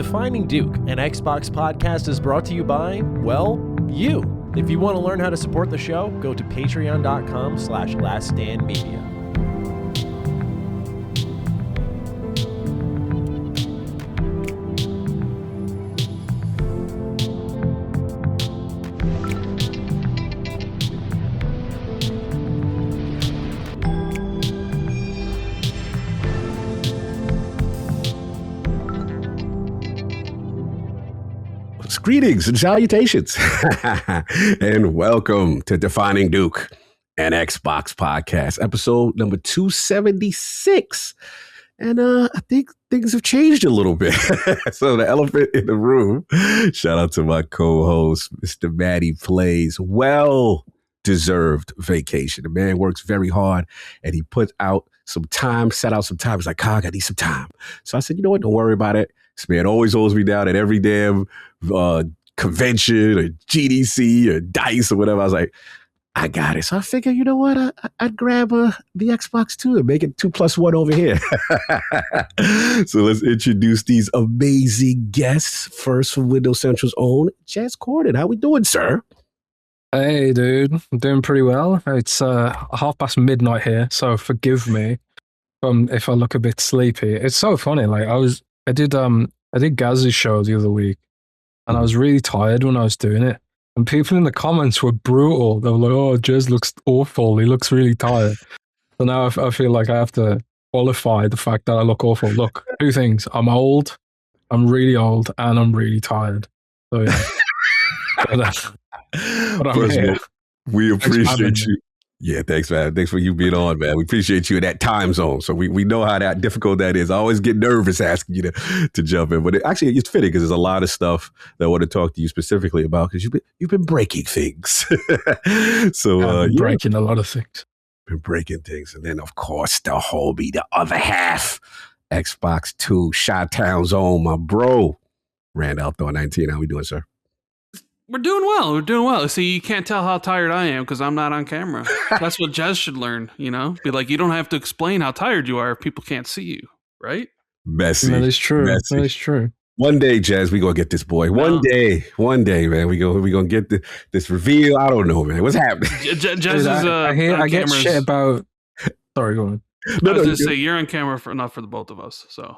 Defining Duke, an Xbox podcast, is brought to you by, well, you. If you want to learn how to support the show, go to patreon.com/laststandmedia. Greetings and salutations, and welcome to Defining Duke, an Xbox podcast, episode number 276. And I think things have changed a little bit. So the elephant in the room, shout out to my co-host, Mr. Matty Plays. Well-deserved vacation. The man works very hard, and he put out some time, set out some time. He's like, Cog, I need some time. So I said, you know what? Don't worry about it. This man always holds me down at every damn convention or GDC or DICE or whatever. I was like, I got it. So I figured, you know what? I'd grab the Xbox 2 and make it 2+1 over here. So let's introduce these amazing guests. First from Windows Central's own, Jez Corden. How we doing, sir? Hey, dude. I'm doing pretty well. It's midnight here, so forgive me if I look a bit sleepy. It's so funny. Like I did Gaz's show the other week, and I was really tired when I was doing it. And people in the comments were brutal. They were like, "Oh, Jez looks awful. He looks really tired." So now I feel like I have to qualify the fact that I look awful. Look, two things: I'm old, I'm really old, and I'm really tired. So yeah. But I'm here. We appreciate you. Yeah, thanks, man. Thanks for you being on, man. We appreciate you in that time zone. So we know how difficult that is. I always get nervous asking you to jump in. But actually, it's fitting because there's a lot of stuff that I want to talk to you specifically about because you've been breaking things. So breaking a lot of things. Been breaking things. And then, of course, the homie, the other half, Xbox 2, Chi-Town's own, my bro, Randolph Thor 19. How we doing, sir? We're doing well. We're doing well. See, you can't tell how tired I am because I'm not on camera. That's what Jez should learn, you know? Be like, you don't have to explain how tired you are if people can't see you, right? Messy. That is true. Messy. That is true. One day, Jez, we gonna get this boy. One day, man. We gonna get this reveal. I don't know, man. What's happening? Jez is I get shit about. Sorry, go on. I was just say you're on camera enough for the both of us. So.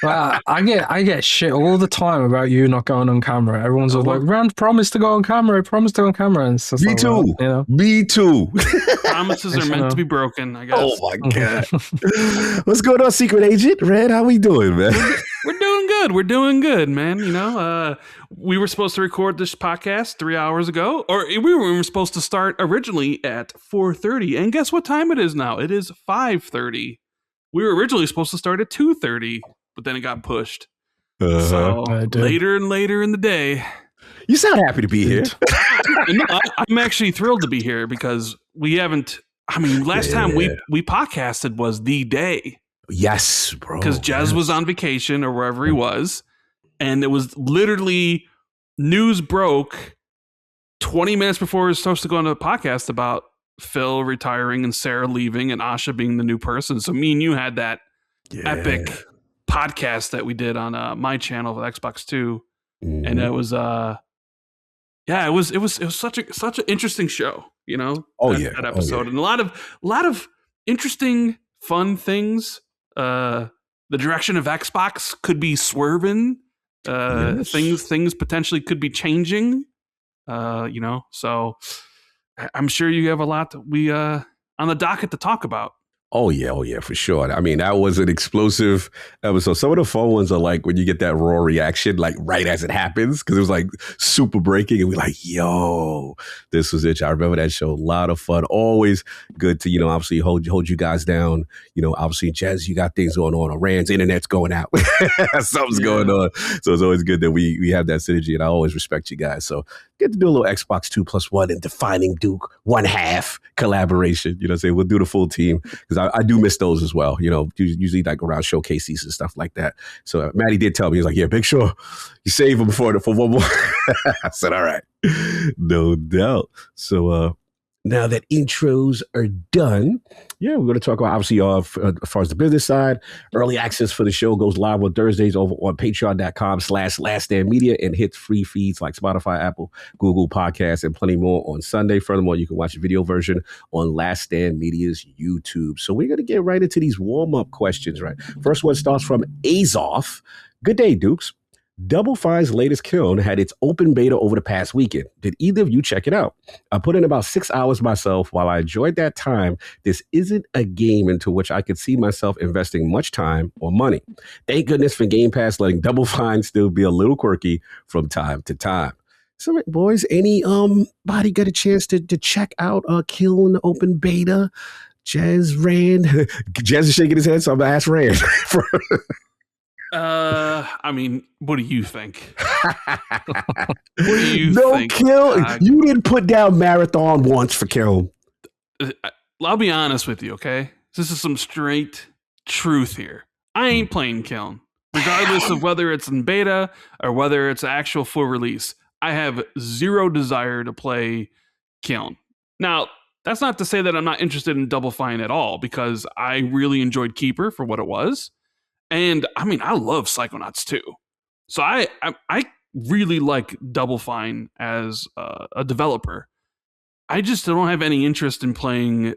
Well, I get shit all the time about you not going on camera. Everyone's all like, Rand promised to go on camera. And so Me too. Like, you know? Me too. Promises are meant to be broken, I guess. Oh my God. What's going on, Secret Agent? Red, how we doing, man? We're doing good. We're doing good, man. You know, we were supposed to record this podcast 3 hours ago, or we were supposed to start originally at 4:30. And guess what time it is now? It is 5:30. We were originally supposed to start at 2:30. But then it got pushed. So later and later in the day. You sound happy to be here. No, I'm actually thrilled to be here because we haven't. I mean, last time we podcasted was the day. Yes, bro. Because Jez was on vacation or wherever he was, and it was literally news broke 20 minutes before we were supposed to go on a podcast about Phil retiring and Sarah leaving and Asha being the new person. So me and you had that epic podcast that we did on my channel with Xbox 2, and it was it was such an interesting show, you know. That episode and a lot of interesting fun things. The direction of Xbox could be swerving. Things potentially could be changing. You know, so I'm sure you have a lot that we on the docket to talk about. Oh yeah, for sure. I mean, that was an explosive episode. Some of the fun ones are like when you get that raw reaction, like right as it happens, because it was like super breaking, and we're like, yo, this was it. I remember that show. A lot of fun. Always good to, obviously hold you guys down. Obviously, Jez, you got things going on. Rand's internet's going out. Something's going on. So it's always good that we have that synergy, and I always respect you guys. So get to do a little Xbox 2+1 and Defining Duke 1/2 collaboration. We'll do the full team because I do miss those as well. Usually like around showcases and stuff like that. So Matty did tell me, he was like, yeah, make sure you save them for one more. I said, all right, no doubt. So Now that intros are done, yeah, we're going to talk about, obviously, as far as the business side. Early access for the show goes live on Thursdays over on patreon.com/laststandmedia and hits free feeds like Spotify, Apple, Google Podcasts, and plenty more on Sunday. Furthermore, you can watch the video version on Last Stand Media's YouTube. So we're going to get right into these warm-up questions, right? First one starts from Azoff. Good day, Dukes. Double Fine's latest kiln had its open beta over the past weekend. Did either of you check it out? I put in about 6 hours myself. While I enjoyed that time, this isn't a game into which I could see myself investing much time or money. Thank goodness for Game Pass letting Double Fine still be a little quirky from time to time. So, boys, any body got a chance to check out Kiln open beta? Jazz Rand. Jazz is shaking his head, so I'm gonna ask Rand. I mean, what do you think? What do you no think? Kill. You didn't put down Marathon once for Kill. I'll be honest with you, okay? This is some straight truth here. I ain't playing Kiln, regardless of whether it's in beta or whether it's actual full release. I have zero desire to play Kiln. Now, that's not to say that I'm not interested in Double Fine at all, because I really enjoyed Keeper for what it was. And I mean, I love Psychonauts too. So I really like Double Fine as a developer. I just don't have any interest in playing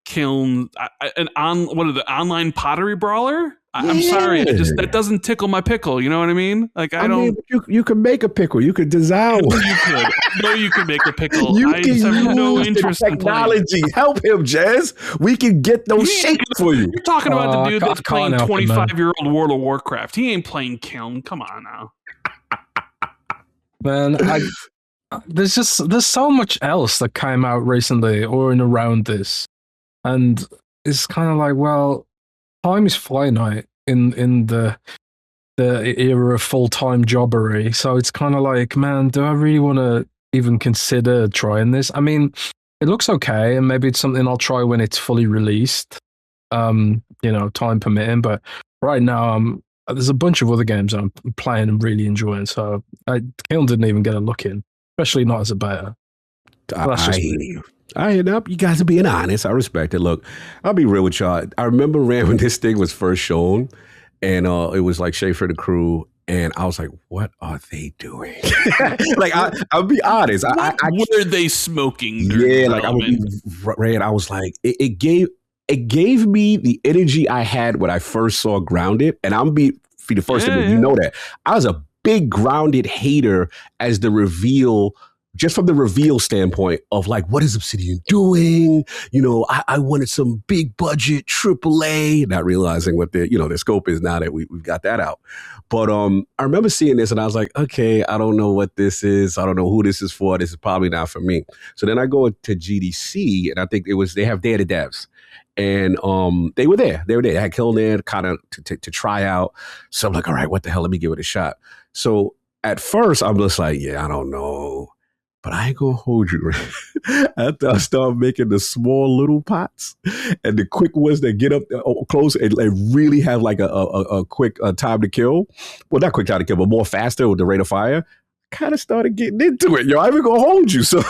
Kiln, what are the online pottery brawler? I'm sorry, that doesn't tickle my pickle. You know what I mean? Like I don't. Mean, you can make a pickle. You could design one. You could. No, you can make a pickle. I just have no interest in technology. Help him, Jazz. We can get those shapes for you. You're talking about the dude that's playing 25-year-old World of Warcraft. He ain't playing Kiln. Come on now, man. There's so much else that came out recently or in around this, and it's kind of like, well, time is finite in the era of full-time jobbery. So it's kind of like, man, do I really want to even consider trying this? I mean, it looks okay, and maybe it's something I'll try when it's fully released, time permitting. But right now, there's a bunch of other games I'm playing and really enjoying. So Kiln didn't even get a look in, especially not as a beta. I hear you. I hear up. You guys are being honest. I respect it. Look, I'll be real with y'all. I remember when this thing was first shown, and it was like Schaefer the crew, and I was like, "What are they doing?" Like, I'll be honest. What were they smoking? Yeah, like I would be Red. I was like, it gave me the energy I had when I first saw Grounded, and I'm be for the first time. You know that I was a big Grounded hater as the reveal. Just from the reveal standpoint of like, what is Obsidian doing? You know, I wanted some big budget AAA, not realizing what their scope is now that we've got that out. But I remember seeing this and I was like, okay, I don't know what this is. I don't know who this is for. This is probably not for me. So then I go to GDC and I think they have Day of the Devs. And they were there. They had Kiln there kind of to try out. So I'm like, all right, what the hell? Let me give it a shot. So at first I'm just like, yeah, I don't know. But I ain't gonna hold you. After I start making the small little pots and the quick ones that get up close and really have like a quick time to kill. Well, not quick time to kill, but more faster with the rate of fire. Kind of started getting into it. I ain't gonna hold you. So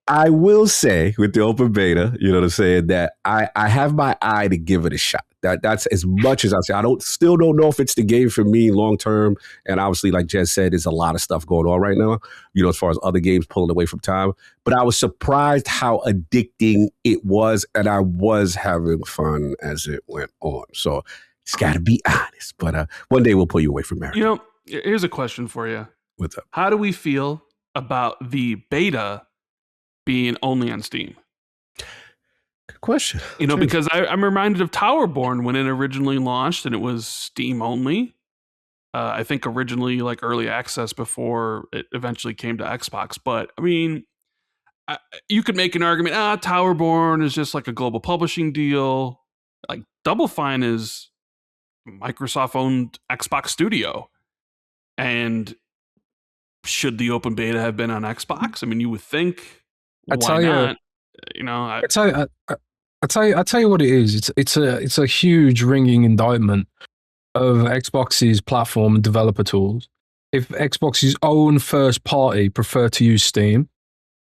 I will say with the open beta, you know what I'm saying, that I have my eye to give it a shot. That's as much as I say. I still don't know if it's the game for me long term. And obviously, like Jez said, there's a lot of stuff going on right now, as far as other games pulling away from time. But I was surprised how addicting it was. And I was having fun as it went on. So it's got to be honest. But one day we'll pull you away from America. Here's a question for you. What's up? How do we feel about the beta being only on Steam? Good question. Because I'm reminded of Towerborn when it originally launched and it was Steam only. I think originally like early access before it eventually came to Xbox. But I mean, you could make an argument, Towerborn is just like a global publishing deal. Like Double Fine is Microsoft-owned Xbox Studio. And should the open beta have been on Xbox? I mean, you would think. Why not? I tell you what it is. It's a huge ringing indictment of Xbox's platform and developer tools. If Xbox's own first party prefer to use Steam,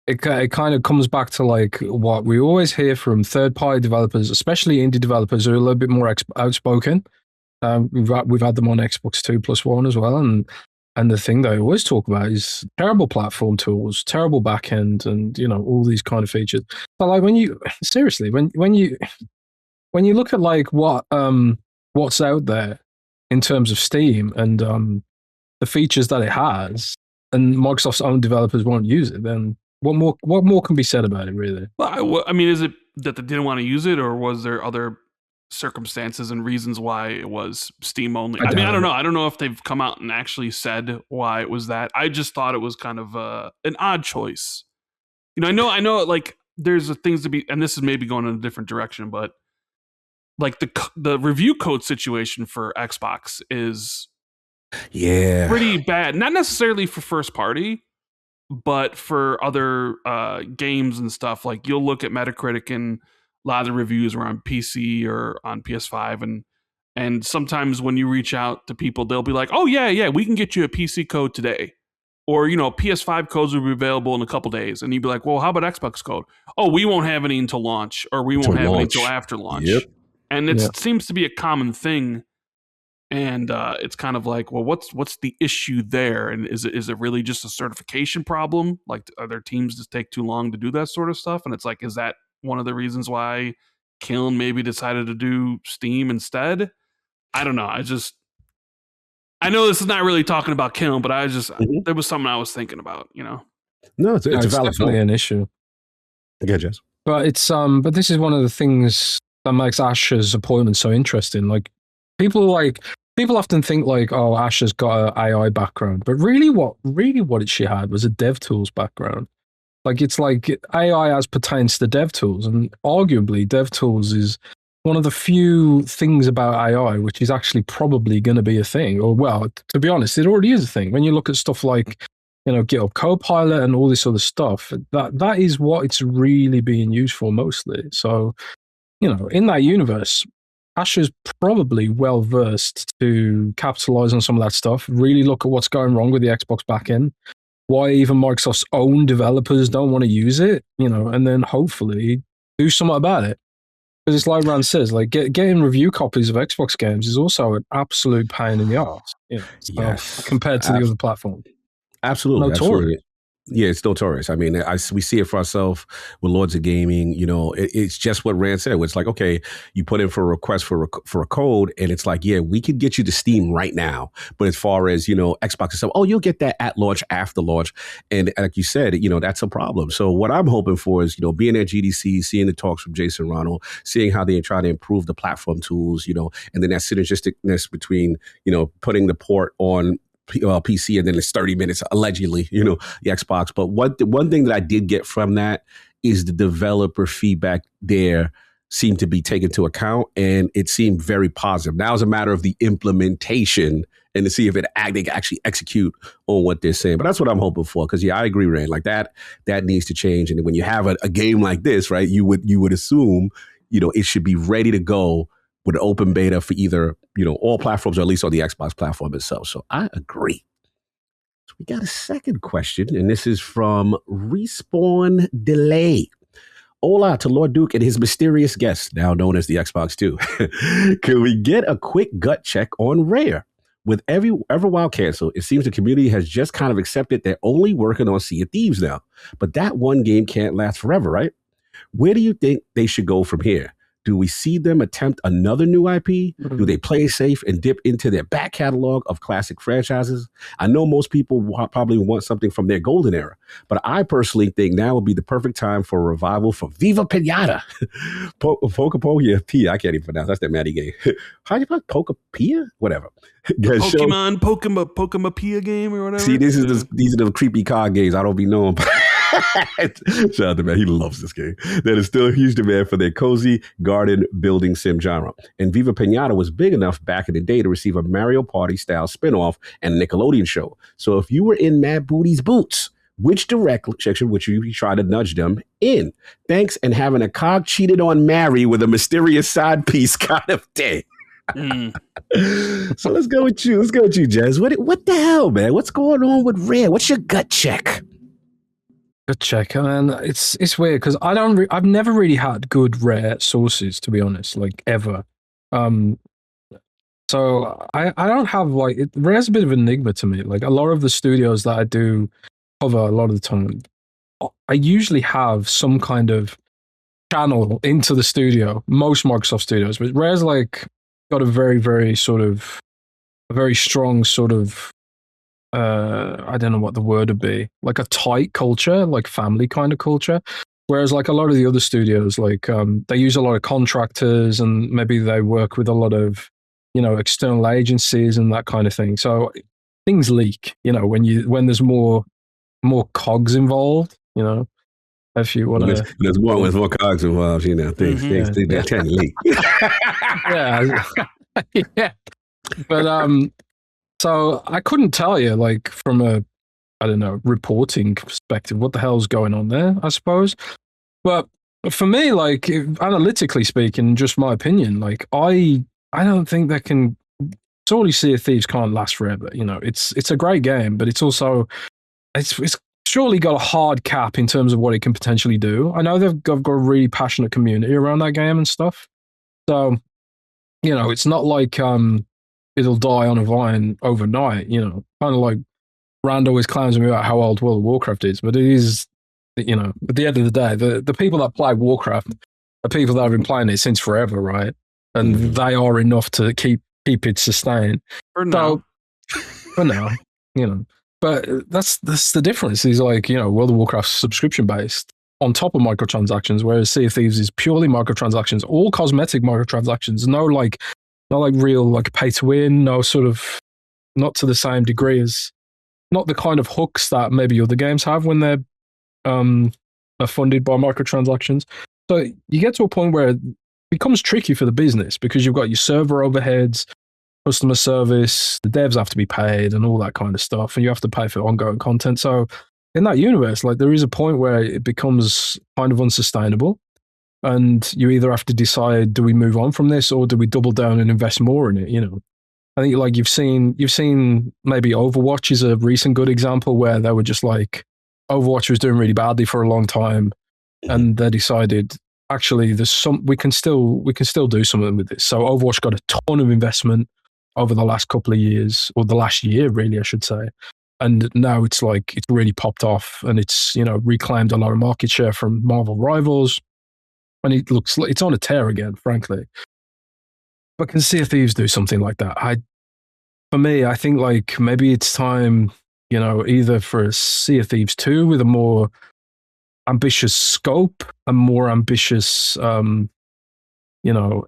it kind of comes back to like what we always hear from third-party developers, especially indie developers who are a little bit more outspoken. We've had them on Xbox 2+1 as well, and the thing they always talk about is terrible platform tools, terrible backend, and all these kind of features. But like when you look at like what's out there in terms of Steam and the features that it has, and Microsoft's own developers won't use it, then what more can be said about it, really? Well, I mean, is it that they didn't want to use it, or was there other circumstances and reasons why it was Steam only? I don't know. I don't know if they've come out and actually said why it was that. I just thought it was kind of an odd choice. I know. Like, there's things to be, and this is maybe going in a different direction, but like the review code situation for Xbox is pretty bad. Not necessarily for first party, but for other games and stuff. Like, you'll look at Metacritic, and a lot of the reviews are on PC or on PS5, and sometimes when you reach out to people, they'll be like, "Oh yeah, we can get you a PC code today," or PS5 codes will be available in a couple days, and you'd be like, "Well, how about Xbox code?" "Oh, we won't have any until launch, or we won't have any until after launch." Yep. And it seems to be a common thing. And it's kind of like, well, what's the issue there? And is it really just a certification problem? Like, are there teams that take too long to do that sort of stuff? And it's like, is that one of the reasons why Kiln maybe decided to do Steam instead? I don't know. I know this is not really talking about Kiln, but there was something I was thinking about, No, it's definitely an issue. Okay, Jess. But but this is one of the things that makes Asha's appointment so interesting. Like, people often think like, oh, Asha's got an AI background, but really what she had was a DevTools background. Like, it's like AI as pertains to DevTools, and arguably DevTools is one of the few things about AI which is actually probably going to be a thing. Or, well, to be honest, it already is a thing. When you look at stuff like GitHub Copilot and all this other stuff, that is what it's really being used for mostly. So, in that universe, Asha's probably well versed to capitalize on some of that stuff, really look at what's going wrong with the Xbox backend, why even Microsoft's own developers don't want to use it, and then hopefully do something about it. Because it's like Rand says, like getting review copies of Xbox games is also an absolute pain in the arse, compared to the other platform. Absolutely. Notorious. Absolutely. Yeah, it's notorious. I mean, we see it for ourselves with Lords of Gaming. It's just what Rand said. It's like, okay, you put in for a request for a code, and it's like, yeah, we could get you to Steam right now. But as far as, Xbox and stuff, oh, you'll get that at launch, after launch. And like you said, that's a problem. So what I'm hoping for is, being at GDC, seeing the talks from Jason Ronald, seeing how they try to improve the platform tools, and then that synergisticness between, putting the port on PC, and then it's 30 minutes allegedly, the Xbox. But one thing that I did get from that is the developer feedback there seemed to be taken into account, and it seemed very positive. Now it's a matter of the implementation and to see if they actually execute on what they're saying. But that's what I'm hoping for, because I agree, Rand, like that needs to change. And when you have a game like this, right, you would assume it should be ready to go with an open beta for either, all platforms, or at least on the Xbox platform itself. So I agree. So we got a second question, and this is from Respawn Delay. Hola to Lord Duke and his mysterious guest, now known as the Xbox 2. Can we get a quick gut check on Rare? With Everwild canceled, it seems the community has just kind of accepted they're only working on Sea of Thieves now. But that one game can't last forever, right? Where do you think they should go from here? Do we see them attempt another new IP? Mm-hmm. Do they play safe and dip into their back catalog of classic franchises? I know most people probably want something from their golden era, but I personally think now would be the perfect time for a revival for Viva Pinata. Pokepokia Pia, I can't even pronounce. That's that Maddie game. How do you pronounce Pokepia? Whatever. Pokemon Pokemapia game or whatever. See, these are the creepy card games I don't be knowing. Shout out to man, he loves this game. That is still a huge demand for their cozy garden building sim genre. And Viva Pinata was big enough back in the day to receive a Mario Party style spinoff and a Nickelodeon show. So if you were in Mad Booty's boots, which direction would you try to nudge them in? Thanks, and having a cog cheated on Mary with a mysterious side piece kind of day. So let's go with you, Jez. What the hell, man? What's going on with Rare? What's your gut check? Good check. And it's weird because I've never really had good rare sources, to be honest, like ever. So I don't have like rare's a bit of an enigma to me. Like a lot of the studios that I do cover a lot of the time, I usually have some kind of channel into the studio. Most Microsoft studios, but rare's like got a very sort of a very strong sort of I don't know what the word would be, like a tight culture, like family kind of culture. Whereas like a lot of the other studios, like they use a lot of contractors and maybe they work with a lot of, external agencies and that kind of thing. So things leak, when there's more cogs involved, if you want to. There's more cogs involved, things they tend to leak. Yeah. Yeah. But so I couldn't tell you, like, from a, I don't know, reporting perspective, what the hell's going on there, I suppose. But for me, like, analytically speaking, just my opinion, like, I don't think that can, surely Sea of Thieves can't last forever. It's a great game, but it's also, it's surely got a hard cap in terms of what it can potentially do. I know they've got a really passionate community around that game and stuff. So, it's not like, it'll die on a vine overnight, kind of like Rand always claims me about how old World of Warcraft is, but it is, at the end of the day, the people that play Warcraft are people that have been playing it since forever, right? And they are enough to keep it sustained. For now. For now, But that's the difference. Is like, World of Warcraft subscription based on top of microtransactions, whereas Sea of Thieves is purely microtransactions, all cosmetic microtransactions, no like real like pay to win, no sort of, not to the same degree as, not the kind of hooks that maybe other games have when they're are funded by microtransactions. So you get to a point where it becomes tricky for the business because you've got your server overheads, customer service, the devs have to be paid and all that kind of stuff, and you have to pay for ongoing content. So in that universe, like, there is a point where it becomes kind of unsustainable. And you either have to decide, do we move on from this or do we double down and invest more in it? I think like you've seen maybe Overwatch is a recent good example where they were just like, Overwatch was doing really badly for a long time, and they decided, actually, we can still do something with this. So Overwatch got a ton of investment over the last couple of years, or the last year, really, I should say. And now it's like, it's really popped off and it's, reclaimed a lot of market share from Marvel rivals. And it looks like it's on a tear again, frankly. But can Sea of Thieves do something like that? For me, I think like maybe it's time, either for a Sea of Thieves 2 with a more ambitious scope, a more ambitious,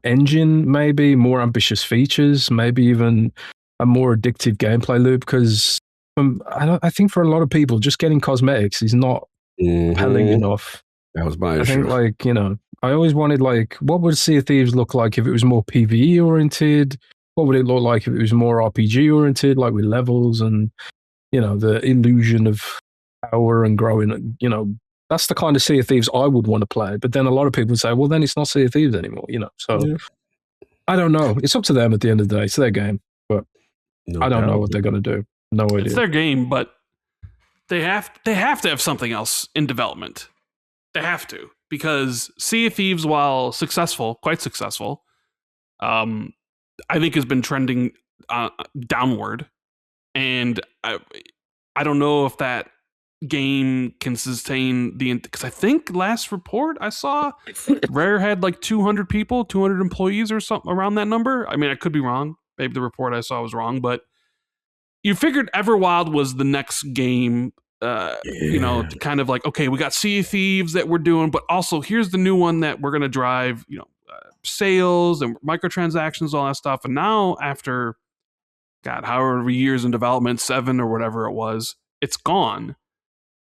engine, maybe more ambitious features, maybe even a more addictive gameplay loop. Because I think for a lot of people, just getting cosmetics is not compelling enough. That was my issue. I think like, I always wanted like, what would Sea of Thieves look like if it was more PvE oriented? What would it look like if it was more RPG oriented, like with levels and, the illusion of power and growing, that's the kind of Sea of Thieves I would want to play. But then a lot of people would say, well, then it's not Sea of Thieves anymore, So I don't know. It's up to them at the end of the day. It's their game, but I don't know what they're going to do. No idea. It's their game, but they have to have something else in development. They have to, because Sea of Thieves, while successful, quite successful, I think has been trending downward, and I don't know if that game can sustain because I think last report I saw, Rare had like 200 people, 200 employees or something around that number. I mean, I could be wrong. Maybe the report I saw was wrong, but you figured Everwild was the next game. To kind of like, okay, we got Sea of Thieves that we're doing, but also here's the new one that we're going to drive, sales and microtransactions, all that stuff. And now after, God, however years in development, 7 or whatever it was, it's gone.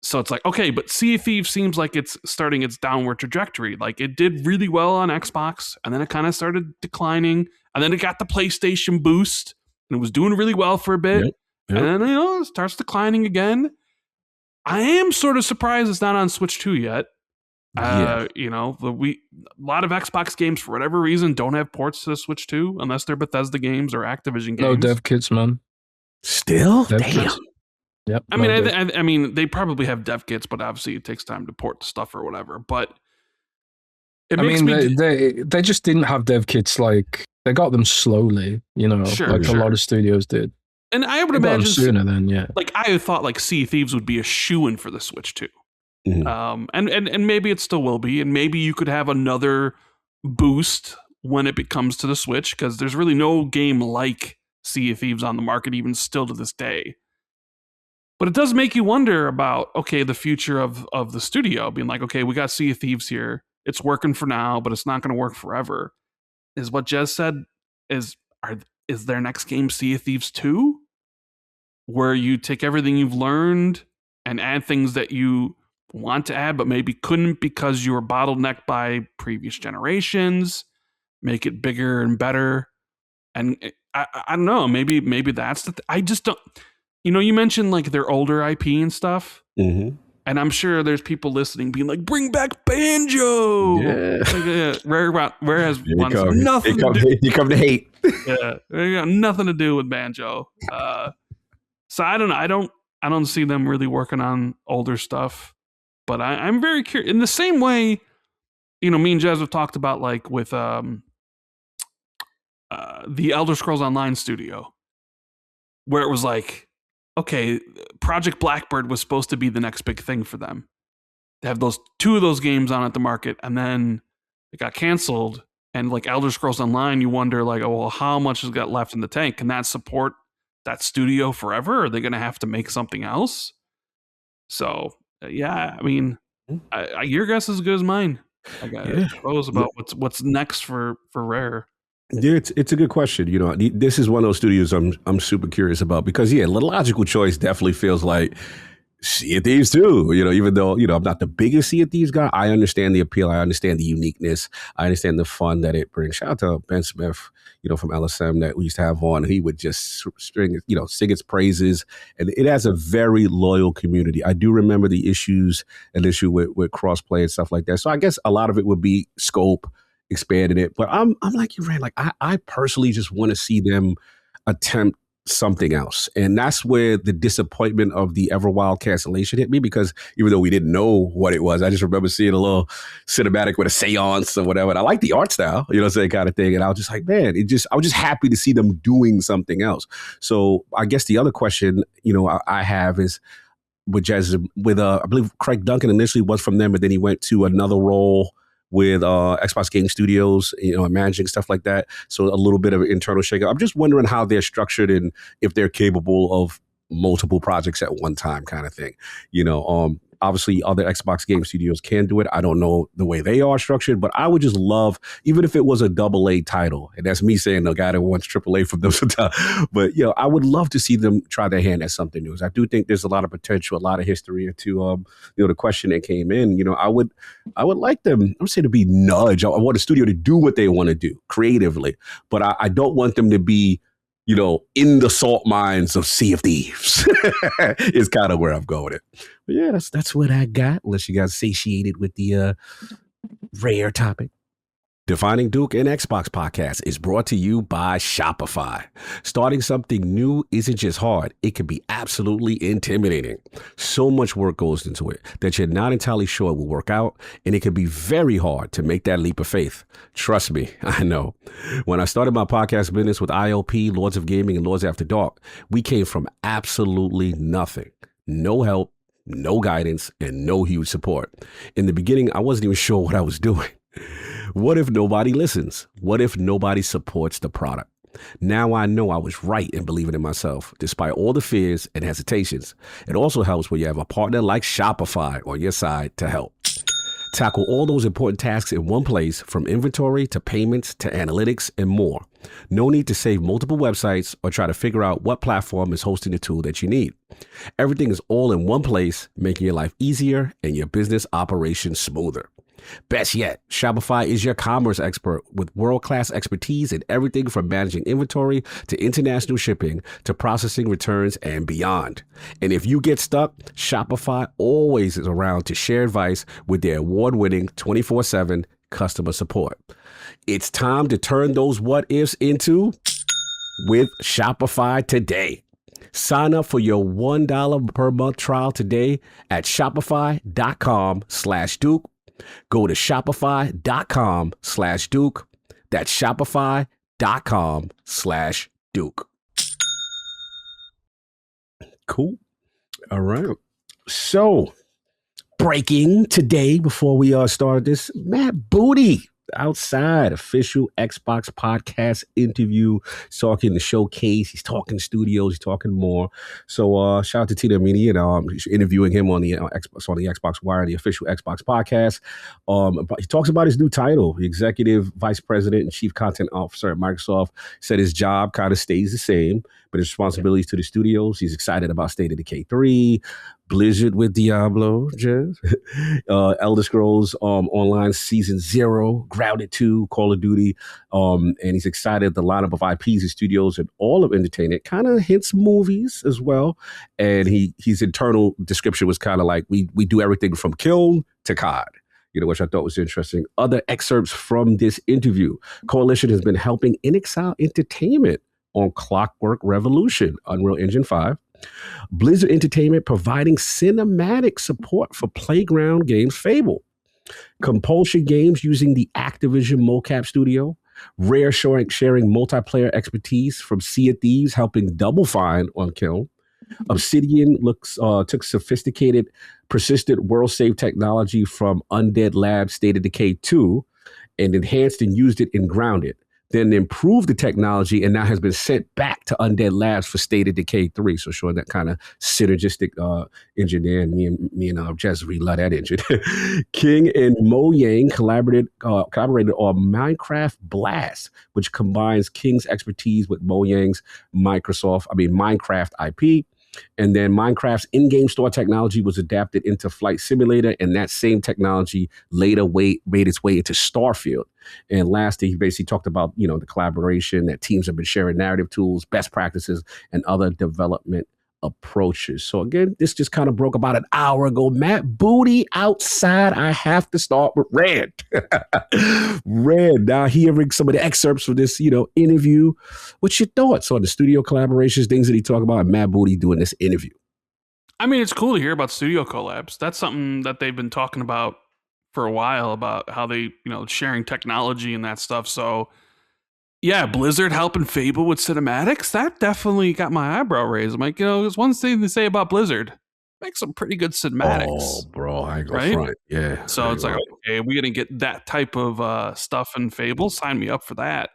So it's like, okay, but Sea of Thieves seems like it's starting its downward trajectory. Like, it did really well on Xbox, and then it kind of started declining, and then it got the PlayStation boost, and it was doing really well for a bit, and then, it starts declining again. I am sort of surprised it's not on Switch 2 yet. A lot of Xbox games, for whatever reason, don't have ports to the Switch 2 unless they're Bethesda games or Activision games. No dev kits, man. Still? Damn. Yep. I mean, I mean, they probably have dev kits, but obviously it takes time to port the stuff or whatever. But it makes they just didn't have dev kits. Like they got them slowly, Sure, like sure. a lot of studios did. And I would They got them imagine sooner than like I thought like Sea of Thieves would be a shoo-in for the Switch too. Mhm. And maybe it still will be, and maybe you could have another boost when it comes to the Switch, because there's really no game like Sea of Thieves on the market even still to this day. But it does make you wonder about, okay, the future of the studio being like, okay, we got Sea of Thieves here. It's working for now, but it's not going to work forever. Is what Jez said, is their next game Sea of Thieves 2? Where you take everything you've learned and add things that you want to add, but maybe couldn't because you were bottlenecked by previous generations, make it bigger and better. And I don't know, maybe that's I just don't, you mentioned like their older IP and stuff. Mm-hmm. And I'm sure there's people listening being like, bring back Banjo. Yeah. Like, Rare has nothing to do. You come to hate. Yeah. They got nothing to do with Banjo. So I don't know. I don't see them really working on older stuff. But I'm very curious. In the same way, me and Jez have talked about like with the Elder Scrolls Online studio, where it was like, okay, Project Blackbird was supposed to be the next big thing for them. They have two of those games on at the market, and then it got canceled. And like Elder Scrolls Online, you wonder like, oh, well, how much has got left in the tank? Can that support that studio forever? Are they going to have to make something else? So yeah, I mean, your guess is as good as mine. I suppose about what's next for Rare. Yeah, it's a good question. This is one of those studios I'm super curious about because the logical choice definitely feels like Sea of Thieves too. Even though I'm not the biggest Sea of Thieves guy, I understand the appeal. I understand the uniqueness. I understand the fun that it brings. Shout out to Ben Smith, from LSM that we used to have on. He would just sing its praises, and it has a very loyal community. I do remember the issue with crossplay and stuff like that. So I guess a lot of it would be scope, expanding it. But I'm like you, Rand. Like I personally just want to see them attempt something else. And that's where the disappointment of the Everwild cancellation hit me, because even though we didn't know what it was, I just remember seeing a little cinematic with a seance or whatever. And I like the art style, kind of thing. And I was just like, man, I was just happy to see them doing something else. So I guess the other question, I have is with I believe Craig Duncan initially was from them, but then he went to another role with Xbox Game Studios, managing stuff like that. So a little bit of an internal shakeup. I'm just wondering how they're structured and if they're capable of multiple projects at one time kind of thing. Obviously other Xbox Game Studios can do it. I don't know the way they are structured, but I would just love, even if it was a AA title, and that's me saying the guy that wants AAA from them sometimes, but I would love to see them try their hand at something new. I do think there's a lot of potential, a lot of history to the question that came in. I would like them, I would say, to be nudge. I want a studio to do what they want to do creatively, but I don't want them to be in the salt mines of Sea of Thieves is kind of where I'm going with it. But yeah, that's what I got, unless you guys satiated with the Rare topic. Defining Duke and Xbox podcast is brought to you by Shopify. Starting something new isn't just hard, it can be absolutely intimidating. So much work goes into it that you're not entirely sure it will work out, and it can be very hard to make that leap of faith. Trust me, I know. When I started my podcast business with ILP, Lords of Gaming, and Lords After Dark, we came from absolutely nothing. No help, no guidance, and no huge support. In the beginning, I wasn't even sure what I was doing. What if nobody listens? What if nobody supports the product? Now I know I was right in believing in myself, despite all the fears and hesitations. It also helps when you have a partner like Shopify on your side to help. Tackle all those important tasks in one place, from inventory to payments to analytics and more. No need to save multiple websites or try to figure out what platform is hosting the tool that you need. Everything is all in one place, making your life easier and your business operations smoother. Best yet, Shopify is your commerce expert with world-class expertise in everything from managing inventory to international shipping to processing returns and beyond. And if you get stuck, Shopify always is around to share advice with their award-winning 24/7 customer support. It's time to turn those what-ifs into with Shopify today. Sign up for your $1 per month trial today at shopify.com/Duke. Go to shopify.com/Duke. That's shopify.com/Duke. Cool. All right. So, breaking today before we started this, Matt Booty outside official Xbox podcast interview. He's talking the showcase. He's talking studios. He's talking more. So shout out to Tina Amini and interviewing him on the Xbox Wire, the official Xbox podcast. He talks about his new title, the executive vice president and chief content officer at Microsoft. Said his job kind of stays the same, but his responsibilities to the studios. He's excited about State of Decay 3, Blizzard with Diablo, Elder Scrolls Online Season 0, Grounded 2, Call of Duty, and he's excited the lineup of IPs and studios and all of entertainment. Kind of hints movies as well. And his internal description was kind of like, we do everything from Kiln to COD. Which I thought was interesting. Other excerpts from this interview. Coalition has been helping InXile Entertainment on Clockwork Revolution, Unreal Engine 5. Blizzard Entertainment providing cinematic support for Playground Games Fable. Compulsion Games using the Activision mocap studio. Rare sharing multiplayer expertise from Sea of Thieves helping Double Fine on Kiln. Obsidian took sophisticated, persistent world-save technology from Undead Labs' State of Decay 2 and enhanced and used it in Grounded. Then improved the technology and now has been sent back to Undead Labs for State of Decay 3. So showing that kind of synergistic engine there. And me and Jez really love that engine. King and Mo Yang collaborated on Minecraft Blast, which combines King's expertise with Mo Yang's Minecraft IP. And then Minecraft's in-game store technology was adapted into Flight Simulator, and that same technology later made its way into Starfield. And lastly, he basically talked about, the collaboration that teams have been sharing narrative tools, best practices, and other development approaches. So again, this just kind of broke about an hour ago. Matt Booty outside. I have to start with Red. Red, now hearing some of the excerpts from this, interview. What's your thoughts on the studio collaborations, things that he talked about, and Matt Booty doing this interview? I mean, it's cool to hear about studio collabs. That's something that they've been talking about for a while, about how they, sharing technology and that stuff. So yeah, Blizzard helping Fable with cinematics, that definitely got my eyebrow raised. I'm like, there's one thing to say about Blizzard. Make some pretty good cinematics. Oh, bro, I go right? front. Yeah. So it's like, okay, we're going to get that type of stuff in Fable. Sign me up for that.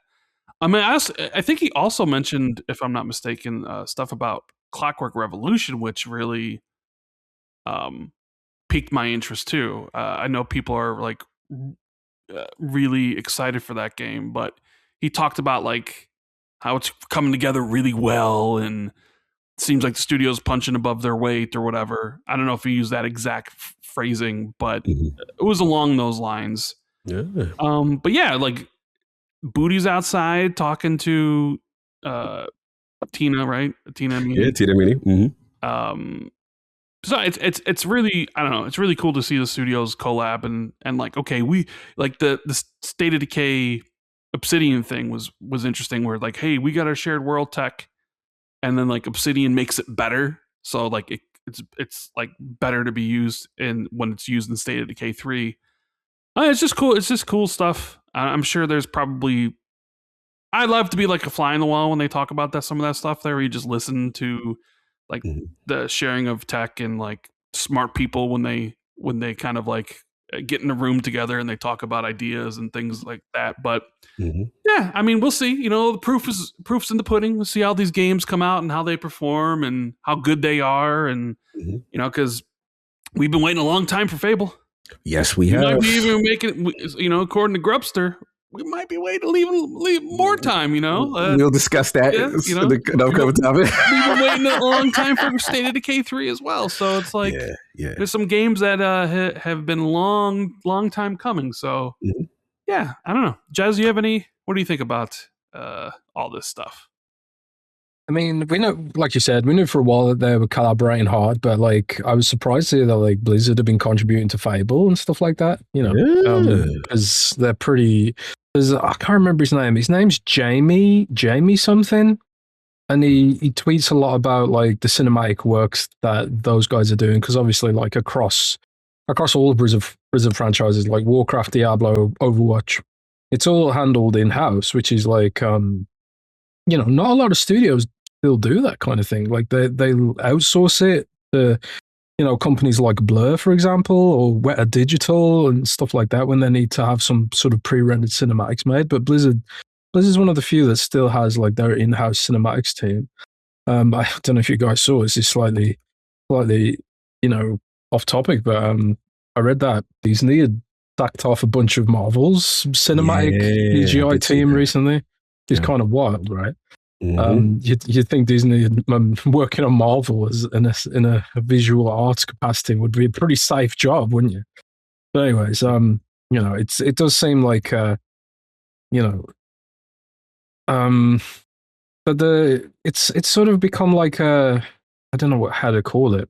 I mean, I think he also mentioned, if I'm not mistaken, stuff about Clockwork Revolution, which really piqued my interest too. I know people are like really excited for that game, but he talked about like how it's coming together really well, and it seems like the studio's punching above their weight or whatever. I don't know if he used that exact phrasing, but it was along those lines. Yeah. But yeah, like Booty's outside talking to Tina, right? Tina Amini. Yeah, Tina Amini. So it's really, I don't know, it's really cool to see the studios collab and like, okay, we like the State of Decay Obsidian thing was interesting, where like, hey, we got our shared world tech, and then like Obsidian makes it better, so like it's like better to be used when it's used in State of Decay 3. It's just cool. It's just cool stuff. I'm sure there's probably, I'd love to be like a fly on the wall when they talk about some of that stuff there, where you just listen to like the sharing of tech and like smart people when they kind of like get in a room together and they talk about ideas and things like that. But yeah, I mean, we'll see. The proof's in the pudding. We'll see how these games come out and how they perform and how good they are, and because we've been waiting a long time for Fable. Yes, we have. Might be even making it, according to Grubster, we might be waiting leave more time. We'll discuss that. Yeah, the upcoming topic. We've been waiting a long time for State of Decay 3 as well. So it's like there's some games that have been long time coming. So yeah, I don't know. Jazz, what do you think about all this stuff? I mean, we know, like you said, we knew for a while that they were collaborating hard, but like, I was surprised to hear that like Blizzard have been contributing to Fable and stuff like that, because they're pretty. I can't remember his name. His name's Jamie something. and he tweets a lot about like the cinematic works that those guys are doing, because obviously like across all Blizzard franchises like Warcraft, Diablo, Overwatch, it's all handled in house, which is like not a lot of studios still do that kind of thing. Like they outsource it to companies like Blur, for example, or Weta Digital and stuff like that when they need to have some sort of pre-rendered cinematics made. But Blizzard's one of the few that still has like their in-house cinematics team. I don't know if you guys saw, it's just slightly off topic, but I read that Disney had sacked off a bunch of Marvel's cinematic CGI team recently. It's kind of wild, right? You'd think Disney working on Marvel in a visual arts capacity would be a pretty safe job, wouldn't you? But anyways, it does seem like but it's sort of become like I don't know how to call it,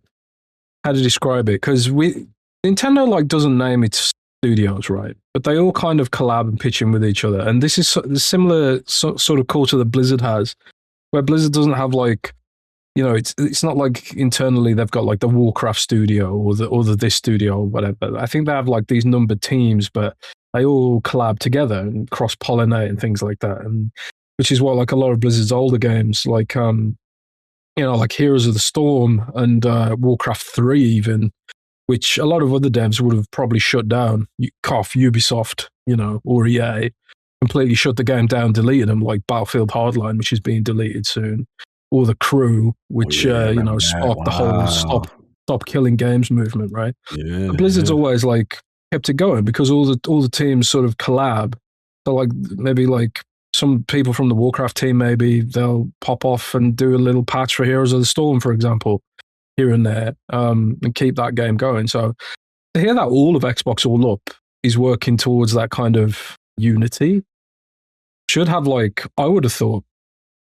how to describe it, because Nintendo like doesn't name its studios, right? But they all kind of collab and pitch in with each other, and this is the similar sort of culture that Blizzard has, where Blizzard doesn't have like, it's not like internally they've got like the Warcraft studio or the this studio or whatever. I think they have like these numbered teams, but they all collab together and cross pollinate and things like that, and which is what like a lot of Blizzard's older games like like Heroes of the Storm and Warcraft 3 even, which a lot of other devs would have probably shut down. Cough, Ubisoft, or EA, completely shut the game down, deleted them, like Battlefield Hardline, which is being deleted soon, or The Crew, which sparked the whole stop killing games movement, right? Yeah, but Blizzard's always like kept it going because all the teams sort of collab. So like maybe like some people from the Warcraft team, maybe they'll pop off and do a little patch for Heroes of the Storm, for example, here and there, and keep that game going. So to hear that all of Xbox All Up is working towards that kind of unity should have, like, I would have thought,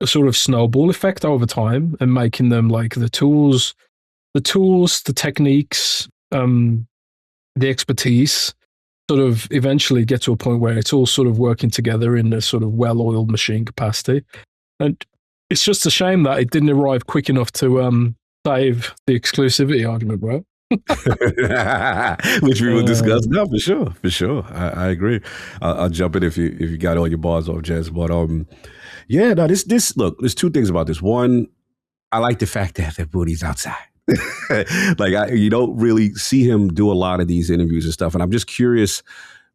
a sort of snowball effect over time, and making them like the tools, the techniques, the expertise sort of eventually get to a point where it's all sort of working together in a sort of well-oiled machine capacity. And it's just a shame that it didn't arrive quick enough to save the exclusivity argument, right? Which we will discuss. No, for sure. I agree. I'll jump in if you got all your bars off, Jez. But yeah, no, this look, there's two things about this. One, I like the fact that the booty's outside. Like you don't really see him do a lot of these interviews and stuff. And I'm just curious,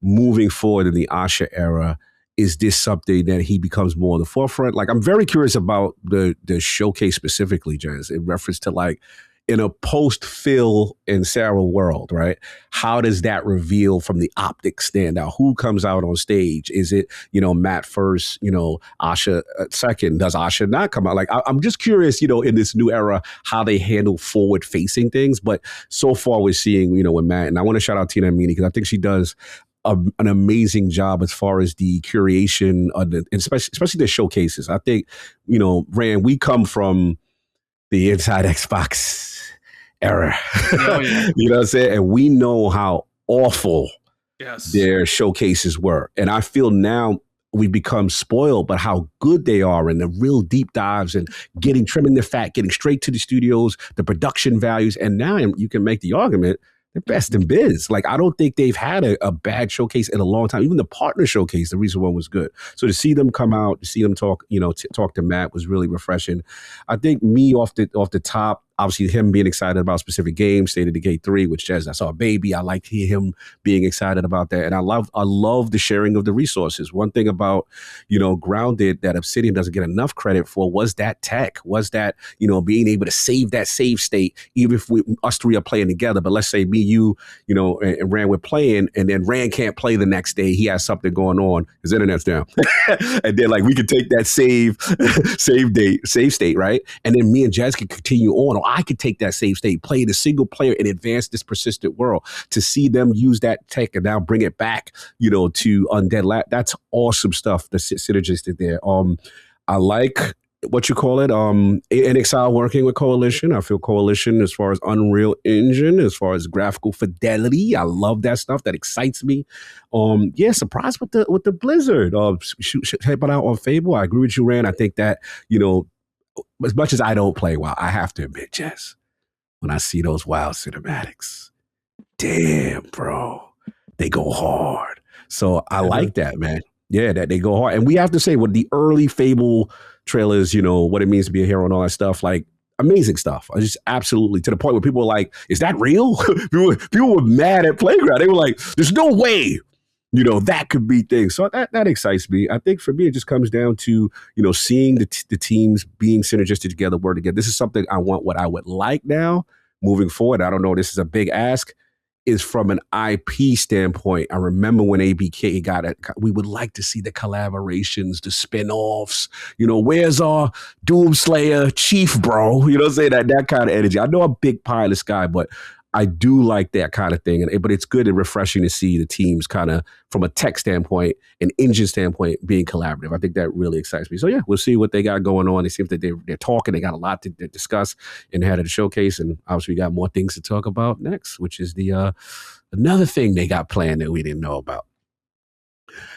moving forward in the Asha era, is this something that he becomes more on the forefront? Like, I'm very curious about the showcase specifically, Jez, in reference to like, in a post-Phil and Sarah world, right? How does that reveal from the optics stand out? Who comes out on stage? Is it, Matt first, Asha second? Does Asha not come out? Like, I'm just curious, in this new era, how they handle forward-facing things. But so far we're seeing, with Matt, and I want to shout out Tina Amini because I think she does an amazing job as far as the curation of especially the showcases. I think, Rand, we come from the Inside Xbox era. Oh, yeah. You know what I'm saying? And we know how awful Yes. their showcases were. And I feel now we've become spoiled, but how good they are, and the real deep dives and trimming the fat, getting straight to the studios, the production values. And now you can make the argument they're best in biz. Like, I don't think they've had a bad showcase in a long time. Even the partner showcase, the recent one, was good. So to see them come out, to see them talk, talk to Matt was really refreshing. I think me off the top, obviously him being excited about specific games, State of Decay 3, which Jez, I saw a baby. I like to hear him being excited about that. And I love the sharing of the resources. One thing about, Grounded that Obsidian doesn't get enough credit for was that tech, was that, being able to save that save state, even if us three are playing together. But let's say me, you, and Rand, we're playing, and then Rand can't play the next day. He has something going on. His internet's down. And then like we could take that save state, right? And then me and Jez can continue on, or I could take that save state, play it a single player, and advance this persistent world. To see them use that tech and now bring it back, to Undead Lab, that's awesome stuff. The synergistic there. I like what you call it, NXL working with Coalition. I feel Coalition, as far as Unreal Engine, as far as graphical fidelity, I love that stuff. That excites me. Surprised with the Blizzard. Helping out on Fable. I agree with you, Rand. I think that, as much as I don't play WoW, I have to admit, Jess, when I see those WoW cinematics, damn, bro, they go hard. So I like that, man. Yeah, that they go hard. And we have to say, with the early Fable trailers, what it means to be a hero and all that stuff, like, amazing stuff. I just absolutely, to the point where people were like, is that real? people were mad at Playground. They were like, there's no way, that could be things. So that excites me. I think for me, it just comes down to, seeing the teams being synergistic together, work together. This is something I want. What I would like now moving forward, I don't know, this is a big ask, is from an IP standpoint. I remember when ABK got it, we would like to see the collaborations, the spin-offs. Where's our Doomslayer Chief, bro? You know what I'm saying? That kind of energy. I know I'm a big pilot guy, but I do like that kind of thing. But it's good and refreshing to see the teams kind of, from a tech standpoint, an engine standpoint, being collaborative. I think that really excites me. So yeah, we'll see what they got going on. It seems that they're talking. They got a lot to discuss in the head of the showcase, and obviously we got more things to talk about next, which is the another thing they got planned that we didn't know about.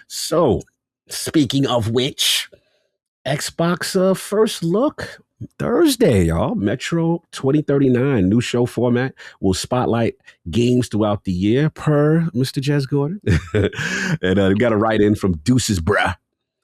So speaking of which, Xbox first look Thursday, y'all. Metro 2039, new show format, will spotlight games throughout the year, per Mr. Jez Gordon. And we got a write-in from Deuces Bruh.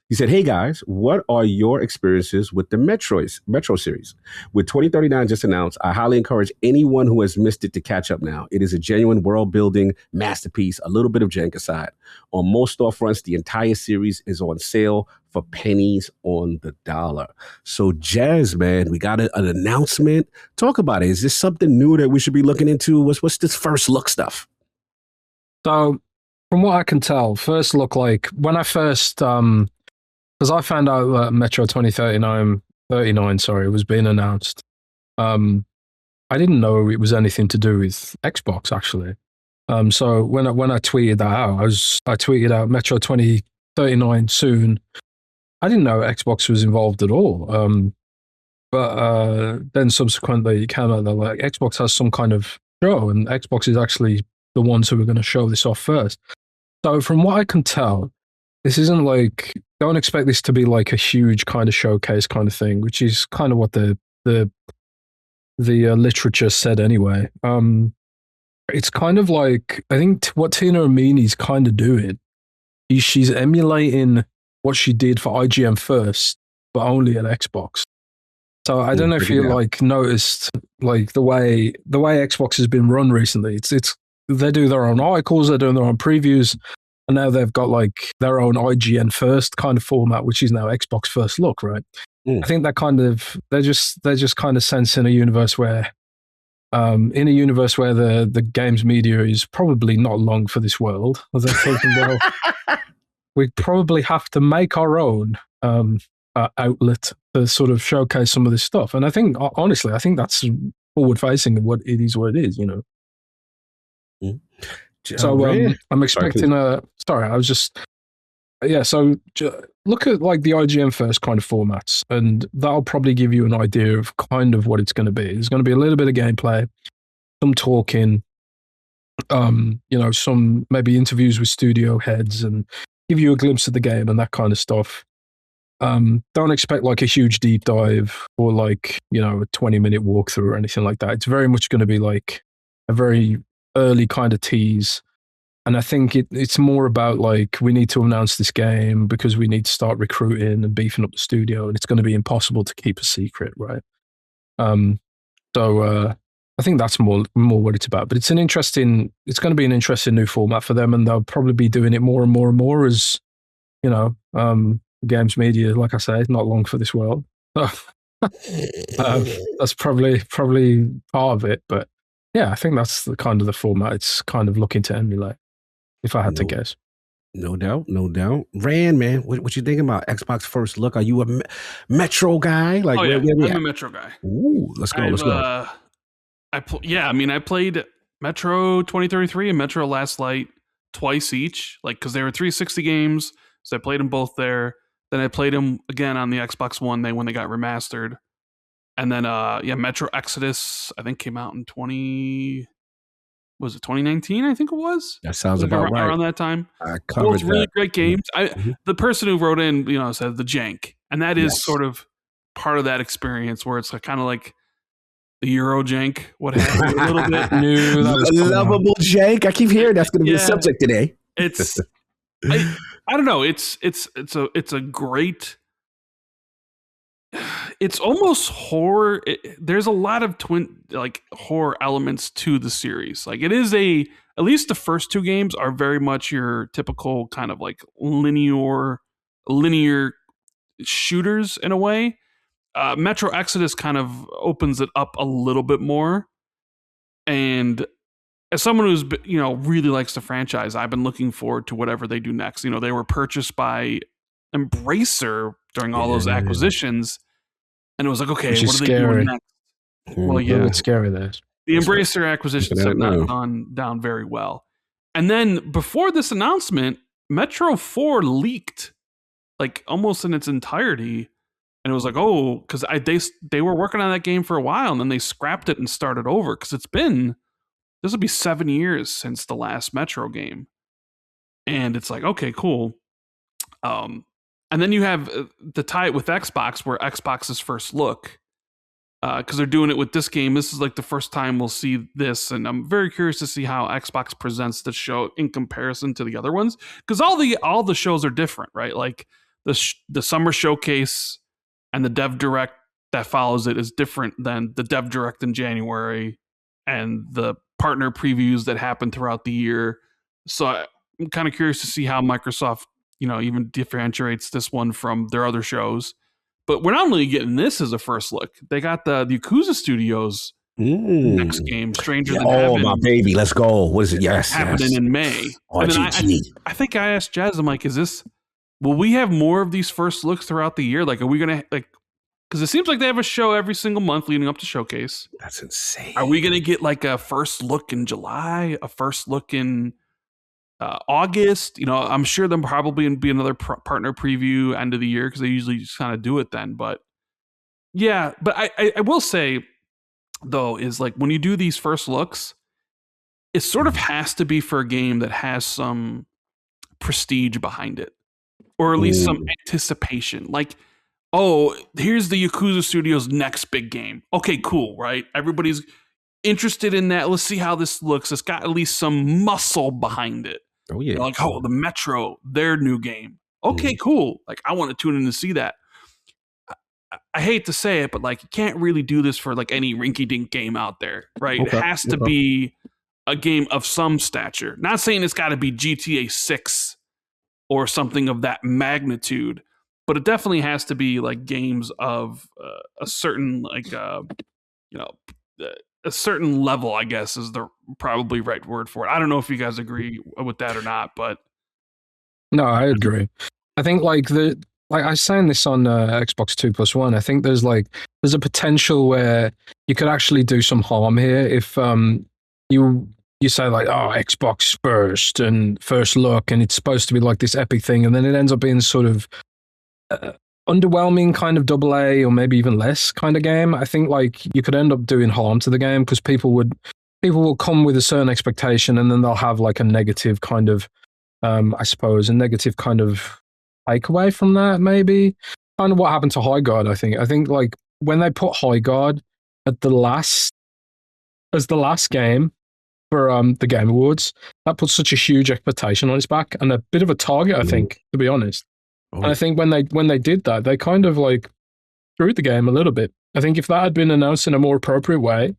He said, hey guys, what are your experiences with the Metro series? With 2039 just announced, I highly encourage anyone who has missed it to catch up now. It is a genuine world-building masterpiece, a little bit of jank aside. On most storefronts, the entire series is on sale for pennies on the dollar. So Jazz, man, we got an announcement. Talk about it. Is this something new that we should be looking into? What's this first look stuff? So from what I can tell, first look, like when I first, because I found out that Metro 2039 was being announced. I didn't know it was anything to do with Xbox, actually. So when I tweeted that out, I tweeted out Metro 2039 soon. I didn't know Xbox was involved at all. But then subsequently it came out that like Xbox has some kind of show, and Xbox is actually the ones who are going to show this off first. So from what I can tell, this isn't like, don't expect this to be like a huge kind of showcase kind of thing, which is kind of what the literature said anyway. It's kind of like, I think what Tina Amini's kind of doing is she's emulating what she did for IGN first, but only at Xbox. So I don't know if you like noticed like the way Xbox has been run recently. It's they do their own articles, they're doing their own previews, and now they've got like their own IGN first kind of format, which is now Xbox First Look, right? I think that kind of they're just kind of sensing a universe where the games media is probably not long for this world. They're thinking, well, we probably have to make our own outlet to sort of showcase some of this stuff. And I think, honestly, that's forward facing of what it is, you know. So I'm expecting so look at like the IGN first kind of formats, and that'll probably give you an idea of kind of what it's going to be. There's going to be a little bit of gameplay, some talking, some maybe interviews with studio heads and give you a glimpse of the game and that kind of stuff. Don't expect like a huge deep dive or like, a 20-minute walkthrough or anything like that. It's very much going to be like a very early kind of tease. And I think it's more about like, we need to announce this game because we need to start recruiting and beefing up the studio, and it's going to be impossible to keep a secret, right? So I think that's more what it's about. But it's going to be an interesting new format for them, and they'll probably be doing it more and more and more as, games media, like I say, not long for this world. That's probably part of it. But yeah, I think that's the kind of the format it's kind of looking to emulate, if I had to guess. No doubt. Rand, man, what you thinking about Xbox First Look? Are you a Metro guy? Like, I'm a Metro guy. Ooh, let's go. I played Metro 2033 and Metro Last Light twice each, like because they were 360 games, so I played them both there. Then I played them again on the Xbox One when they got remastered. And then Metro Exodus, I think, came out in 2019, I think it was? That sounds about right. Around that time. I covered both really that. great games. The person who wrote in, said the jank. And that is sort of part of that experience where it's kind of like the Eurojank, what have you, a little bit. Knew that was coming. Lovable jank. I keep hearing that's going to be the Yeah. subject today. It's I don't know. It's a great. It's almost horror. There's a lot of horror elements to the series. Like it is at least the first two games are very much your typical kind of like linear shooters in a way. Metro Exodus kind of opens it up a little bit more. And as someone who's really likes the franchise, I've been looking forward to whatever they do next. They were purchased by Embracer during all those acquisitions, and it was like, okay, what are they doing next? Well, yeah, it's scary. There, the Embracer acquisitions have not gone down very well. And then before this announcement, Metro 4 leaked like almost in its entirety, and it was like, oh, because they were working on that game for a while, and then they scrapped it and started over because this will be 7 years since the last Metro game. And it's like, okay, cool. And then you have the tie it with Xbox, where Xbox's first look, because they're doing it with this game. This is like the first time we'll see this. And I'm very curious to see how Xbox presents the show in comparison to the other ones. Because all the shows are different, right? Like the summer showcase and the dev direct that follows it is different than the dev direct in January and the partner previews that happen throughout the year. So I'm kind of curious to see how Microsoft, even differentiates this one from their other shows. But we're not only getting this as a first look. They got the Yakuza Studios next game, Stranger Than Heaven. Oh, my baby. Let's go. What is it? Yes. Happening in May. And then I think I asked Jazz, I'm like, will we have more of these first looks throughout the year? Like, are we going to, because it seems like they have a show every single month leading up to Showcase. That's insane. Are we going to get like a first look in July, a first look in August? I'm sure there'll probably be another partner preview end of the year because they usually just kind of do it then. But yeah, but I will say, though, is like when you do these first looks, it sort of has to be for a game that has some prestige behind it, or at least some anticipation. Like, oh, here's the Yakuza Studios' next big game. Okay, cool, right? Everybody's interested in that. Let's see how this looks. It's got at least some muscle behind it. Oh, yeah. Like, oh, the Metro, their new game. Okay, cool. Like, I want to tune in to see that. I hate to say it, but like, you can't really do this for like any rinky-dink game out there, right? Okay. It has to be a game of some stature. Not saying it's got to be GTA 6 or something of that magnitude, but it definitely has to be like games of a certain a certain level, I guess, is the probably right word for it. I don't know if you guys agree with that or not, but no, I agree. I think like I was saying this on Xbox 2+1. I think there's a potential where you could actually do some harm here if you say like, oh, Xbox first and first look, and it's supposed to be like this epic thing, and then it ends up being sort of underwhelming kind of AA or maybe even less kind of game. I think like you could end up doing harm to the game because people will come with a certain expectation, and then they'll have like a negative kind of a negative kind of takeaway from that, maybe. Kind of what happened to High Guard, I think. I think like when they put High Guard as the last game for the Game Awards, that put such a huge expectation on its back and a bit of a target, I think, to be honest. And I think when they did that, they kind of like screwed the game a little bit. I think if that had been announced in a more appropriate way,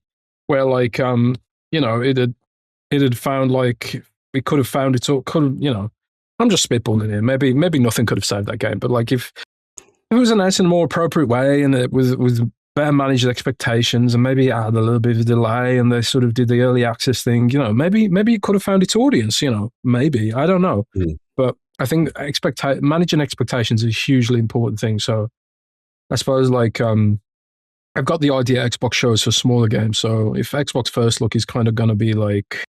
where like it had found like we could have found it or could have, I'm just spitballing here. Maybe nothing could have saved that game, but like if it was announced in a more appropriate way and it was better managed expectations and maybe it had a little bit of a delay and they sort of did the early access thing, maybe it could have found its audience, maybe, I don't know. But I think managing expectations is a hugely important thing. So I suppose like I've got the idea Xbox shows for smaller games. So if Xbox First Look is kind of going to be like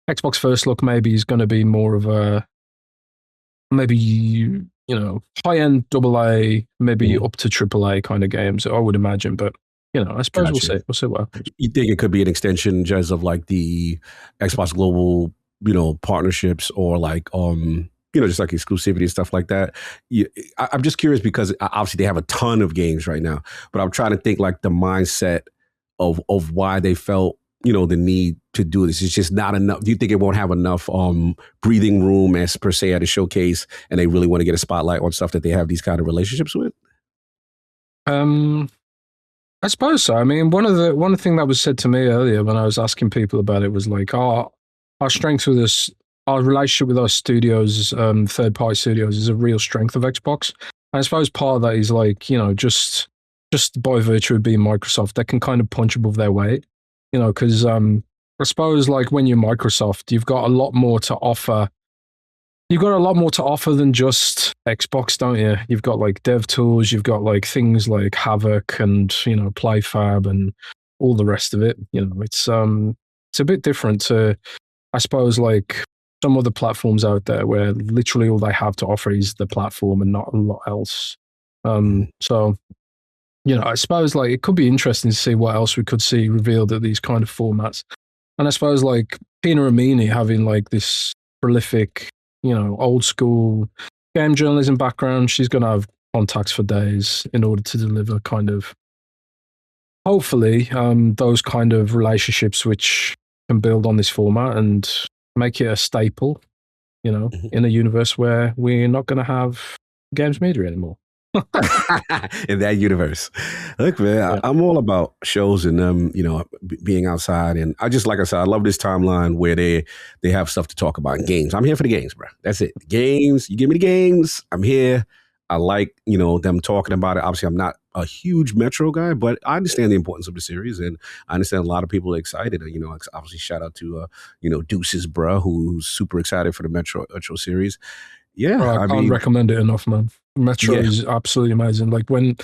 Xbox First Look, maybe is going to be more of a maybe high-end AA, maybe up to AAA kind of games, I would imagine. But I suppose we'll see what happens. You think it could be an extension just of like the Xbox Global, partnerships, or like just like exclusivity and stuff like that. I'm just curious because obviously they have a ton of games right now, but I'm trying to think like the mindset of why they felt, the need to do this. It's just not enough. Do you think it won't have enough breathing room as per se at a showcase, and they really want to get a spotlight on stuff that they have these kind of relationships with? I suppose so. I mean, one thing that was said to me earlier when I was asking people about it was like, our strength with this, our relationship with our studios, third-party studios, is a real strength of Xbox. And I suppose part of that is like, just by virtue of being Microsoft, they can kind of punch above their weight, because I suppose like when you're Microsoft, you've got a lot more to offer. You've got a lot more to offer than just Xbox, don't you? You've got like dev tools, you've got like things like Havoc and, PlayFab and all the rest of it. It's a bit different to, I suppose, like some other platforms out there where literally all they have to offer is the platform and not a lot else. So, I suppose like it could be interesting to see what else we could see revealed at these kind of formats. And I suppose like Pina Amini having like this prolific, old school game journalism background, she's going to have contacts for days in order to deliver kind of, hopefully, those kind of relationships which can build on this format and make it a staple, in a universe where we're not going to have games media anymore. In that universe. Look, man, I'm all about shows and them, being outside. And like I said, I love this timeline where they have stuff to talk about in games. I'm here for the games, bro. That's it. Games, you give me the games, I'm here. I like, them talking about it. Obviously, I'm not a huge Metro guy, but I understand the importance of the series. And I understand a lot of people are excited. Obviously, shout out to, Deuces, bro, who's super excited for the Metro series. Yeah, I can't recommend it enough, man. Metro is absolutely amazing. Like when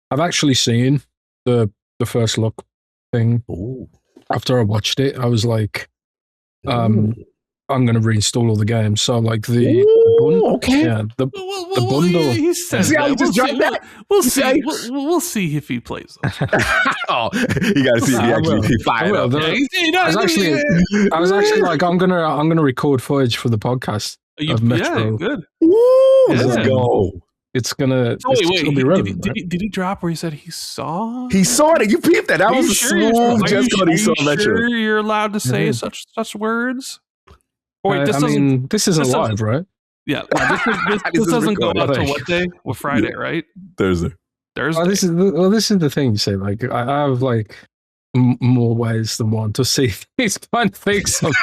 I've actually seen the first look thing, after I watched it, I was like, I'm going to reinstall all the games. So like the bundle, the bundle. He says that. We'll see. We'll see if he plays them. You got to see if he actually fired up. I was actually like, I'm gonna record footage for the podcast of Metro. Yeah, good. Let's go. It's gonna. Wait. Be relevant, did he drop where he said he saw? He saw it. You peeped that. That was a smooth. Just because he saw Metro. Sure you're allowed to say such words? Or wait, this isn't live, right? Yeah, this doesn't go out to what day? Well, Friday, right? Thursday. This is the thing. You say like I have like more ways than one to see these kind of things. But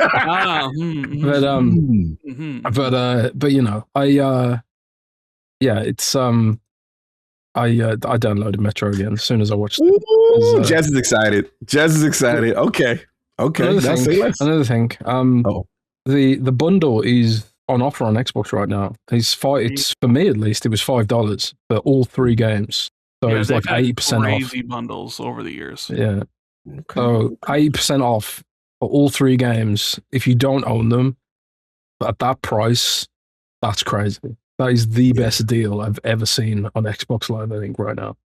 it's I downloaded Metro again as soon as I watched it. Jez is excited. Okay. Another thing. The bundle is on offer on Xbox right now. It's for me at least. It was $5 for all 3 games. So it was like 80% off. Crazy bundles over the years. Yeah. Okay. So 80% off for all 3 games. If you don't own them at that price, that's crazy. That is the best deal I've ever seen on Xbox Live, I think, right now.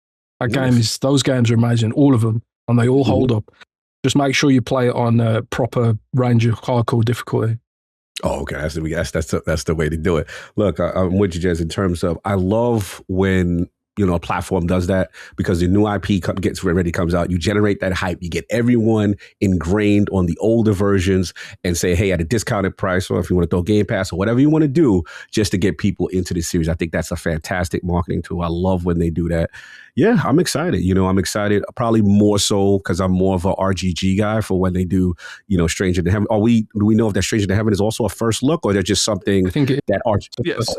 Those games are amazing, all of them, and they all hold up. Just make sure you play it on proper range of hardcore difficulty. Oh, okay. That's the way to do it. Look, I'm with you, Jez, in terms of I love when a platform does that because the new IP comes out. You generate that hype. You get everyone ingrained on the older versions and say, hey, at a discounted price, or if you want to throw Game Pass or whatever you want to do, just to get people into the series. I think that's a fantastic marketing tool. I love when they do that. Yeah, I'm excited. I'm excited probably more so because I'm more of a RGG guy for when they do, Stranger Than Heaven. Do we know if that Stranger Than Heaven is also a first look or they're just something that Yes.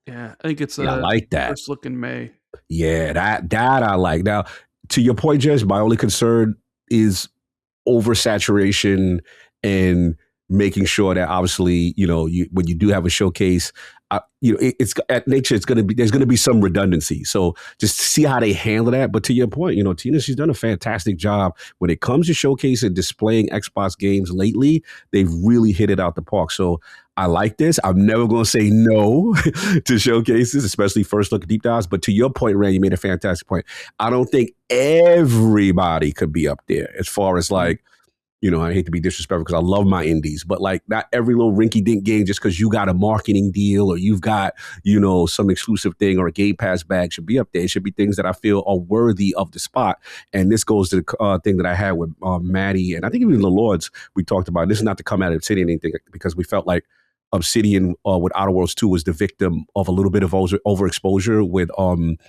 Yeah, I think it's I like that. First look in May. Yeah, that I like. Now, to your point, Jez, my only concern is oversaturation and making sure that obviously, when you do have a showcase, it's at nature, there's going to be some redundancy. So just see how they handle that. But to your point, Tina, she's done a fantastic job when it comes to showcasing, displaying Xbox games lately. They've really hit it out the park. So I like this. I'm never going to say no to showcases, especially first look at deep dives. But to your point, Rand, you made a fantastic point. I don't think everybody could be up there as far as like, you know, I hate to be disrespectful because I love my indies, but like not every little rinky-dink game just because you got a marketing deal or you've got, you know, some exclusive thing or a Game Pass bag should be up there. It should be things that I feel are worthy of the spot. And this goes to the thing that I had with Maddie, and I think even the Lords, we talked about. This is not to come at Obsidian anything, because we felt like Obsidian with Outer Worlds 2 was the victim of a little bit of overexposure with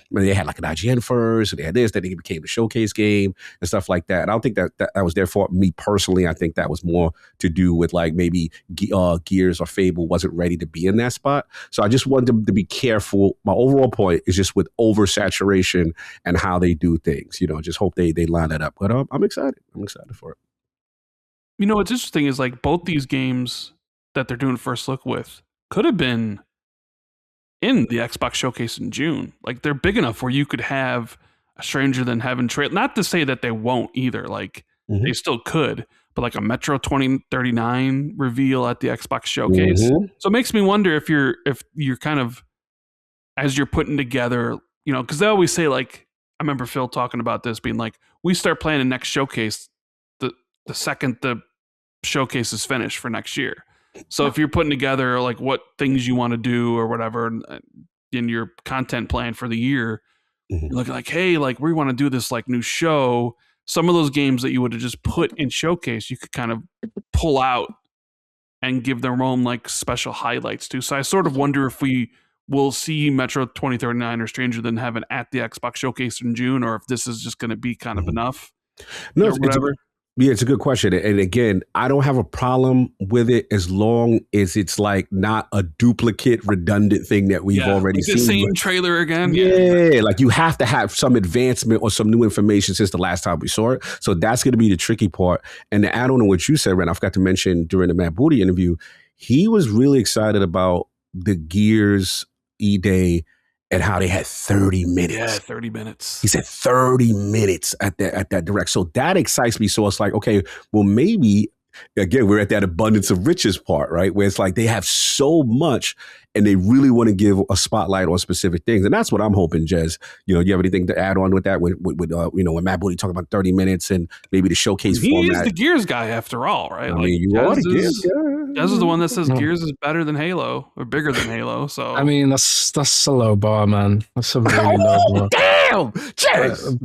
they had like an IGN first, and they had this, then it became the showcase game and stuff like that. And I don't think that was their fault. Me personally, I think that was more to do with like maybe Gears or Fable wasn't ready to be in that spot. So I just wanted them to be careful. My overall point is just with oversaturation and how they do things. You know, just hope they line that up. But I'm excited. I'm excited for it. You know, what's interesting is like both these games that they're doing first look with could have been in the Xbox showcase in June. Like they're big enough where you could have a Stranger Than Heaven trailer. Not to say that they won't either. Like they still could, but like a Metro 2039 reveal at the Xbox showcase. So it makes me wonder if you're kind of, as you're putting together, you know, because they always say like, I remember Phil talking about this being like, we start planning the next showcase the second the showcase is finished for next year. So if you're putting together like what things you want to do or whatever in your content plan for the year, you're looking like, hey, like we want to do this like new show. Some of those games that you would have just put in showcase, you could kind of pull out and give their own like special highlights to. So I sort of wonder if we will see Metro 2039 or Stranger Than Heaven at the Xbox showcase in June, or if this is just going to be kind of enough. No, it's a good question. And again, I don't have a problem with it as long as it's like not a duplicate, redundant thing that we've already seen. The same trailer again. Yeah, like you have to have some advancement or some new information since the last time we saw it. So that's going to be the tricky part. And to add on to what you said, Ren, I forgot to mention during the Matt Booty interview, he was really excited about the Gears E-Day and how they had 30 minutes. Yeah, 30 minutes. He said 30 minutes at that direct. So that excites me. So it's like, okay, well, maybe, again, we're at that abundance of riches part, right? Where it's like they have so much and they really want to give a spotlight on specific things. And that's what I'm hoping, Jez. You know, you have anything to add on with that? With you know, when Matt Booty talked about 30 minutes and maybe the showcase format. He is the Gears guy after all, right? I mean, you are the Gears guy. Jez is the one that says Gears is better than Halo or bigger than Halo. So I mean, that's a low bar, man. That's a really low bar. Damn, Jez.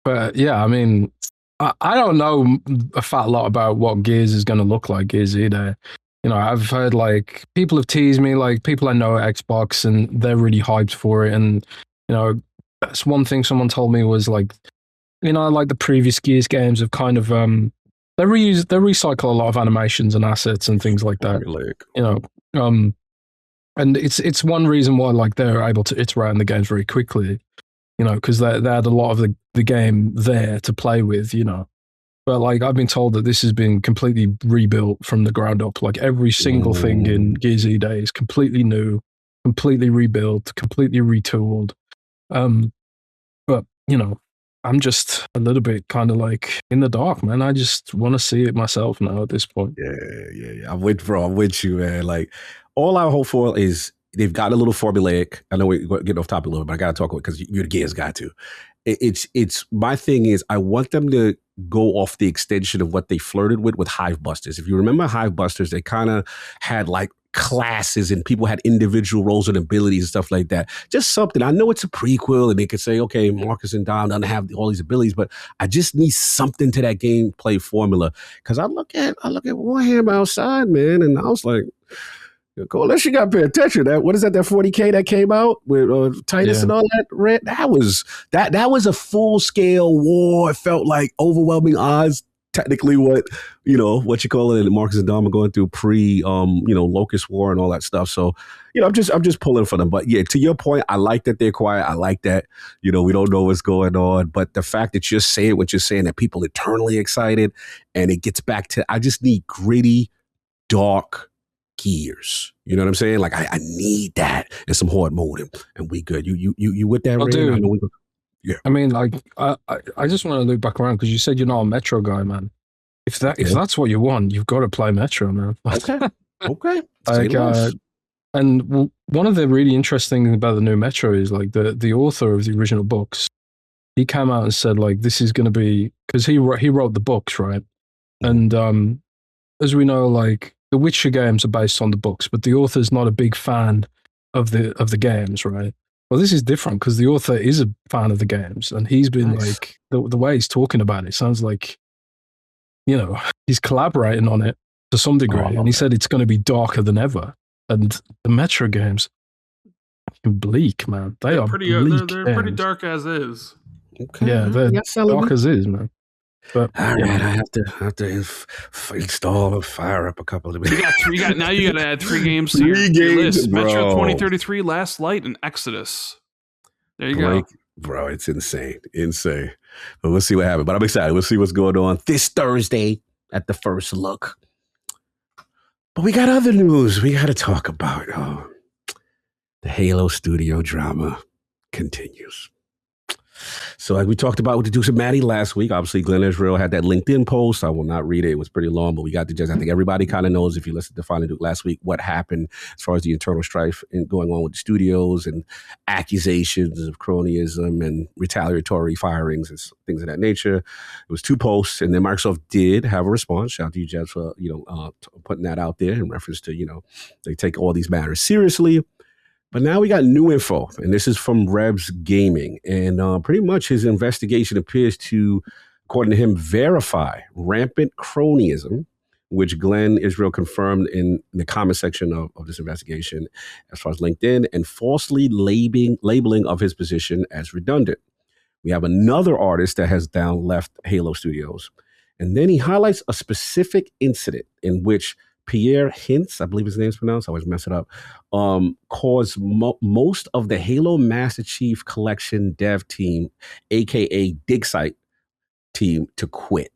But yeah, I mean, I don't know a fat lot about what Gears is going to look like, Gears either. You know, I've heard like people have teased me, like people I know at Xbox, and they're really hyped for it. And you know, that's one thing someone told me was like, you know, like the previous Gears games have kind of they recycle a lot of animations and assets and things like that. You know, and it's one reason why like they're able to iterate on the games very quickly. You know, because they had a lot of the game there to play with. You know. But like I've been told that this has been completely rebuilt from the ground up. Like every single thing in Gears E-Day is completely new, completely rebuilt, completely retooled. But you know, I'm just a little bit kind of like in the dark, man. I just want to see it myself now at this point. Yeah. I'm with you, man. Like all I hope for is they've got a little formulaic. I know we're getting off topic a little bit, but I got to talk about it because you're the Gears guy too. It's my thing is I want them to go off the extension of what they flirted with Hive Busters. If you remember Hive Busters, they kind of had like classes and people had individual roles and abilities and stuff like that. Just something. I know it's a prequel and they could say, okay, Marcus and Dom don't have all these abilities, but I just need something to that gameplay formula. Because I look at Warhammer outside, man, and I was like, unless you got to pay attention. That what is that 40K that came out with Titus and all that? Red. That was a full scale war. It felt like overwhelming odds. Technically, what you call it, and Marcus and Dom are going through pre Locust War and all that stuff. So I'm just pulling for them. But yeah, to your point, I like that they're quiet. I like that we don't know what's going on. But the fact that you're saying what you're saying, that people are eternally excited, and it gets back to I just need gritty, dark Gears. You know what I'm saying? Like I need that and some horde mode, and we good. You with that? Dude. I know we go. Yeah. I mean, like I just want to loop back around because you said you're not a Metro guy, man. If that's what you want, you've got to play Metro, man. Okay. Like, and one of the really interesting things about the new Metro is like the author of the original books he came out and said like this is going to be, because he wrote the books, right? And as we know, like the Witcher games are based on the books, but the author's not a big fan of the games, right? Well, this is different because the author is a fan of the games, and he's been like the way he's talking about it sounds like, you know, he's collaborating on it to some degree, and he said it's going to be darker than ever. And the Metro games, bleak, man. They're pretty. bleak. They're pretty dark as is. Okay. Yeah, they're dark as is, man. But all right, I have to install and fire up a couple of. You got now. You got to add 3 games to your list: bro. Metro 2033, Last Light, and Exodus. There you go, bro. It's insane. But we'll see what happens. But I'm excited. We'll see what's going on this Thursday at the first look. But we got other news we got to talk about. Oh, the Halo Studio drama continues. So like we talked about with the Dukes of Maddie last week, obviously Glenn Israel had that LinkedIn post. I will not read it. It was pretty long, but we got the gist. I think everybody kind of knows, if you listened to Defining Duke last week, what happened as far as the internal strife going on with the studios and accusations of cronyism and retaliatory firings and things of that nature. It was 2 posts, and then Microsoft did have a response. Shout out to you, Jeff, for putting that out there in reference to, they take all these matters seriously. But now we got new info, and this is from Rebs Gaming. And pretty much his investigation appears to, according to him, verify rampant cronyism, which Glenn Israel confirmed in the comment section of this investigation as far as LinkedIn, and falsely labeling of his position as redundant. We have another artist that has now left Halo Studios. And then he highlights a specific incident in which Pierre Hintz, I believe his name's pronounced, I always mess it up, caused most of the Halo Master Chief Collection dev team, aka Digsite team, to quit.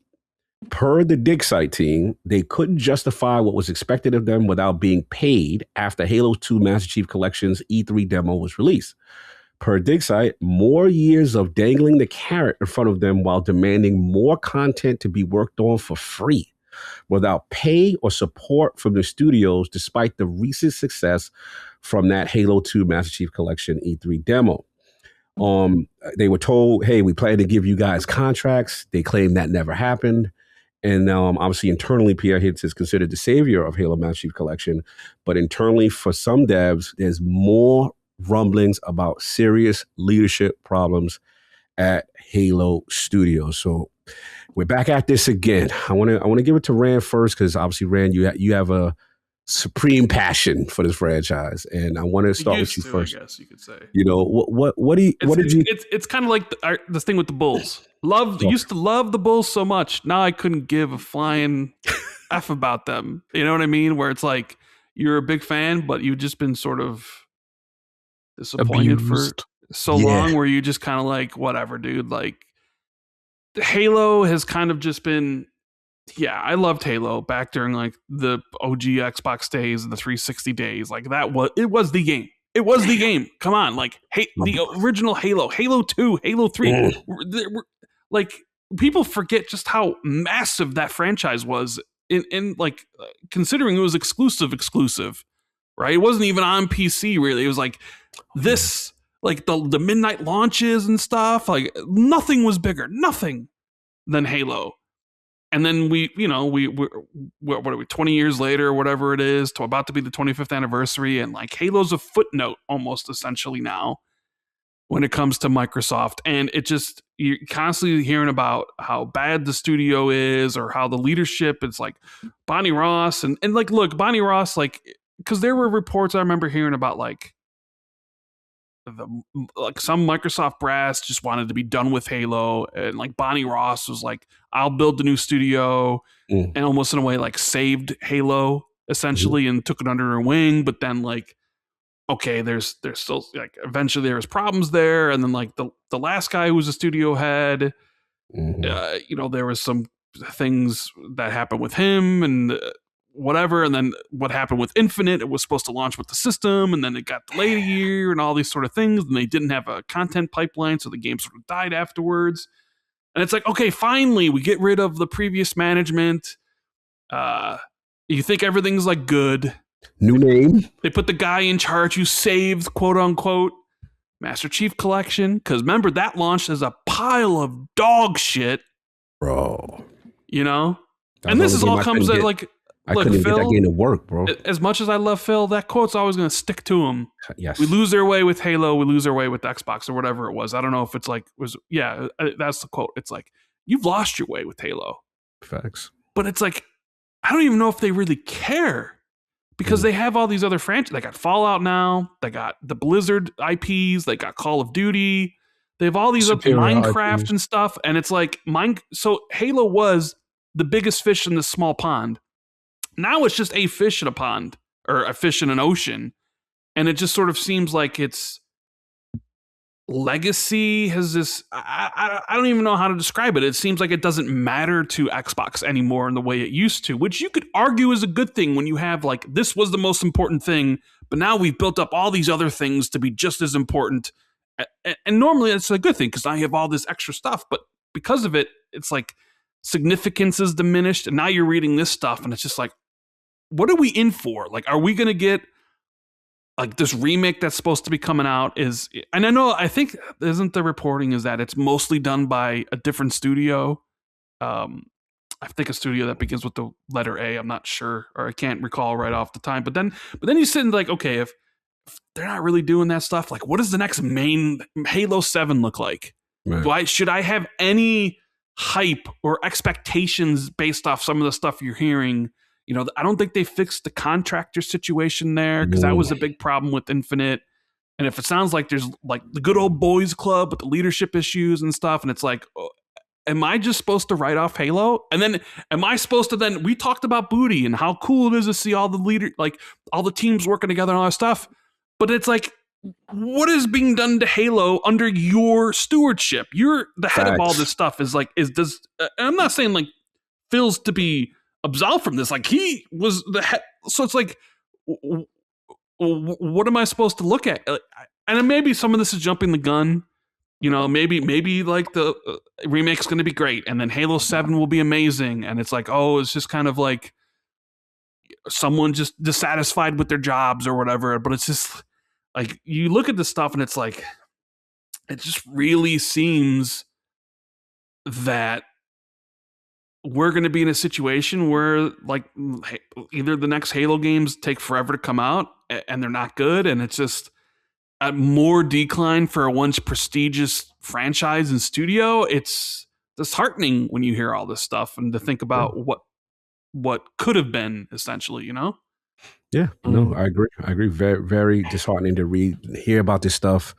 Per the Digsite team, they couldn't justify what was expected of them without being paid after Halo 2 Master Chief Collection's E3 demo was released. Per Digsite, more years of dangling the carrot in front of them while demanding more content to be worked on for free, without pay or support from the studios, despite the recent success from that Halo 2 Master Chief Collection E3 demo. They were told, hey, we plan to give you guys contracts. They claim that never happened. And obviously internally, Pierre Hintz is considered the savior of Halo Master Chief Collection. But internally, for some devs, there's more rumblings about serious leadership problems at Halo Studios. So we're back at this again. I want to give it to Rand first, because obviously, Rand, you have a supreme passion for this franchise, and I want to start with you first. I guess you could say. What did you? It's kind of like this thing with the Bulls. Used to love the Bulls so much. Now I couldn't give a flying f about them. You know what I mean? Where it's like you're a big fan, but you've just been sort of disappointed abused for so long, where you just kind of like, whatever, dude. Like, Halo has kind of just been, I loved Halo back during like the OG Xbox days and the 360 days. Like it was the game. It was the game. Come on, like the original Halo, Halo 2, Halo 3. Like, people forget just how massive that franchise was in like, considering it was exclusive, right? It wasn't even on PC really. It was like this. Like the midnight launches and stuff, like nothing was bigger, nothing than Halo. And then we're what are we, 20 years later, or whatever it is, to about to be the 25th anniversary, and like Halo's a footnote almost essentially now when it comes to Microsoft. And it just, you're constantly hearing about how bad the studio is, or how the leadership, it's like Bonnie Ross and like, look, Bonnie Ross, like, because there were reports I remember hearing about like some Microsoft brass just wanted to be done with Halo, and like Bonnie Ross was like, I'll build the new studio, and almost in a way like saved Halo essentially, and took it under her wing. But then like, okay, there's still like, eventually there was problems there, and then like the last guy who was a studio head, there was some things that happened with him and whatever, and then what happened with Infinite, it was supposed to launch with the system, and then it got delayed a year and all these sort of things, and they didn't have a content pipeline, so the game sort of died afterwards. And it's like, okay, finally we get rid of the previous management, you think everything's like good, new name, they put the guy in charge who saved, quote unquote, Master Chief Collection, because remember that launched as a pile of dog shit, bro. You know, That's and this the is only all game comes at I like. I Look, couldn't even get that Phil, game to work, bro. as much as I love Phil, that quote's always going to stick to him. Yes. We lose their way with Halo. We lose our way with Xbox or whatever it was. I don't know if it's like, that's the quote. It's like, you've lost your way with Halo. Facts. But it's like, I don't even know if they really care because they have all these other franchises. They got Fallout now. They got the Blizzard IPs. They got Call of Duty. They have all these other Minecraft and stuff. And it's like, so Halo was the biggest fish in this small pond. Now it's just a fish in a pond or a fish in an ocean. And it just sort of seems like its legacy has this, I don't even know how to describe it. It seems like it doesn't matter to Xbox anymore in the way it used to, which you could argue is a good thing when you have like, this was the most important thing, but now we've built up all these other things to be just as important. And normally it's a good thing because I have all this extra stuff, but because of it, it's like significance is diminished. And now you're reading this stuff and it's just like, what are we in for? Like, are we going to get like this remake that's supposed to be coming out and I think isn't the reporting is that it's mostly done by a different studio. I think a studio that begins with the letter A. I'm not sure, or I can't recall right off the time. But then you sit and like, okay, if they're not really doing that stuff, like what does the next main Halo 7 look like? Right. Should I have any hype or expectations based off some of the stuff you're hearing? You know, I don't think they fixed the contractor situation there because that was a big problem with Infinite. And if it sounds like there's like the good old boys club with the leadership issues and stuff, and it's like, am I just supposed to write off Halo? And then am I supposed to then, we talked about Booty and how cool it is to see all the like all the teams working together and all that stuff. But it's like, what is being done to Halo under your stewardship? You're the head of all this stuff. I'm not saying like Phil's to be absolved from this, like he was the head. So it's like, what am I supposed to look at? And maybe some of this is jumping the gun. You know, maybe like the remake's going to be great, and then Halo 7 will be amazing. And it's like, oh, it's just kind of like someone just dissatisfied with their jobs or whatever. But it's just like you look at this stuff, and it's like it just really seems that we're going to be in a situation where like either the next Halo games take forever to come out and they're not good. And it's just a more decline for a once prestigious franchise and studio. It's disheartening when you hear all this stuff and to think about what could have been essentially, you know? Yeah, no, I agree. Very, very disheartening to hear about this stuff.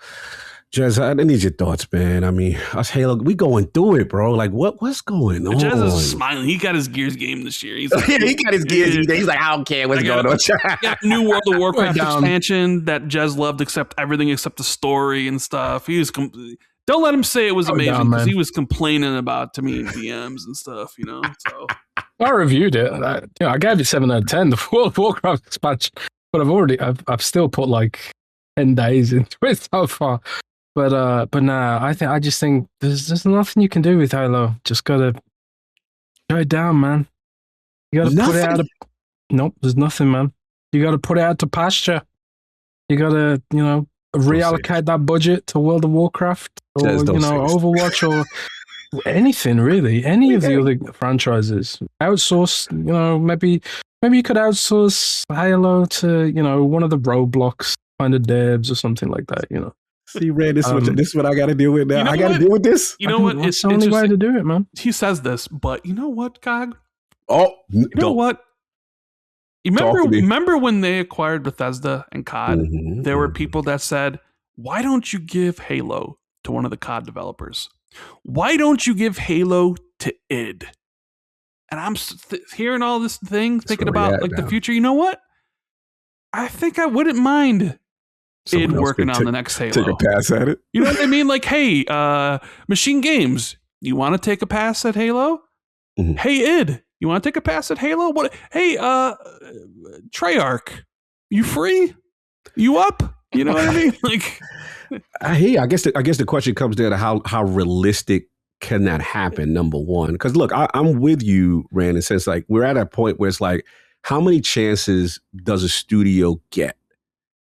Jez, I need your thoughts, man. I mean, us Halo, we going through it, bro. Like, what's going on? Jez is smiling. He got his Gears game this year. He's like, he got his Gears. He's like, I don't care what's going on. Got new World of Warcraft expansion that Jez loved, except everything except the story and stuff. He was don't let him say it was amazing because he was complaining about to me in DMs and stuff, you know. So I reviewed it. I gave it 7 out of 10. The World of Warcraft expansion, but I've still put like 10 days into it so far. But nah, I just think there's nothing you can do with Halo. Just gotta go it down, man. You gotta put it out. Nope, there's nothing, man. You gotta put it out to pasture. You gotta, reallocate that budget to World of Warcraft or Overwatch or anything really. Any of the other franchises. Outsource. Maybe you could outsource Halo to one of the Roblox kind of devs or something like that. See, Red, this is what I got to deal with now. I got to deal with this. You know what? It's the only way to do it, man. He says this, but you know what, Cog? Oh, you know what? Remember when they acquired Bethesda and COD? Mm-hmm, there were people that said, "Why don't you give Halo to one of the COD developers? Why don't you give Halo to id?" And I'm hearing all this thing, thinking about like the future. You know what? I think I wouldn't mind id working on the next Halo. Take a pass at it. You know what I mean? Like, hey, Machine Games, you want to take a pass at Halo? Mm-hmm. Hey, id, you want to take a pass at Halo? What? Hey, Treyarch, you free? You up? You know what I mean? Like, I hear. I guess the question comes down to how realistic can that happen? Number one, because look, I'm with you, Rand, in the sense like we're at a point where it's like, how many chances does a studio get?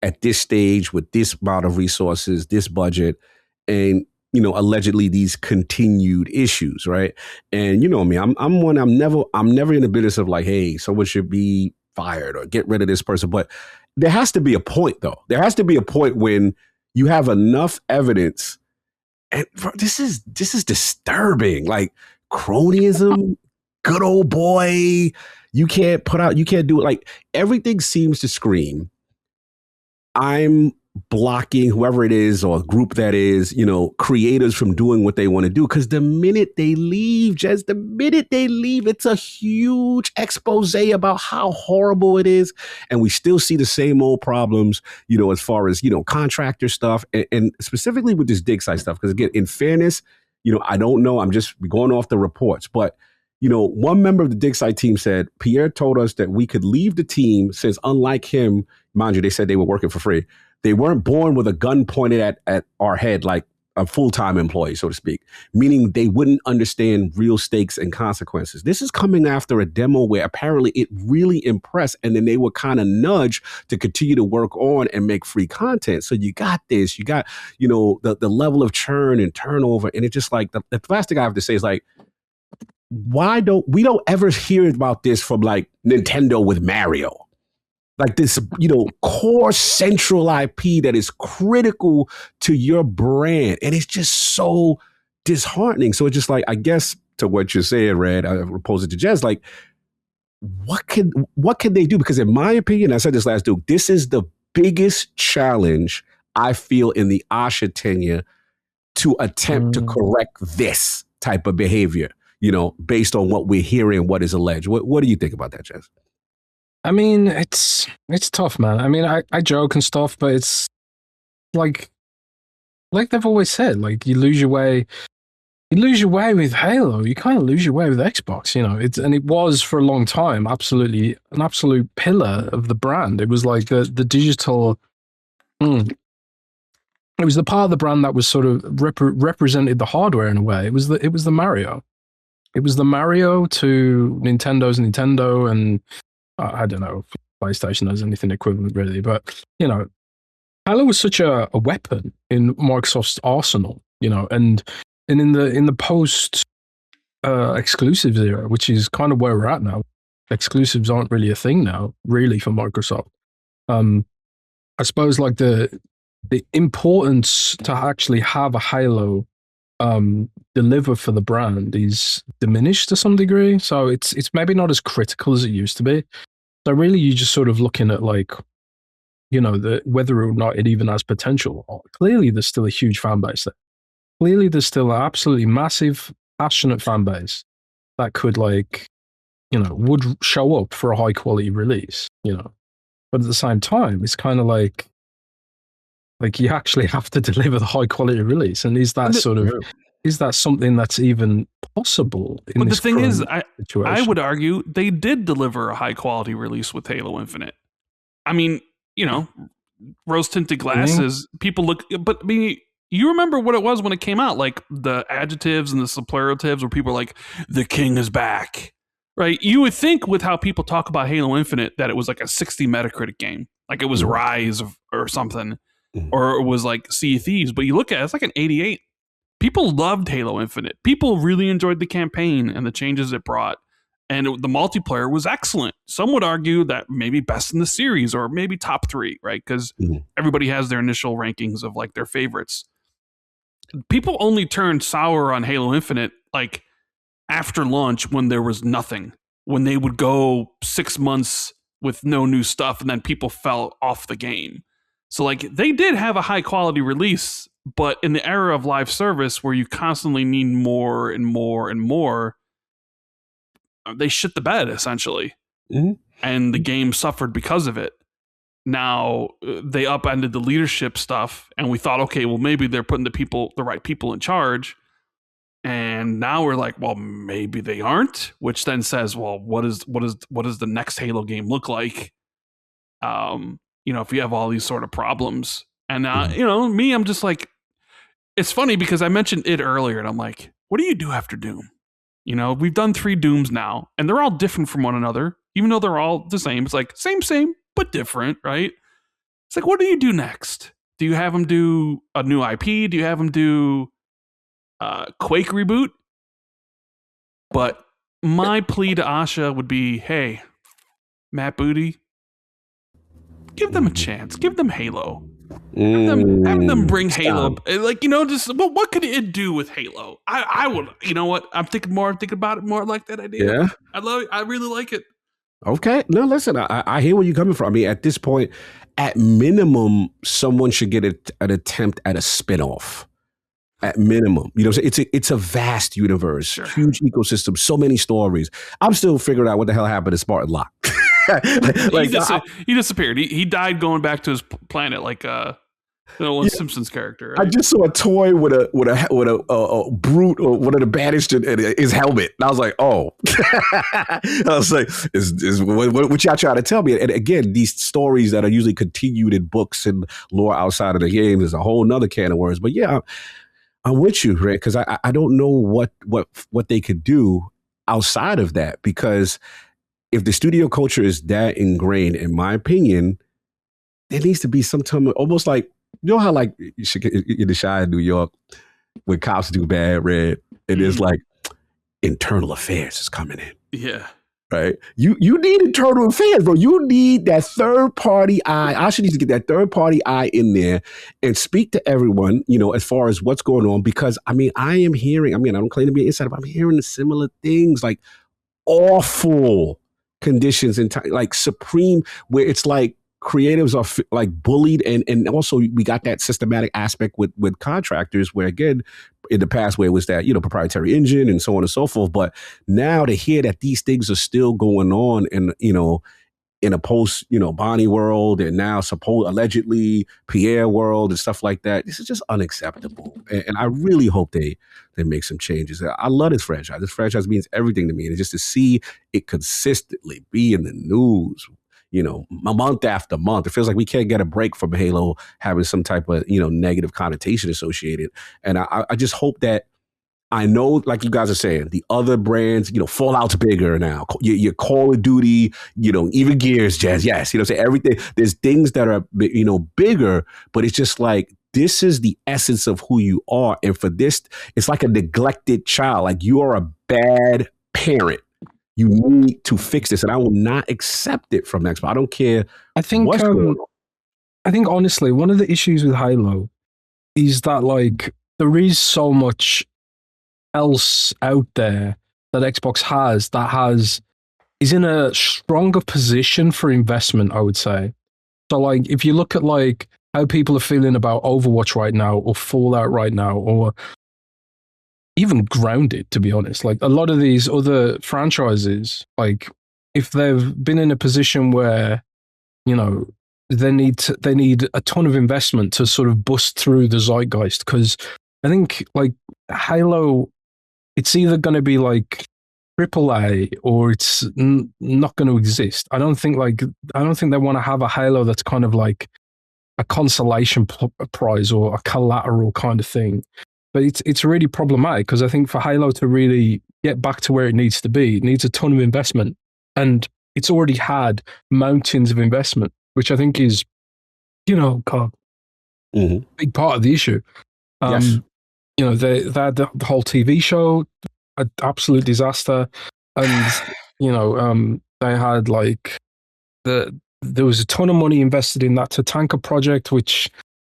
at this stage with this amount of resources, this budget, and allegedly these continued issues, right? And me, I'm never in the business of like, hey, someone should be fired or get rid of this person. But there has to be a point, though. There has to be a point when you have enough evidence, and this is disturbing. Like cronyism, good old boy. You can't do it. Like everything seems to scream, I'm blocking whoever it is or group that is, creators from doing what they want to do. Because the minute they leave, it's a huge expose about how horrible it is. And we still see the same old problems, as far as, contractor stuff and specifically with this dig site stuff. Because again, in fairness, I don't know. I'm just going off the reports. But, one member of the dig site team said, Pierre told us that we could leave the team since unlike him, mind you, they said they were working for free. They weren't born with a gun pointed at our head like a full-time employee, so to speak, meaning they wouldn't understand real stakes and consequences. This is coming after a demo where apparently it really impressed, and then they were kind of nudged to continue to work on and make free content. So you got this, you got, the level of churn and turnover. And it's just like, the last thing I have to say is like, we don't ever hear about this from like Nintendo with Mario? Like this, core central IP that is critical to your brand. And it's just so disheartening. So it's just like, I guess to what you're saying, Red, I propose it to Jez, like, what can they do? Because in my opinion, I said this last week, this is the biggest challenge I feel in the Asha tenure to attempt to correct this type of behavior, based on what we're hearing, what is alleged. What do you think about that, Jez? I mean, it's tough, man. I mean, I joke and stuff, but it's like they've always said, like you lose your way with Halo. You kind of lose your way with Xbox, and it was for a long time absolutely an absolute pillar of the brand. It was like the digital. It was the part of the brand that was sort of represented the hardware in a way. It was the Mario. It was the Mario to Nintendo's Nintendo, and I don't know if PlayStation has anything equivalent really, but Halo was such a weapon in Microsoft's arsenal, and in the post exclusives era, which is kind of where we're at now. Exclusives aren't really a thing now, really, for Microsoft. I suppose like the importance to actually have a Halo deliver for the brand is diminished to some degree. So it's maybe not as critical as it used to be. So really, you're just sort of looking at like, whether or not it even has potential. Clearly, there's still a huge fan base there. Clearly, there's still an absolutely massive, passionate fan base that could like, would show up for a high quality release. But at the same time, it's kind of like you actually have to deliver the high quality release, and is that something that's even possible in but this the thing is, situation? I would argue they did deliver a high quality release with Halo Infinite. I mean, rose tinted glasses, people look, but I mean, you remember what it was when it came out, like the adjectives and the superlatives where people are like, the king is back, right? You would think with how people talk about Halo Infinite that it was like a 60 Metacritic game, like it was Rise or something, or it was like Sea of Thieves, but you look at it, it's like an 88. People loved Halo Infinite. People really enjoyed the campaign and the changes it brought. And the multiplayer was excellent. Some would argue that maybe best in the series or maybe top 3, right? Because everybody has their initial rankings of like their favorites. People only turned sour on Halo Infinite like after launch when there was nothing. When they would go 6 months with no new stuff and then people fell off the game. So like they did have a high quality release, but in the era of live service where you constantly need more and more and more, they shit the bed essentially. And the game suffered because of it. Now they upended the leadership stuff and we thought, okay, well maybe they're putting the right people in charge. And now we're like, well, maybe they aren't, which then says, well, what does the next Halo game look like? If you have all these sort of problems. And now, me, I'm just like, it's funny because I mentioned it earlier and I'm like, what do you do after Doom? We've done 3 Dooms now and they're all different from one another, even though they're all the same. It's like same, but different, right? It's like, what do you do next? Do you have them do a new IP? Do you have them do Quake reboot? But my plea to Asha would be, hey, Matt Booty, give them a chance. Give them Halo. Have them bring Halo. Like, just what could it do with Halo? I would, you know what? I'm thinking about it more like that idea. Yeah. I love it. I really like it. Okay. No, listen, I hear where you're coming from. I mean, at this point, at minimum, someone should get an attempt at a spinoff. At minimum, it's a vast universe, Sure. Huge ecosystem, so many stories. I'm still figuring out what the hell happened to Spartan Locke. He disappeared. He died going back to his planet, like one Simpsons character. Right? I just saw a toy with a brute or one of the banished in his helmet. And I was like, oh. I was like, is what y'all trying to tell me? And again, these stories that are usually continued in books and lore outside of the game is a whole nother can of worms. But yeah, I'm with you, Rick, because I don't know what they could do outside of that, because if the studio culture is that ingrained, in my opinion, there needs to be some time, almost like, how like you should get in the Shy in New York when cops do bad, Red, and there's like internal affairs is coming in. Yeah. Right. You need internal affairs, bro. You need that third party eye. I should need to get that third party eye in there and speak to everyone, as far as what's going on. Because I am hearing, I don't claim to be an insider, but I'm hearing similar things, like awful conditions and like supreme, where it's like creatives are like bullied, and also we got that systematic aspect with contractors, where again, in the past, where it was that proprietary engine and so on and so forth, but now to hear that these things are still going on, and in a post Bonnie world, and now allegedly Pierre world and stuff like that, this is just unacceptable. And I really hope they make some changes. I love this franchise. This franchise means everything to me, and just to see it consistently be in the news, month after month. It feels like we can't get a break from Halo having some type of, negative connotation associated. And I just hope that, I know, like you guys are saying, the other brands, Fallout's bigger now. Your Call of Duty, even Gears, Jazz, yes. Everything. There's things that are, bigger, but it's just like, this is the essence of who you are. And for this, it's like a neglected child. Like, you are a bad parent. You need to fix this, and I will not accept it from Xbox. I don't care. I think what's going on. I think honestly, one of the issues with Halo is that like there is so much else out there that Xbox has is in a stronger position for investment, I would say. So like if you look at like how people are feeling about Overwatch right now, or Fallout right now, or even Grounded, to be honest, like a lot of these other franchises, like if they've been in a position where, they need a ton of investment to sort of bust through the zeitgeist, because I think like Halo, it's either going to be like AAA or it's not going to exist. I don't think they want to have a Halo that's kind of like a consolation prize or a collateral kind of thing. But it's really problematic, because I think for Halo to really get back to where it needs to be, it needs a ton of investment. And it's already had mountains of investment, which I think is, big part of the issue. Yes. They had the whole TV show, an absolute disaster. And, they had like, there was a ton of money invested in that Tatanka project, which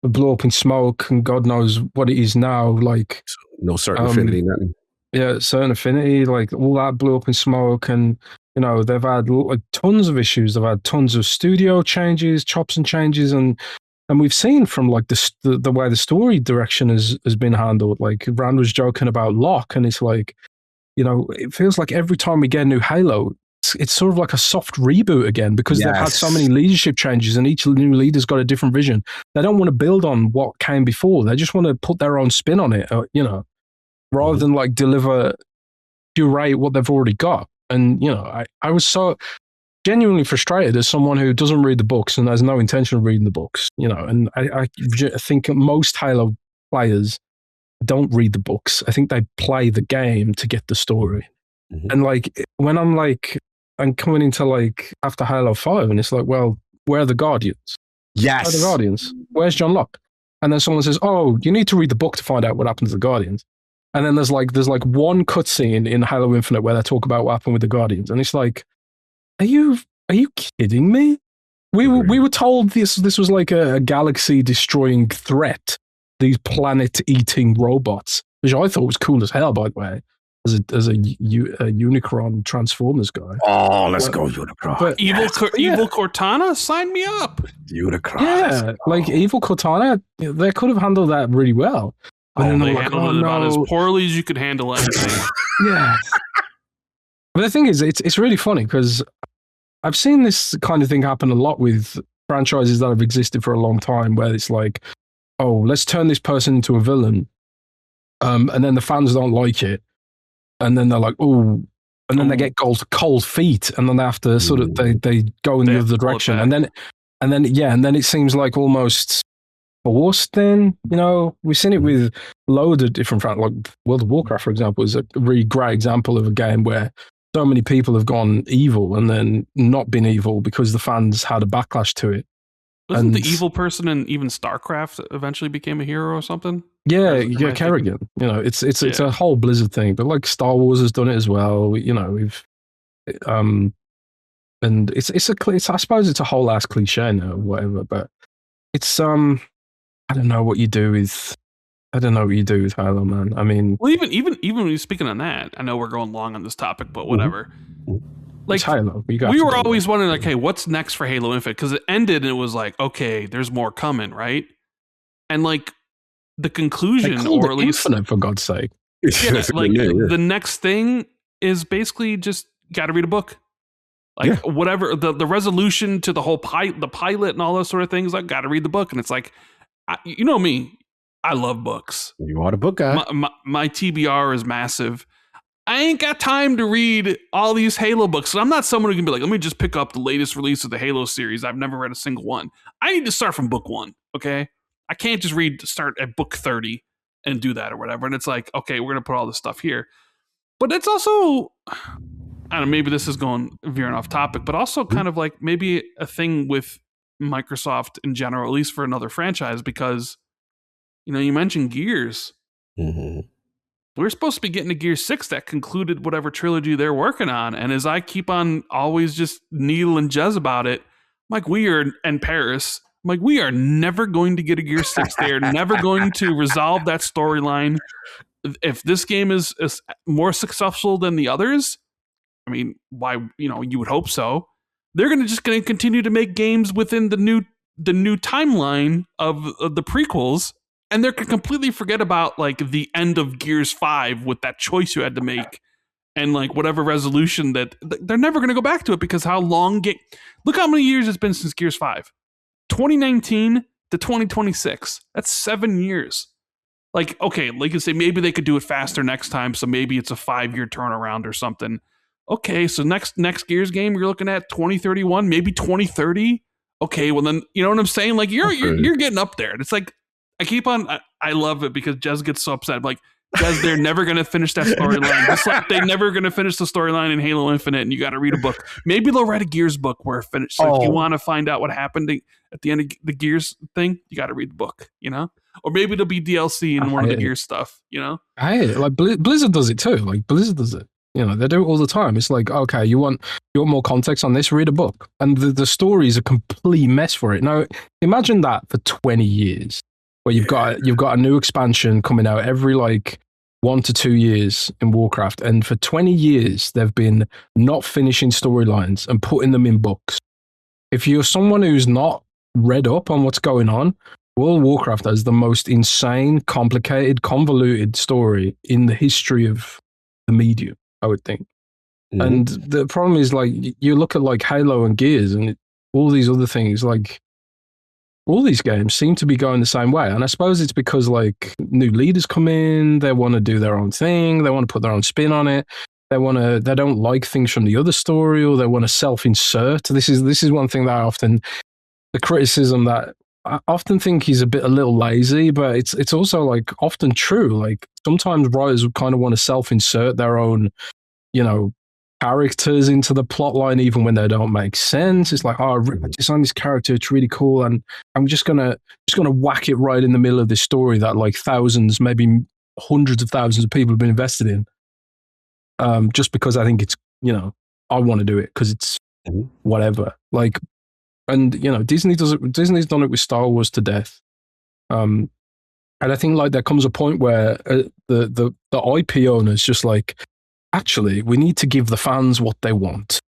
blew up in smoke, and God knows what it is now. Like, no certain affinity, nothing. Yeah, certain affinity, like all that blew up in smoke, and they've had like tons of issues. They've had tons of studio changes, chops and changes, and we've seen from like the way the story direction has been handled. Like Rand was joking about Locke, and it's like, it feels like every time we get a new Halo, it's sort of like a soft reboot again, because they've had so many leadership changes, and each new leader's got a different vision. They don't want to build on what came before. They just want to put their own spin on it, rather than like curate what they've already got. And, I was so genuinely frustrated as someone who doesn't read the books and has no intention of reading the books, and I think most Halo players don't read the books. I think they play the game to get the story. And like, when I'm coming into like after Halo 5, and it's like, well, where are the Guardians? Yes. the Guardians? Where's John Locke? And then someone says, "Oh, you need to read the book to find out what happened to the Guardians." And then there's like one cutscene in Halo Infinite where they talk about what happened with the Guardians, and it's like, are you kidding me? We were told this was like a galaxy destroying threat. These planet eating robots, which I thought was cool as hell, by the way, as a Unicron Transformers guy. Oh, let's go Unicron. But Evil Cortana, sign me up. Unicron. Yeah, like Evil Cortana, they could have handled that really well. But then They they're handled it about as poorly as you could handle anything. Yeah. But the thing is, it's really funny because I've seen this kind of thing happen a lot with franchises that have existed for a long time, where it's like, oh, let's turn this person into a villain, and then the fans don't like it, and then they're like, oh, and then they get cold feet, and then they have to sort of they go in the other direction, and then it seems like almost forced. Then we've seen it with loads of different like World of Warcraft, for example, is a really great example of a game where so many people have gone evil and then not been evil because the fans had a backlash to it. Wasn't the evil person in even StarCraft eventually became a hero or something? Yeah, Kerrigan. It's a whole Blizzard thing, but like Star Wars has done it as well. We've and it's I suppose it's a whole ass cliche now, or whatever. But it's I don't know what you do with Halo, man. I mean, well, even when you're speaking on that, I know we're going long on this topic, but whatever. Like Halo, we were always wondering, like, hey, what's next for Halo Infinite? Because it ended and it was like, okay, there's more coming, right? And like the conclusion, or at least Infinite, for God's sake, the next thing is basically just got to read a book. Like whatever the resolution to the whole the pilot and all those sort of things, like got to read the book. And it's like, you know me, I love books. You are the book guy. My TBR is massive. I ain't got time to read all these Halo books. So I'm not someone who can be like, let me just pick up the latest release of the Halo series. I've never read a single one. I need to start from book 1. Okay. I can't just start at book 30 and do that or whatever. And it's like, okay, we're going to put all this stuff here. But it's also, I don't know, maybe this is veering off topic, but also kind of like maybe a thing with Microsoft in general, at least for another franchise, because, you mentioned Gears. Mm-hmm. We're supposed to be getting to Gears 6 that concluded whatever trilogy they're working on. And as I keep on always just needle and jazz about it, I'm like, and Paris, I'm like, we are never going to get a Gears 6. They are never going to resolve that storyline. If this game is more successful than the others, I mean, why, you would hope so. They're going to continue to make games within the new timeline of the prequels. And they're going to completely forget about like the end of Gears 5 with that choice you had to make and like whatever resolution that they're never going to go back to it because how long look how many years it's been since Gears 5. 2019 to 2026. That's 7 years. Like, okay, like you say, maybe they could do it faster next time. So maybe it's a 5-year turnaround or something. Okay, so next Gears game, you're looking at 2031, maybe 2030. Okay, well then, you know what I'm saying? Like you're getting up there. And it's like, I love it because Jez gets so upset. Like, Jez, they're never going to finish that storyline. Just like they're never going to finish the storyline in Halo Infinite, and you got to read a book. Maybe they'll write a Gears book where it finished. So if you want to find out what happened at the end of the Gears thing, you got to read the book, Or maybe it'll be DLC in one of the Gears stuff, I hate it. Like Blizzard does it too. Like Blizzard does it. They do it all the time. It's like, okay, you want more context on this? Read a book. And the story is a complete mess for it. Now, imagine that for 20 years. Where you've got a new expansion coming out every like 1 to 2 years in Warcraft, and for 20 years they've been not finishing storylines and putting them in books. If you're someone who's not read up on what's going on, World of Warcraft has the most insane, complicated, convoluted story in the history of the medium, I would think. Mm-hmm. And the problem is, like, you look at like Halo and Gears and all these other things, like. All these games seem to be going the same way. And I suppose it's because like new leaders come in, they want to do their own thing, they want to put their own spin on it. They don't like things from the other story, or they want to self-insert. This is one thing that the criticism that I often think is a little lazy, but it's also like often true. Like sometimes writers kind of want to self-insert their own, characters into the plot line even when they don't make sense. It's like, oh, I designed this character, it's really cool, and I'm just gonna whack it right in the middle of this story that like thousands, maybe hundreds of thousands of people have been invested in. Just because I think it's, I want to do it because it's whatever. Like, and Disney's done it with Star Wars to death. And I think like there comes a point where the IP owners just like, actually, we need to give the fans what they want.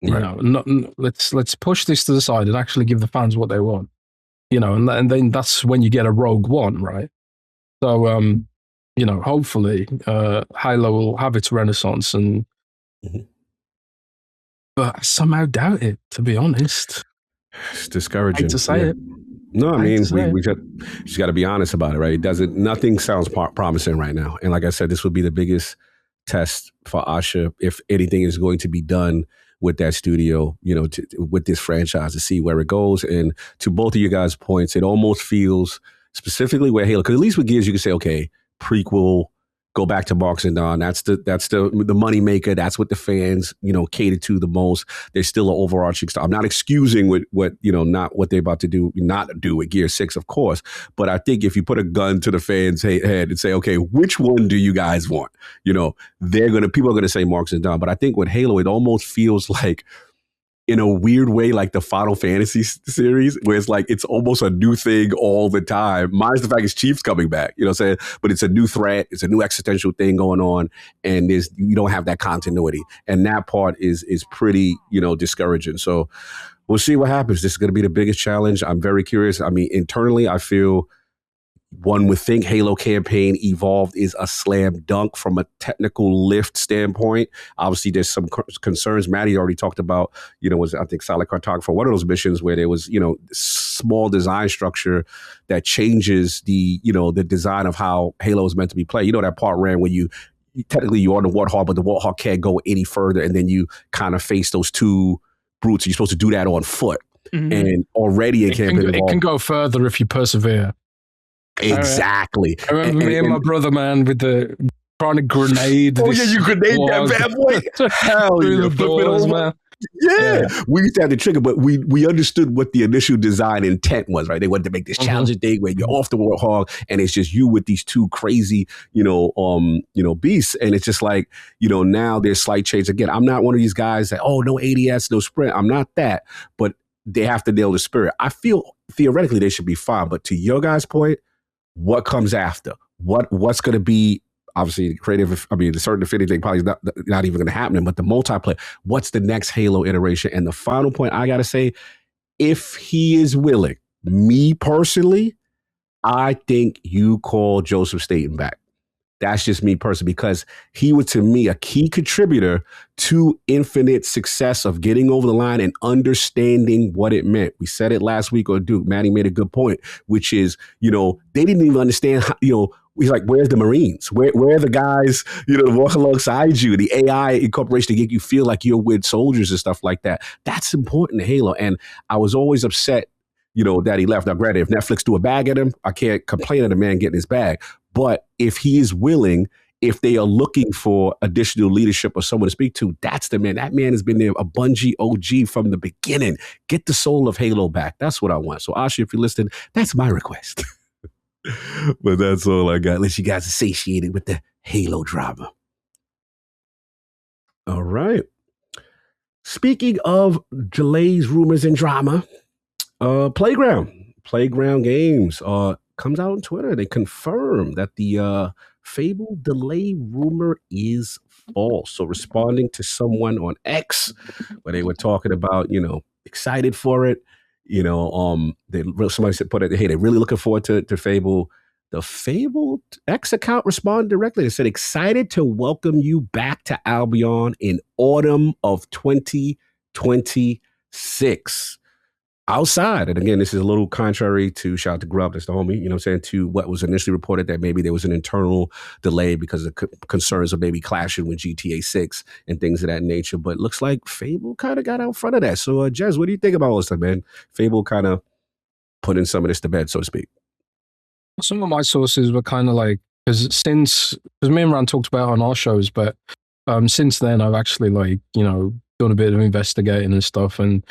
Let's push this to the side and actually give the fans what they want. And then that's when you get a Rogue One, right? So hopefully Halo will have its renaissance, and but I somehow doubt it, to be honest. It's discouraging. I hate to say it. No, I mean, we just got to be honest about it, right? Nothing sounds promising right now. And like I said, this would be the biggest test for Asha if anything is going to be done with that studio, with this franchise, to see where it goes. And to both of you guys' points, it almost feels specifically where Halo, because at least with Gears, you can say, okay, prequel, go back to Marks and Don. That's the money maker. That's what the fans, cater to the most. There's still an overarching stuff. I'm not excusing not what they're about to not do with Gear 6, of course. But I think if you put a gun to the fans' head and say, okay, which one do you guys want? People are gonna say Marks and Don. But I think with Halo, it almost feels like, in a weird way, like the Final Fantasy series, where it's like it's almost a new thing all the time. Minus the fact it's Chiefs coming back, you know what I'm saying? But it's a new threat, it's a new existential thing going on, and you don't have that continuity. And that part is pretty, discouraging. So we'll see what happens. This is going to be the biggest challenge. I'm very curious. I mean, internally, I feel one would think Halo campaign Evolved is a slam dunk from a technical lift standpoint. Obviously, there's some concerns. Maddie already talked about, was, I think, Solid Cartographer, one of those missions where there was, small design structure that changes the design of how Halo is meant to be played. That part ran where technically you're on the Warthog, but the Warthog can't go any further. And then you kind of face those two brutes. You're supposed to do that on foot. Mm-hmm. And already it can go further if you persevere. Exactly. I remember me and my brother, man, with the trying to grenade. Oh yeah, you grenade that bad boy. Hell through the doors, man. Yeah, we used to have the trigger, but we understood what the initial design intent was, right? They wanted to make this challenging thing where you're off the Warthog and it's just you with these two crazy, beasts, and it's just like, now there's slight change. Again, I'm not one of these guys that no ADS, no sprint. I'm not that, but they have to nail the spirit. I feel theoretically they should be fine, but to your guys' point, what comes after? What's going to be, obviously, the certain Infinity thing probably is not even going to happen, but the multiplayer, what's the next Halo iteration? And the final point I got to say, if he is willing, me personally, I think you call Joseph Staten back. That's just me personally, because he was, to me, a key contributor to Infinite's success of getting over the line and understanding what it meant. We said it last week on Duke. Maddie made a good point, which is, they didn't even understand how, he's like, where's the Marines? Where are the guys, walk alongside you? The AI incorporation to get you feel like you're with soldiers and stuff like that. That's important to Halo. And I was always upset, that he left. Now, granted, if Netflix threw a bag at him, I can't complain at the man getting his bag. But if he is willing, if they are looking for additional leadership or someone to speak to, that's the man. That man has been there, a Bungie OG from the beginning. Get the soul of Halo back. That's what I want. So, Asha, if you're listening, that's my request. But that's all I got. Let you guys satiated with the Halo drama. All right. Speaking of delays, rumors, and drama, Playground Games comes out on Twitter. They confirm that the Fable delay rumor is false. So responding to someone on X where they were talking about, excited for it, somebody said, hey, they're really looking forward to Fable. The Fable X account responded directly. They said, excited to welcome you back to Albion in autumn of 2026. Outside, and again, this is a little contrary to, shout out to Grub, that's the homie, to what was initially reported that maybe there was an internal delay because of concerns of maybe clashing with GTA 6 and things of that nature. But it looks like Fable kind of got out front of that. So, Jez, what do you think about all this stuff, man? Fable kind of putting some of this to bed, so to speak. Some of my sources were kind of like, because me and Rand talked about it on our shows, but Since then, I've actually done a bit of investigating and stuff, and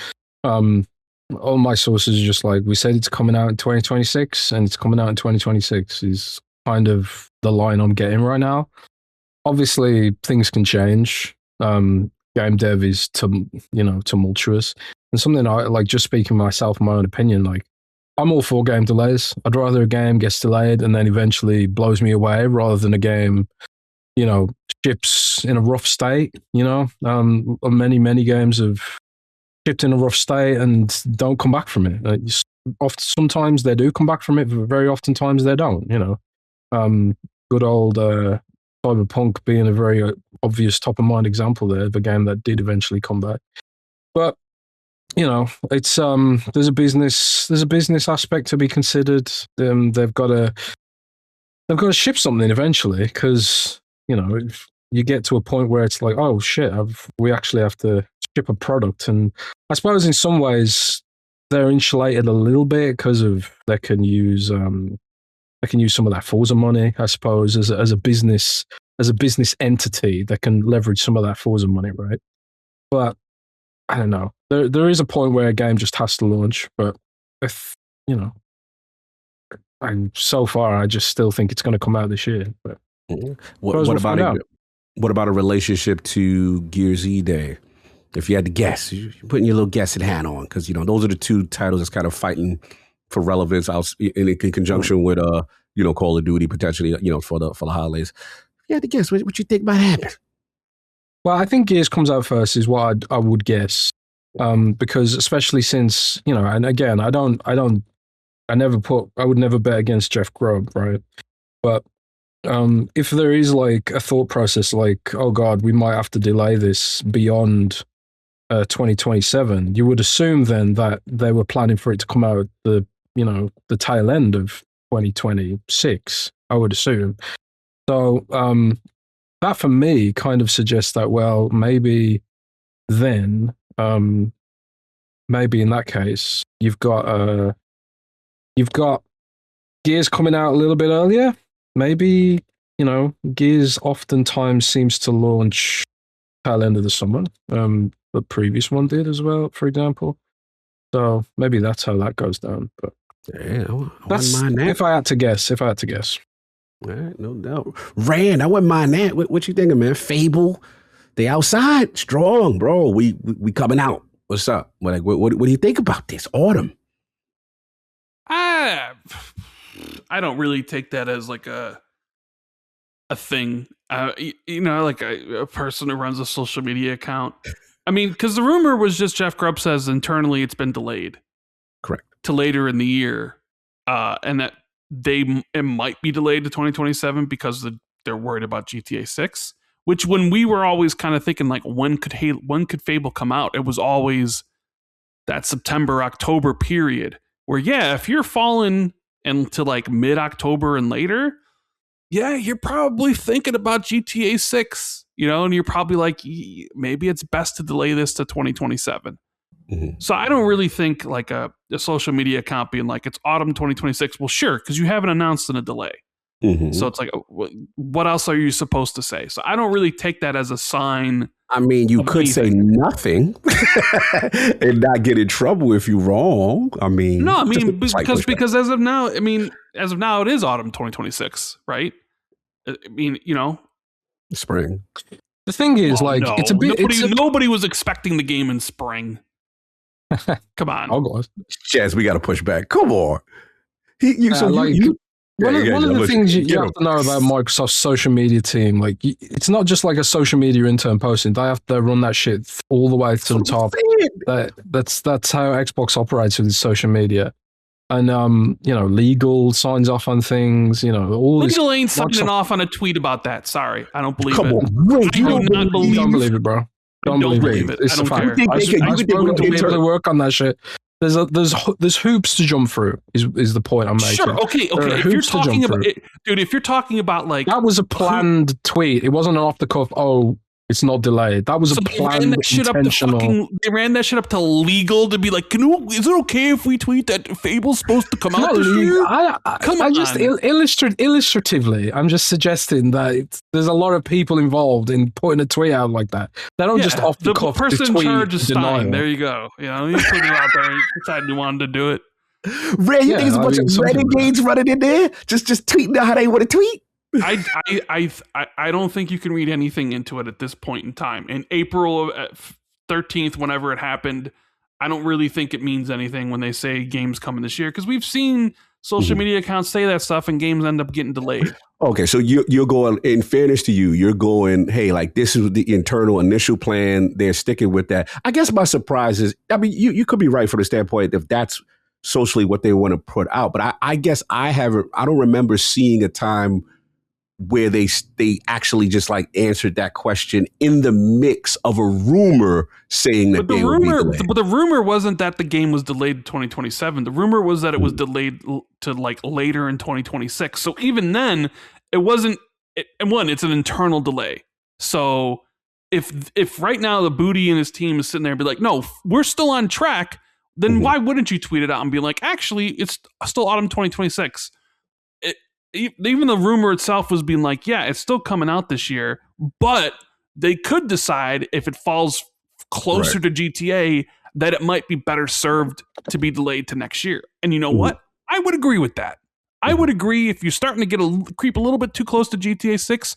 all my sources are just like, we said it's coming out in 2026, and it's coming out in 2026 is kind of the line I'm getting right now. Obviously, things can change. Game dev is tumultuous, and something I like. Just speaking myself, my own opinion, like I'm all for game delays. I'd rather a game gets delayed and then eventually blows me away rather than a game, ships in a rough state. Many games have shipped in a rough state and don't come back from it. Sometimes they do come back from it, but very often times they don't. Good old Cyberpunk being a very obvious top of mind example there of a game that did eventually come back. But it's there's a business aspect to be considered. They've got to ship something eventually, because if you get to a point where it's like, oh shit, we actually have to ship a product. And I suppose in some ways they're insulated a little bit because of they can use some of that Forza money, I suppose, as a business entity that can leverage some of that Forza money, right? But I don't know. There is a point where a game just has to launch, but if so far I just still think it's going to come out this year. But what about a relationship to Gears E-Day? If you had to guess, you're putting your little guessing hat on, because those are the two titles that's kind of fighting for relevance in conjunction with Call of Duty potentially for the holidays. If you had to guess, what you think might happen? Well, I think Gears comes out first is what I would guess, because especially since and again, I would never bet against Jeff Grubb, right? But if there is like a thought process like, oh God, we might have to delay this beyond 2027, you would assume then that they were planning for it to come out the tail end of 2026, I would assume. So that for me kind of suggests that, well, maybe then, maybe in that case, you've got Gears coming out a little bit earlier. Maybe, Gears oftentimes seems to launch tail end of the summer. The previous one did as well, for example. So maybe that's how that goes down. But yeah, I that's wouldn't mind that. if I had to guess. All right, no doubt. Rand, I wouldn't mind that. What you thinking, man? Fable, they outside strong, bro. We coming out. What's up? What do you think about this autumn? I don't really take that as like a thing. Like a person who runs a social media account. I mean, because the rumor was just Jeff Grubb says internally it's been delayed. Correct. To later in the year, and that it might be delayed to 2027 because they're worried about GTA 6. Which, when we were always kind of thinking like, when could Fable come out? It was always that September, October period where, yeah, if you're falling into like mid-October and later, yeah, you're probably thinking about GTA 6, and you're probably like, maybe it's best to delay this to 2027. Mm-hmm. So I don't really think like a social media account being like, it's autumn 2026. Well, sure, because you haven't announced in a delay. Mm-hmm. So it's like, what else are you supposed to say? So I don't really take that as a sign. I mean, you could say nothing and not get in trouble if you're wrong. I mean, no, I mean, because as of now, it is autumn 2026, right? I mean, spring. The thing is, it's a bit. Nobody was expecting the game in spring. Come on, Chaz, we got to push back. Come on. One of the things you have to know about Microsoft's social media team, like it's not just like a social media intern posting. They have to run that shit all the way to the top. That's how Xbox operates with its social media. And legal signs off on things. Legal ain't signing off on a tweet about that. Sorry, I don't believe it. Don't believe it, bro. Don't believe it. It's a fact. I've spoken to people who work on that shit. There's hoops to jump through. Is the point I'm making? Sure. Okay. If you're talking about it, dude, if you're talking about like that was a planned tweet. It wasn't an off the cuff. Oh, It's not delayed. That was a So planned, intentional. they ran that shit up to legal to be like, is it okay if we tweet that Fable's supposed to come out this year? I just illustratively, I'm just suggesting that there's a lot of people involved in putting a tweet out like that. They don't just off the cuff person in tweet charge is denial. Stein. There you go. You know, you put it out there. You decided you wanted to do it. Ray, you think it's a bunch of renegades running in there, just tweeting out how they want to tweet? I don't think you can read anything into it at this point in time. In April 13th, whenever it happened, I don't really think it means anything when they say games coming this year, because we've seen social media accounts say that stuff and games end up getting delayed. Okay, so you're going, in fairness to you, you're going, hey, like this is the internal initial plan. They're sticking with that. I guess my surprise is, I mean, you could be right from the standpoint if that's socially what they want to put out. But I guess I don't remember seeing a time where they actually just like answered that question in the mix of a rumor saying that they would be delayed. But the rumor wasn't that the game was delayed to 2027. The rumor was that it was delayed to like later in 2026. So even then, it wasn't. It's an internal delay. So if right now the Booty and his team is sitting there and be like, no, we're still on track, then why wouldn't you tweet it out and be like, actually, it's still autumn 2026? Even the rumor itself was being like, yeah, it's still coming out this year, but they could decide if it falls closer to GTA that it might be better served to be delayed to next year. And you know what? I would agree with that. I would agree if you're starting to creep a little bit too close to GTA 6,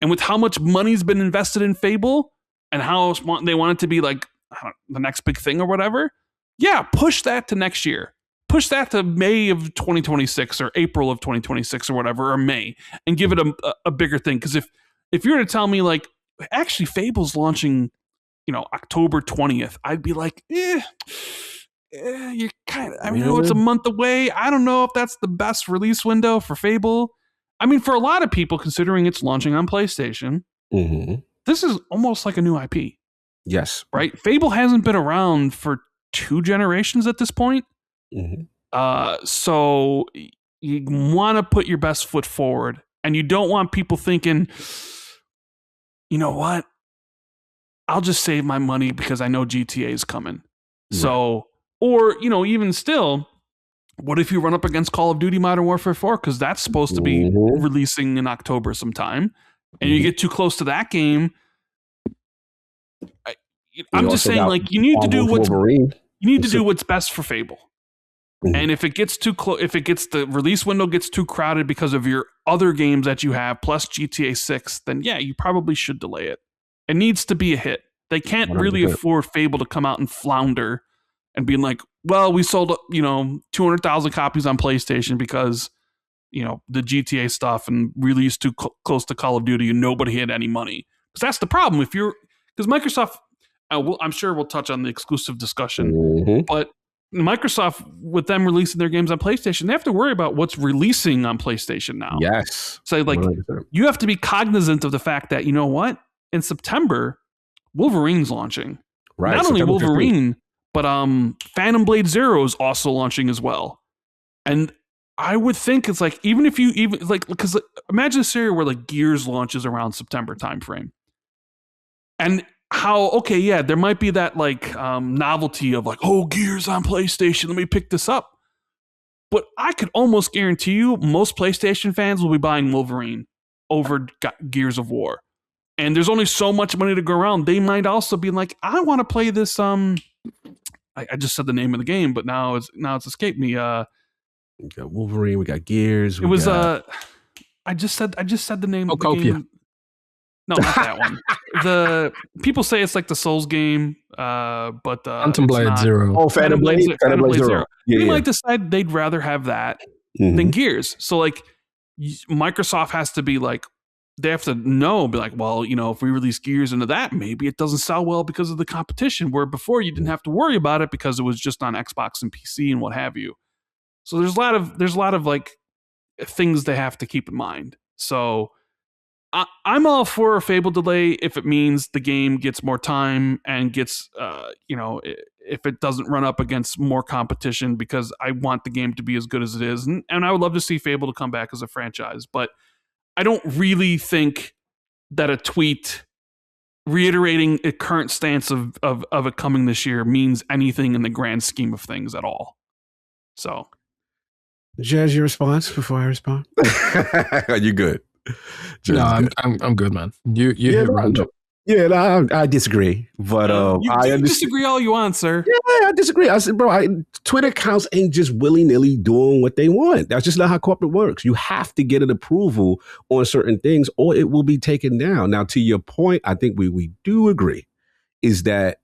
and with how much money's been invested in Fable and how they want it to be like the next big thing or whatever. Yeah, push that to next year. Push that to May of 2026 or April of 2026 or whatever, or May, and give it a bigger thing. Because if you were to tell me like, actually Fable's launching, October 20th, I'd be like, you're kind of, I mean, it's a month away. I don't know if that's the best release window for Fable. I mean, for a lot of people, considering it's launching on PlayStation, this is almost like a new IP. Yes. Right? Fable hasn't been around for 2 generations at this point. So you want to put your best foot forward, and you don't want people thinking, you know what? I'll just save my money because I know GTA is coming. Right. So, or, even still, what if you run up against Call of Duty Modern Warfare 4? Because that's supposed to be releasing in October sometime, and you get too close to that game. I'm just saying, like, you need to do what's best for Fable. And if it gets too close, the release window gets too crowded because of your other games that you have, plus GTA 6, then yeah, you probably should delay it. It needs to be a hit. They can't really afford Fable to come out and flounder and be like, well, we sold, 200,000 copies on PlayStation because, the GTA stuff and released too close to Call of Duty and nobody had any money. Because that's the problem. Because Microsoft, I'm sure we'll touch on the exclusive discussion, but Microsoft, with them releasing their games on PlayStation, they have to worry about what's releasing on PlayStation now. Yes. So, like, 100%. You have to be cognizant of the fact that, you know what? In September, Wolverine's launching. Right. Not only Wolverine, 15th. But Phantom Blade Zero is also launching as well. And I would think it's like, because imagine a scenario where like Gears launches around September timeframe. And there might be that like novelty of like, oh, Gears on PlayStation, let me pick this up. But I could almost guarantee you most PlayStation fans will be buying Wolverine over Gears of War. And there's only so much money to go around. They might also be like, I want to play this. I just said the name of the game, but now it's escaped me. We got Wolverine, we got Gears. I just said the name of the game. No, not that one. The people say it's like the Souls game, but Phantom Blade Zero. Oh, Phantom Blade Zero. They might decide they'd rather have that than Gears. So like, Microsoft has to be like, they have to be like, well, if we release Gears into that, maybe it doesn't sell well because of the competition. Where before you didn't have to worry about it because it was just on Xbox and PC and what have you. So there's a lot of like things they have to keep in mind. So I'm all for a Fable delay if it means the game gets more time and gets, if it doesn't run up against more competition, because I want the game to be as good as it is. And I would love to see Fable to come back as a franchise. But I don't really think that a tweet reiterating a current stance of it coming this year means anything in the grand scheme of things at all. So, Jez, your response before I respond? Are you good? Jez No, good. I'm good, man. You hit random. No, I disagree, but you disagree all you want, sir. Yeah, I disagree. I said, bro, Twitter accounts ain't just willy-nilly doing what they want. That's just not how corporate works. You have to get an approval on certain things or it will be taken down. Now, to your point, I think we do agree is that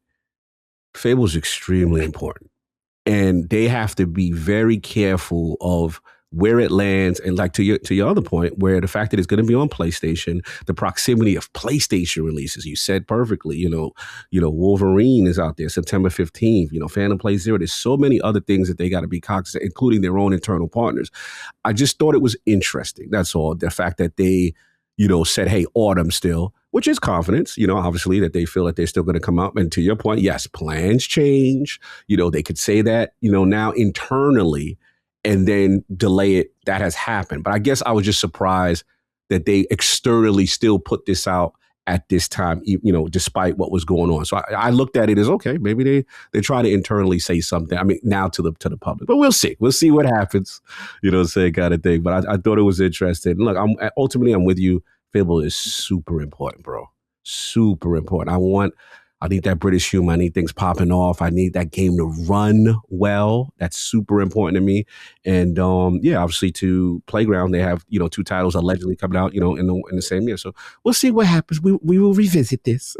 Fable is extremely important. And they have to be very careful of where it lands, and like to your other point, where the fact that it's going to be on PlayStation, the proximity of PlayStation releases. You said perfectly. You know, Wolverine is out there September 15th. You know, Phantom Play Zero. There's so many other things that they got to be cognizant, including their own internal partners. I just thought it was interesting. That's all. The fact that they, said, "Hey, autumn still," which is confidence. Obviously that they feel that they're still going to come up. And to your point, yes, plans change. They could say that. Now internally. And then delay it. That has happened. But I guess I was just surprised that they externally still put this out at this time, despite what was going on. So I looked at it as, okay, maybe they try to internally say something. I mean, now to the public, but we'll see. We'll see what happens, say kind of thing. But I thought it was interesting. Look, I'm with you. Fable is super important, bro. Super important. I need that British humor. I need things popping off. I need that game to run well. That's super important to me. And obviously to Playground, they have 2 titles allegedly coming out in the same year. So we'll see what happens. We will revisit this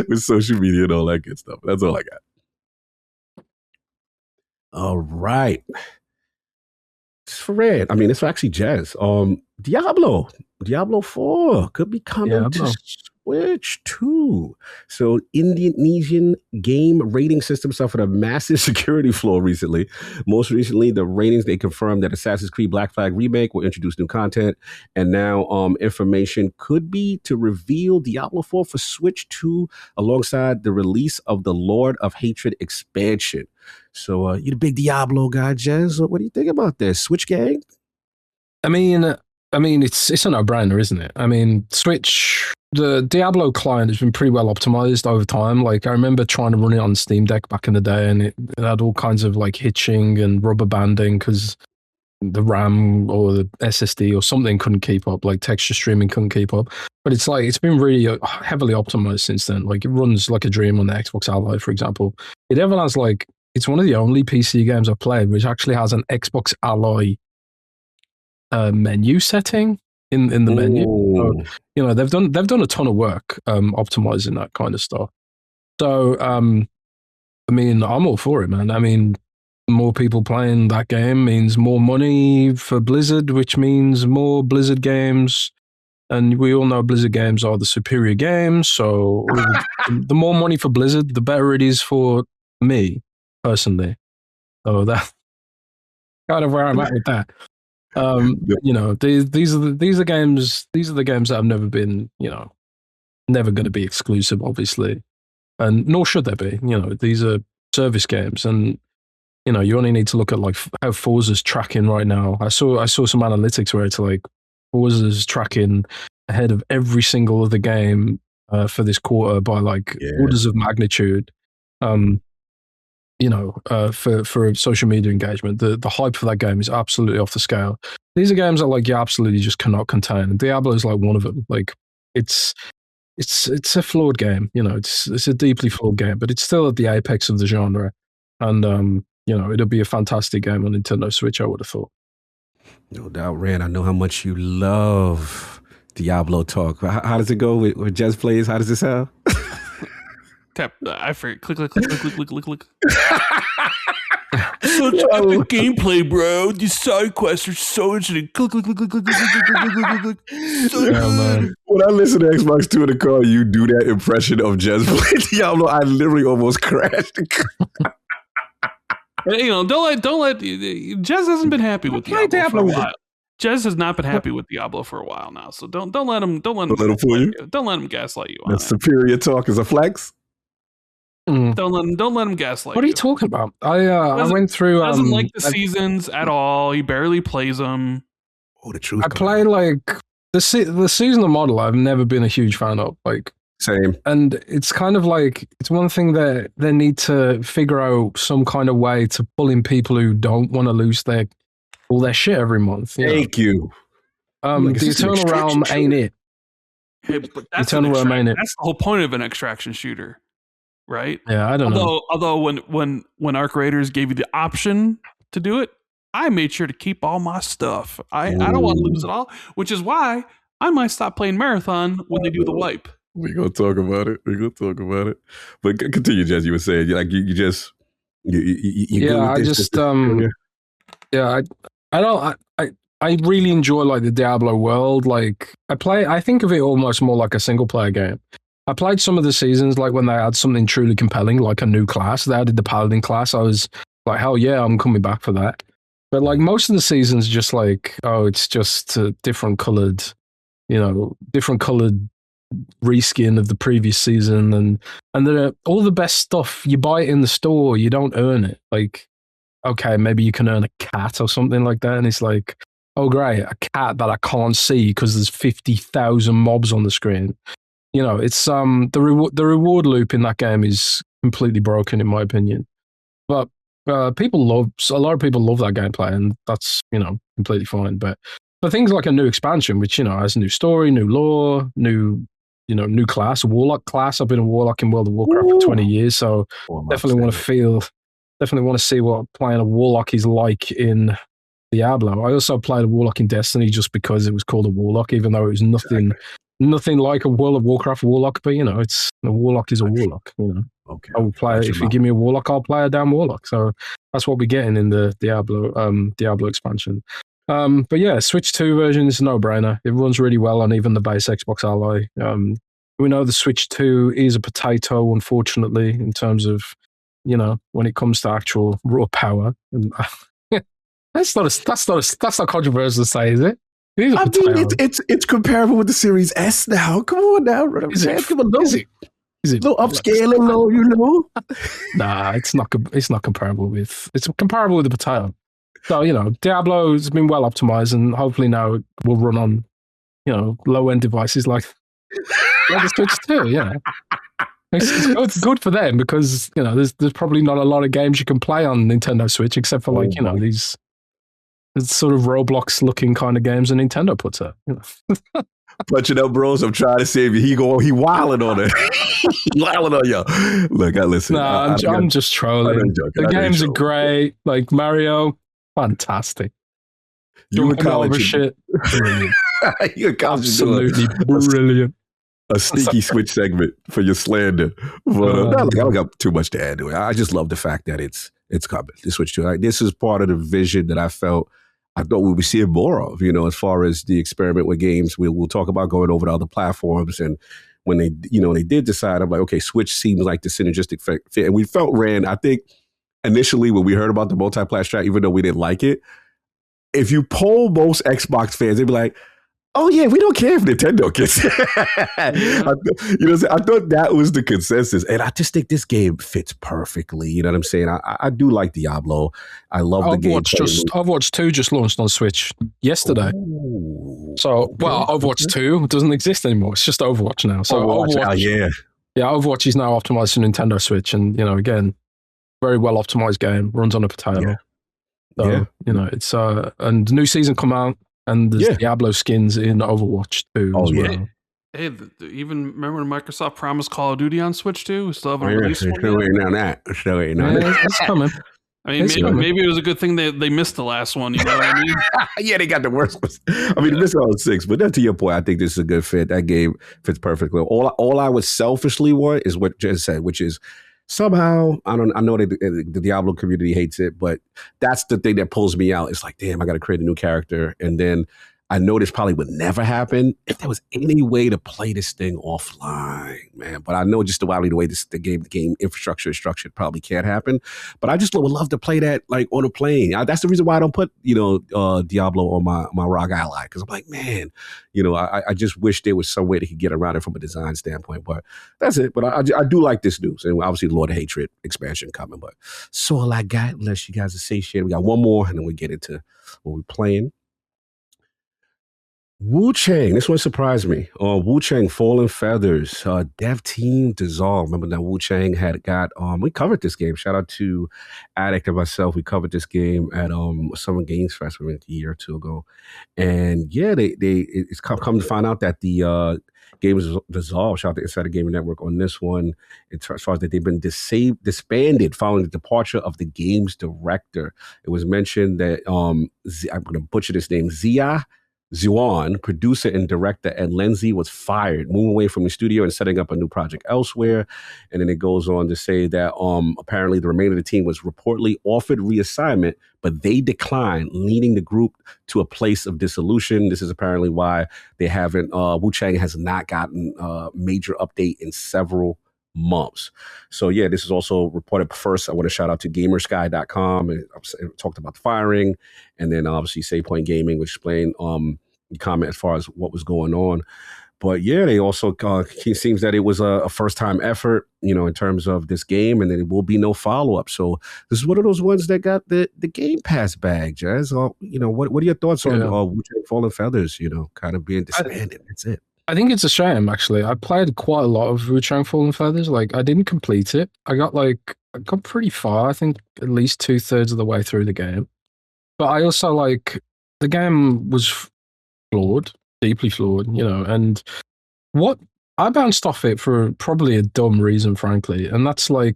with social media and all that good stuff. That's all I got. All right. It's for Red. I mean, it's actually Jazz. Diablo 4 could be coming to Switch too. So Indonesian game rating system suffered a massive security flaw recently. Most recently, the ratings, they confirmed that Assassin's Creed Black Flag Remake will introduce new content. And now information could be to reveal Diablo 4 for Switch 2 alongside the release of the Lord of Hatred expansion. So you're the big Diablo guy, Jez. What do you think about this? Switch gang? I mean, it's a no-brainer, isn't it? I mean, Switch, the Diablo client has been pretty well optimized over time. Like, I remember trying to run it on Steam Deck back in the day, and it had all kinds of like hitching and rubber banding because the RAM or the SSD or something couldn't keep up, like texture streaming couldn't keep up. But it's been really heavily optimized since then. Like, it runs like a dream on the Xbox Ally, for example. It even has it's one of the only PC games I've played which actually has an Xbox Ally menu setting in the menu. So, they've done a ton of work optimizing that kind of stuff. So I'm all for it, man. I mean, more people playing that game means more money for Blizzard, which means more Blizzard games. And we all know Blizzard games are the superior games. So the more money for Blizzard, the better it is for me personally. So that's kind of where I'm at with that. These are games that have never been, never going to be exclusive, obviously, and nor should they be. These are service games, and you only need to look at like how Forza's tracking right now. I saw some analytics where it's like Forza's tracking ahead of every single other game for this quarter by orders of magnitude. For social media engagement, the hype for that game is absolutely off the scale. These are games that you absolutely just cannot contain. And Diablo is one of them. It's a flawed game. It's a deeply flawed game, but it's still at the apex of the genre. And it'll be a fantastic game on Nintendo Switch, I would have thought. No doubt, Rand. I know how much you love Diablo talk. How does it go with Jez plays? How does it sound? Tap. I forget. Click. Such epic gameplay, bro. These side quests are so interesting. Click. So man. When I listen to Xbox 2 in the car, you do that impression of Jez playing Diablo. I literally almost crashed. Don't let. Jez hasn't been happy with Diablo for a while. Jez has not been happy with Diablo for a while now. So don't let him fool you. Don't let him gaslight you. That superior talk is a flex. Don't let him gaslight. What are you talking about? I went through. Doesn't like the seasons at all. He barely plays them. Oh, the truth. I play the seasonal model. I've never been a huge fan of. Same. And it's kind of like, it's one thing that they need to figure out some kind of way to pull in people who don't want to lose all their shit every month. Thank you. Like, The Eternal Realm ain't it. Hey, but that's Eternal Realm ain't it. That's the whole point of an extraction shooter, right? Yeah, I don't know. Although when Arc Raiders gave you the option to do it, I made sure to keep all my stuff. I don't want to lose it all, which is why I might stop playing Marathon when they do the wipe. We're gonna talk about it. But continue, Jess. You were saying, like, you just I really enjoy like the Diablo world. Like I think of it almost more like a single player game. I played some of the seasons like when they had something truly compelling, like a new class. They added the Paladin class. I was like, hell yeah, I'm coming back for that. But like most of the seasons, just like, oh, it's just different colored reskin of the previous season, and all the best stuff you buy it in the store, you don't earn it. Like, okay, maybe you can earn a cat or something like that, and it's like, oh great, a cat that I can't see because there's 50,000 mobs on the screen. It's the reward loop in that game is completely broken in my opinion. But a lot of people love that gameplay, and that's completely fine. But for things like a new expansion, which has a new story, new lore, new class, a warlock class. I've been a warlock in World of Warcraft for 20 years, so definitely want to see what playing a warlock is like in Diablo. I also played a warlock in Destiny just because it was called a warlock, even though it was nothing like a World of Warcraft warlock. But it's a warlock is a warlock. Okay. I will play if you give me a warlock, I'll play a damn warlock. So that's what we're getting in the Diablo expansion. But yeah, Switch 2 version is a no-brainer. It runs really well on even the base Xbox Ally. We know the Switch 2 is a potato, unfortunately, in terms of, when it comes to actual raw power. And that's not controversial to say, is it? It is a potato. mean, it's comparable with the Series S now. Come on now, Is it? Is it a little upscaling, though, Nah, it's not comparable with. It's comparable with the potato. So Diablo has been well optimized, and hopefully now it will run on low end devices like the Switch 2. Yeah, it's good for them because there's probably not a lot of games you can play on Nintendo Switch except for these sort of Roblox looking kind of games that Nintendo puts out. Punching up, bros. I'm trying to save you. He wilding on it. He wilding on you. Look, I listen. No, I'm just trolling. The games are great. Like Mario, fantastic. You in college shit. Brilliant. You in college absolutely brilliant. A sneaky Switch segment for your slander. But I don't got too much to add to it. I just love the fact that it's coming. The Switch 2. This is part of the vision that I thought we would see more of, as far as the experiment with games. We'll talk about going over to other platforms. And when they did decide, I'm like, okay, Switch seems like the synergistic fit. And we felt, Rand, I think initially when we heard about the multiplayer strat, even though we didn't like it, if you poll most Xbox fans, they'd be like, oh yeah, we don't care if Nintendo gets it. I thought that was the consensus. And I just think this game fits perfectly. You know what I'm saying? I do like Diablo. I love the game. Overwatch 2 just launched on Switch yesterday. Ooh, so, Overwatch 2 doesn't exist anymore. It's just Overwatch now. So Overwatch, Overwatch is now optimized for Nintendo Switch. And, again, very well optimized game. Runs on a potato. Yeah. So, it's and the new season come out. And there's Diablo skins in Overwatch 2 as well. Hey, even remember when Microsoft promised Call of Duty on Switch 2? We still haven't released one. Still waiting on that. It's coming. I mean, maybe it was a good thing they missed the last one. You know what I mean? Yeah, they got the worst ones. I mean, this is all 6, but then to your point, I think this is a good fit. That game fits perfectly. All I would selfishly want is what Jen said, which is somehow, I know that the Diablo community hates it, but that's the thing that pulls me out. It's like, damn, I got to create a new character. And then I know this probably would never happen if there was any way to play this thing offline, man. But I know just the way the game infrastructure is structured probably can't happen. But I just would love to play that like on a plane. That's the reason why I don't put Diablo on my ROG Ally, because I'm like, man, I just wish there was some way they could get around it from a design standpoint. But that's it. But I do like this news, and obviously Lord of Hatred expansion coming. But that's all I got. Unless you guys are satiated, we got one more, and then we get into what we're playing. WUCHANG, this one surprised me. WUCHANG, Fallen Feathers, dev team dissolved. Remember that WUCHANG had got, we covered this game. Shout out to Addict and myself. We covered this game at Summer Games Fest a year or two ago. And yeah, it's come to find out that the game is dissolved. Shout out to Insider Gaming Network on this one. As far as that they've been disbanded following the departure of the game's director. It was mentioned that, I'm going to butcher this name, Zia Zuan, producer and director Ed Lindsay, was fired, moving away from the studio and setting up a new project elsewhere. And then it goes on to say that apparently the remainder of the team was reportedly offered reassignment, but they declined, leading the group to a place of dissolution. This is apparently why they haven't, WUCHANG has not gotten a major update in several months. So yeah, this is also reported first. I want to shout out to gamersky.com and talked about the firing, and then obviously Save Point Gaming, which explained the comment as far as what was going on. But yeah, they also it seems that it was a first time effort, in terms of this game, and then it will be no follow up. So this is one of those ones that got the Game Pass bag, Jazz. What are your thoughts on WUCHANG Fallen Feathers? Kind of being disbanded. That's it. I think it's a shame, actually. I played quite a lot of WUCHANG Fallen Feathers. Like, I didn't complete it. I got pretty far. I think at least 2/3 of the way through the game. But I also the game was flawed, deeply flawed, and what I bounced off it for probably a dumb reason, frankly, and that's they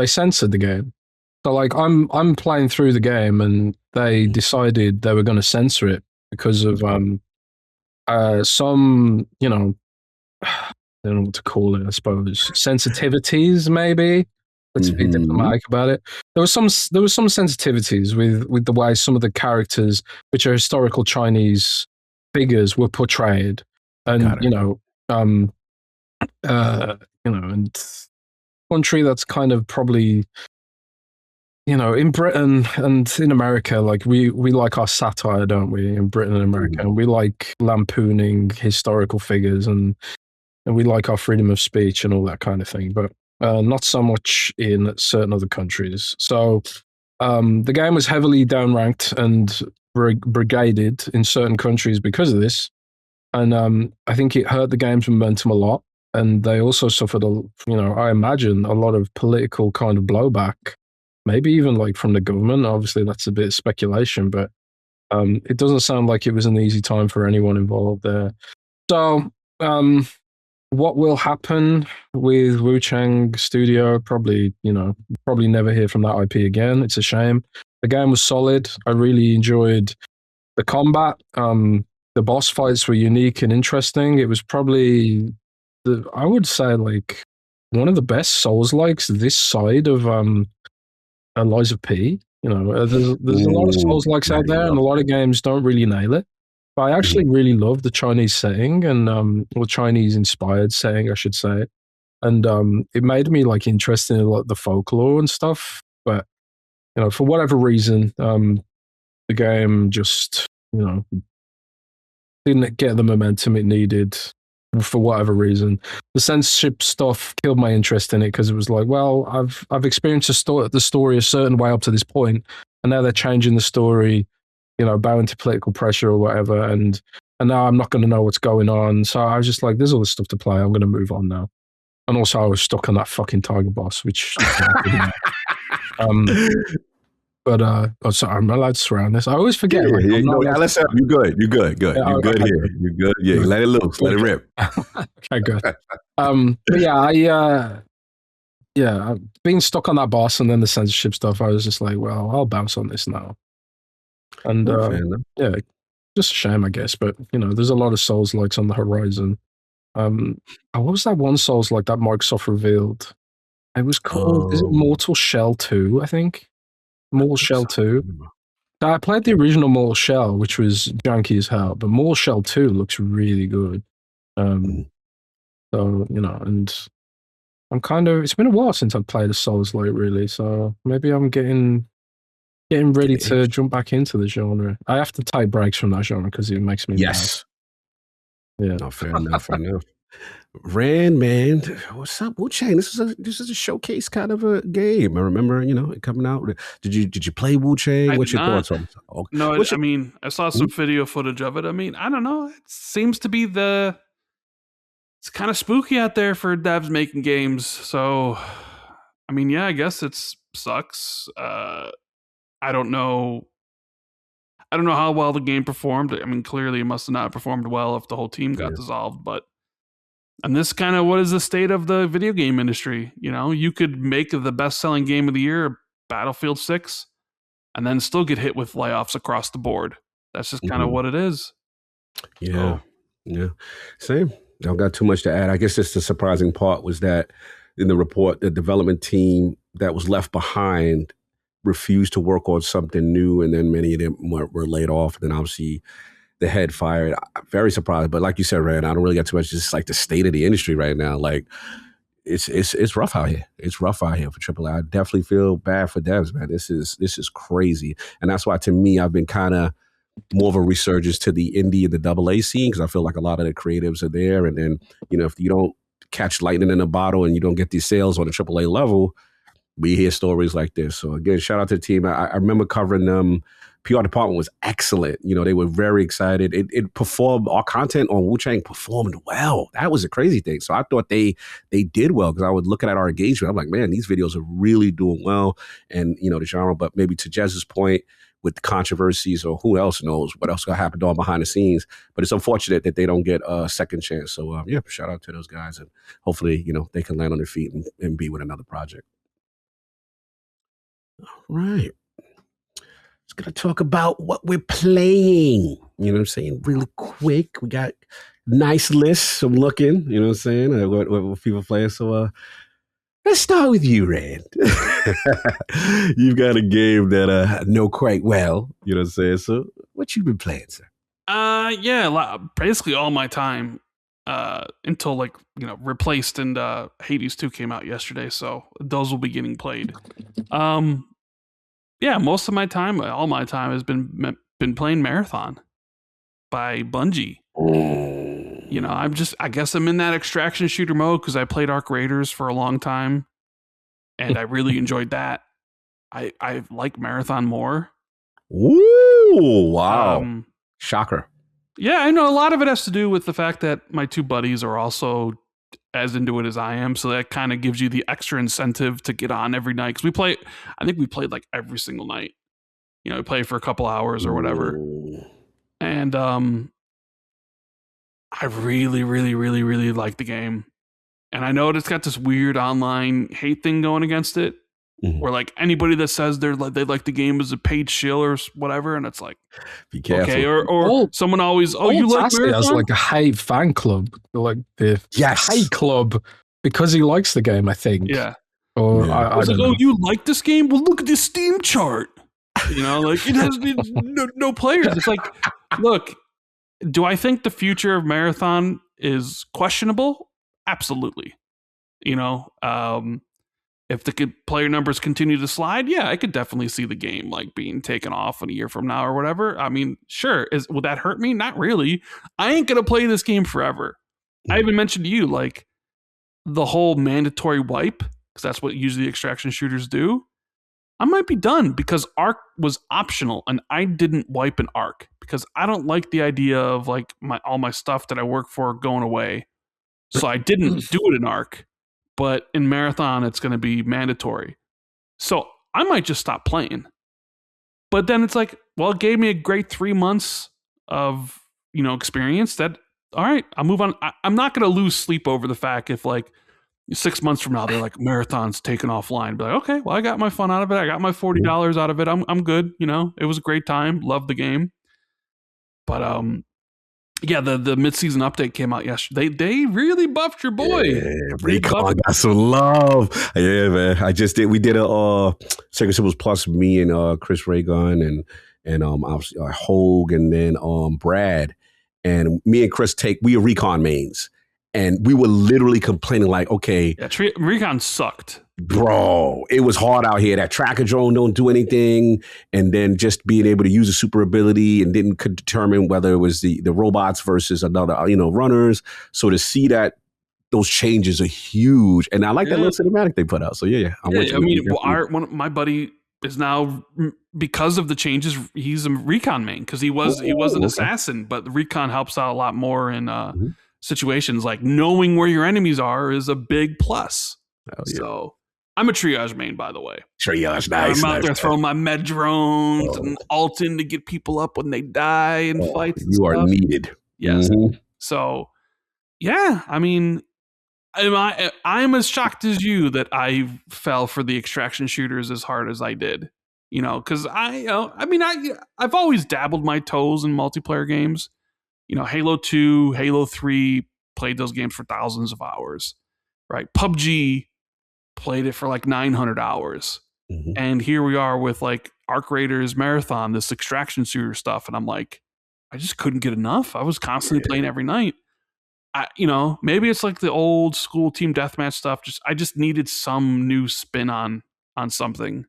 censored the game. So I'm playing through the game, and they decided they were going to censor it because of some, I don't know what to call it, I suppose, sensitivities, maybe. Let's be diplomatic about it. There was some sensitivities with the way some of the characters, which are historical Chinese figures, were portrayed. And and country that's kind of probably, in Britain and in America, we like our satire, don't we? In Britain and America, and we like lampooning historical figures, and we like our freedom of speech and all that kind of thing. But not so much in certain other countries. So the game was heavily downranked and brigaded in certain countries because of this. And I think it hurt the game's momentum a lot. And they also suffered, I imagine, a lot of political kind of blowback, maybe even from the government. Obviously, that's a bit of speculation, but it doesn't sound like it was an easy time for anyone involved there. So what will happen with WUCHANG Studio? Probably never hear from that IP again. It's a shame. The game was solid. I really enjoyed the combat. The boss fights were unique and interesting. It was probably, I would say, one of the best Souls-likes this side of Lies of P. There's a lot of Souls-likes out there, and a lot of games don't really nail it. But I actually really love the Chinese setting and or Chinese-inspired setting, I should say. And it made me interested in the folklore and stuff. But for whatever reason, the game just didn't get the momentum it needed for whatever reason. The censorship stuff killed my interest in it because it was I've experienced the story a certain way up to this point, and now they're changing the story, bowing to political pressure or whatever, and now I'm not going to know what's going on. So I was just there's all this stuff to play. I'm going to move on now. And also, I was stuck on that fucking tiger boss, which. But oh, sorry, I'm allowed to swear on this. I always forget. You're good. You're good here. You're good. Yeah, let it loose. Let it rip. Okay, good. But yeah, being stuck on that boss and then the censorship stuff, I was just I'll bounce on this now. And yeah, just a shame, I guess. But there's a lot of Souls-likes on the horizon. What was that one Souls-like that Microsoft revealed? It was called is it Mortal Shell 2, I think? Mortal Shell 2. I played the original Mortal Shell, which was janky as hell, but Mortal Shell 2 looks really good. So, and I'm it's been a while since I've played a Souls-like, really, so maybe I'm getting ready to jump back into the genre. I have to take breaks from that genre because it makes me mad. Yeah. No, fair enough. Rand, man, what's up, WUCHANG? This is a showcase kind of a game. I remember, it coming out. Did you play WUCHANG? I What's did your not. thoughts on it? Oh, No, what's I your, mean, I saw some video footage of it. I mean, I don't know. It seems to be it's kind of spooky out there for devs making games. So, I mean, yeah, I guess it sucks. I don't know. I don't know how well the game performed. I mean, clearly it must have not performed well if the whole team got dissolved. But and this kind of what is the state of the video game industry? You could make the best-selling game of the year, Battlefield 6, and then still get hit with layoffs across the board. That's just kind of what it is. Yeah. Same. Don't got too much to add. I guess just the surprising part was that in the report, the development team that was left behind refused to work on something new, and then many of them were laid off. And then obviously the head fired. I'm very surprised. But like you said, Rand, I don't really got too much. Just like the state of the industry right now. Like it's rough out here. It's rough out here for AAA. I definitely feel bad for devs, man. This is crazy. And that's why, to me, I've been kind of more of a resurgence to the indie and the AA scene, because I feel like a lot of the creatives are there. And then, if you don't catch lightning in a bottle and you don't get these sales on the AAA level, we hear stories like this. So again, shout out to the team. I remember covering them. PR department was excellent. They were very excited. It performed. Our content on WUCHANG performed well. That was a crazy thing. So I thought they did well, because I would look at our engagement. I'm like, man, these videos are really doing well. And, the genre, but maybe to Jez's point, with the controversies, or who else knows what else got happened on behind the scenes. But it's unfortunate that they don't get a second chance. So shout out to those guys, and hopefully, they can land on their feet and be with another project. All right. Just gonna talk about what we're playing. You know what I'm saying? Really quick. We got nice lists. I'm looking, you know what I'm saying? What people playing. So let's start with you, Rand. You've got a game that I know quite well. You know what I'm saying? So what you been playing, sir? Yeah, basically all my time until replaced, and Hades 2 came out yesterday, so those will be getting played. Yeah, most of my time, all my time has been playing Marathon by Bungie. I guess I'm in that extraction shooter mode because I played Arc Raiders for a long time, and I really enjoyed that. I like Marathon more. Ooh, wow. Shocker. Yeah, I know a lot of it has to do with the fact that my two buddies are also as into it as I am, so that kind of gives you the extra incentive to get on every night. Because I think we played like every single night. We played for a couple hours or whatever. Ooh. And I really, really, really, really like the game. And I know it's got this weird online hate thing going against it, where like anybody that says they like the game is a paid shill or whatever, and it's like, be careful. Okay, or someone always, you like Marathon? Has like a hate fan club, like the hate club, because he likes the game, I think. Yeah. Or I was don't like, know. you like this game? Well, look at this Steam chart. Like it has no players. It's like, look, do I think the future of Marathon is questionable? Absolutely. If the player numbers continue to slide, yeah, I could definitely see the game like being taken off in a year from now or whatever. I mean, sure. Would that hurt me? Not really. I ain't gonna play this game forever. I even mentioned to you like the whole mandatory wipe, because that's what usually extraction shooters do. I might be done because Arc was optional, and I didn't wipe an Arc because I don't like the idea of like all my stuff that I work for going away. So I didn't do it in Arc. But in Marathon, it's going to be mandatory. So I might just stop playing. But then it's like, well, it gave me a great 3 months of, experience. That, all right, I'll move on. I'm not going to lose sleep over the fact if like 6 months from now, they're like, Marathon's taken offline. Be like, okay, well, I got my fun out of it. I got my $40 out of it. I'm good. It was a great time. Loved the game. But, yeah, the mid-season update came out yesterday. They really buffed your boy. Yeah, Recon got some love. Yeah, man. We did a Secret Symbols Plus, me and Chris Raygun and obviously Hogue, and then Brad. And me and Chris we are Recon mains. And we were literally complaining like, okay. Yeah, Recon sucked. Bro, it was hard out here. That tracker drone don't do anything. And then just being able to use a super ability and could determine whether it was the robots versus another, runners. So to see that those changes are huge. And I like that little cinematic they put out. So yeah. My buddy is now, because of the changes, he's a recon main because he was an assassin, but the recon helps out a lot more in situations like knowing where your enemies are is a big plus. So I'm a triage main, by the way. Triage, nice. I'm out there throwing my med drones and ulting to get people up when they die in fights. You are needed. Yes. So yeah, I mean, I'm as shocked as you that I fell for the extraction shooters as hard as I did, because I've always dabbled my toes in multiplayer games, Halo 2, Halo 3, played those games for thousands of hours, right? PUBG, played it for like 900 hours. And here we are with like Arc Raiders Marathon, this extraction shooter stuff. And I'm like, I just couldn't get enough. I was constantly playing every night. Maybe it's like the old school team deathmatch stuff. I just needed some new spin on something,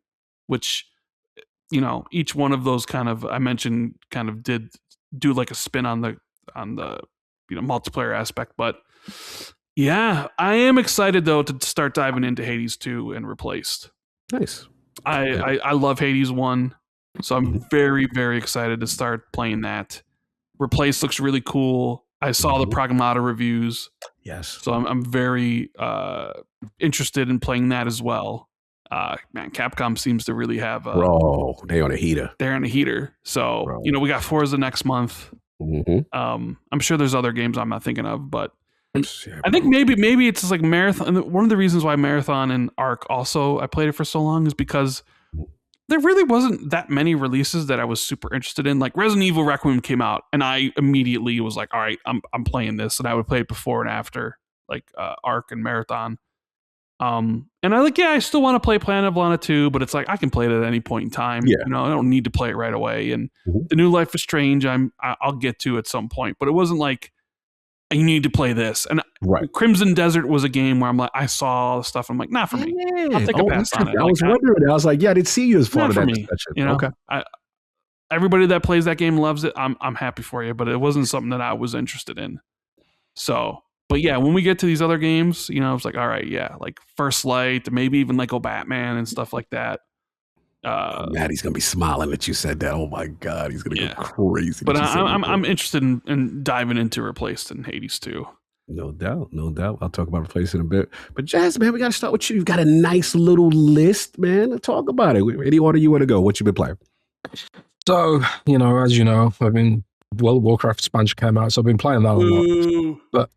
which, each one of those kind of, I mentioned, kind of did do like a spin on the multiplayer aspect. But yeah, I am excited though to start diving into Hades 2 and Replaced. Nice. I love Hades 1, so I'm very, very excited to start playing that. Replaced looks really cool. I saw the Pragmata reviews. Yes. So I'm very interested in playing that as well. Man, Capcom seems to really have they're on a heater. They're on a heater. So, we got Forza next month. I'm sure there's other games I'm not thinking of, but I think maybe it's just like Marathon. One of the reasons why Marathon and Arc also I played it for so long is because there really wasn't that many releases that I was super interested in. Like Resident Evil Requiem came out, and I immediately was like, all right, I'm playing this, and I would play it before and after, like Arc and Marathon. And I still want to play Planet of Lana 2, but it's like I can play it at any point in time. I don't need to play it right away. And the new Life is Strange, I'll get to at some point, but it wasn't like you need to play this. And Crimson Desert was a game where I'm like, I saw all the stuff. I'm like, not for me. I'll take a pass on it. I was wondering. I was like, I didn't see you as part of that discussion. Okay. Everybody that plays that game loves it. I'm happy for you, but it wasn't something that I was interested in. So, but yeah, when we get to these other games, it's like, all right, yeah, like First Light, maybe even like Batman and stuff like that. Maddie's gonna be smiling that you said that. Oh my god, he's gonna go crazy. But I'm interested in diving into Replaced in Hades 2. No doubt. I'll talk about Replaced in a bit. But Jazz, man, we gotta start with you. You've got a nice little list, man. Talk about it. Any order you want to go? What you been playing? So, as you know, World of Warcraft expansion came out, so I've been playing that a lot. But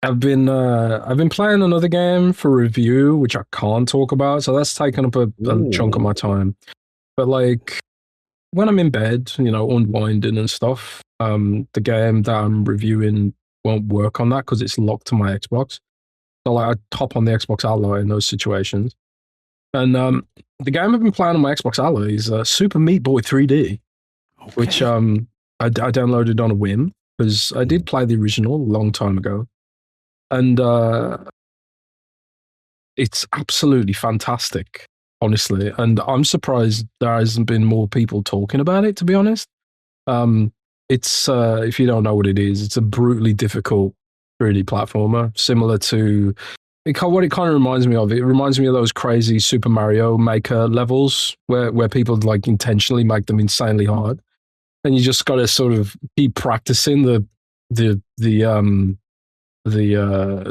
I've been playing another game for review, which I can't talk about, so that's taken up a chunk of my time. But like when I'm in bed, unwinding and stuff, the game that I'm reviewing won't work on that because it's locked to my Xbox. So like I hop on the Xbox Ally in those situations. And the game I've been playing on my Xbox Ally is Super Meat Boy 3D, which I downloaded on a whim because I did play the original a long time ago. And it's absolutely fantastic, honestly. And I'm surprised there hasn't been more people talking about it, to be honest. It's, if you don't know what it is, it's a brutally difficult 3D platformer, similar to what it kind of reminds me of. It reminds me of those crazy Super Mario Maker levels where people like intentionally make them insanely hard. And you just got to sort of keep practicing the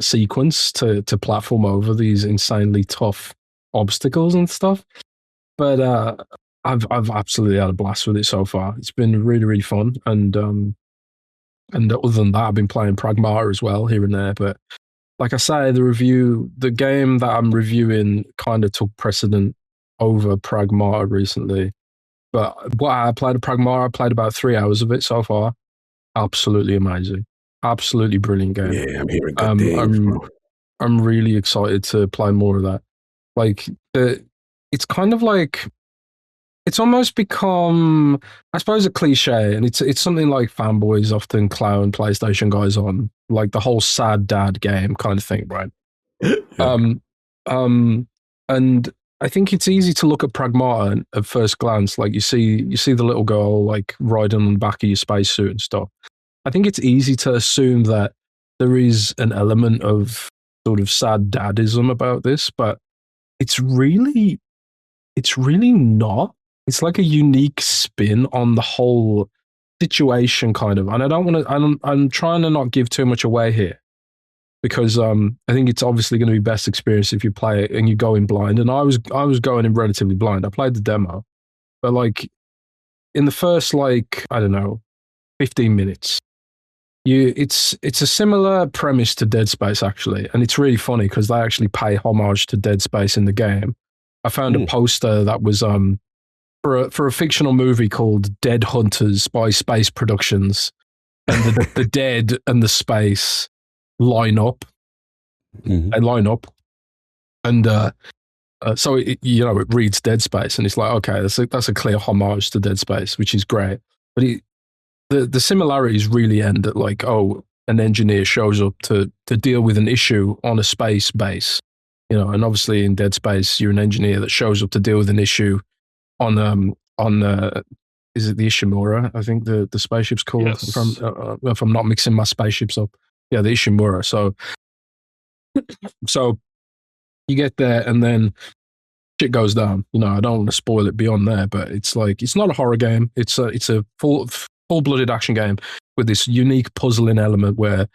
sequence to platform over these insanely tough obstacles and stuff. But I've absolutely had a blast with it so far. It's been really, really fun. And other than that, I've been playing Pragmata as well here and there. But like I say, the game that I'm reviewing kind of took precedent over Pragmata recently. But I played Pragmata, I played about 3 hours of it so far. Absolutely amazing. Absolutely brilliant game. Yeah, I'm hearing good things. I'm really excited to play more of that. Like, it's kind of like, it's almost become, I suppose, a cliche, and it's something like fanboys often clown PlayStation guys on, like the whole sad dad game kind of thing, right? And I think it's easy to look at Pragmata at first glance. Like you see the little girl like riding on the back of your spacesuit and stuff. I think it's easy to assume that there is an element of sort of sad dadism about this, but it's really not. It's like a unique spin on the whole situation, kind of. And I don't want to. I'm trying to not give too much away here, because I think it's obviously going to be best experience if you play it and you go in blind. And I was going in relatively blind. I played the demo, but like in the first, like, I don't know, 15 minutes, it's a similar premise to Dead Space, actually, and it's really funny because they actually pay homage to Dead Space in the game. I found a poster that was for a fictional movie called Dead Hunters by Space Productions, and the dead and the space line up. They line up, and so it reads Dead Space, and it's like, okay, that's a clear homage to Dead Space, which is great. But the similarities really end at like, oh, an engineer shows up to deal with an issue on a space base, and obviously in Dead Space, you're an engineer that shows up to deal with an issue on is it the Ishimura? I think the spaceship's called. Yes. If I'm not mixing my spaceships up, yeah, the Ishimura. So you get there, and then shit goes down. I don't want to spoil it beyond there, but it's like, it's not a horror game. It's a full-blooded action game with this unique puzzling element where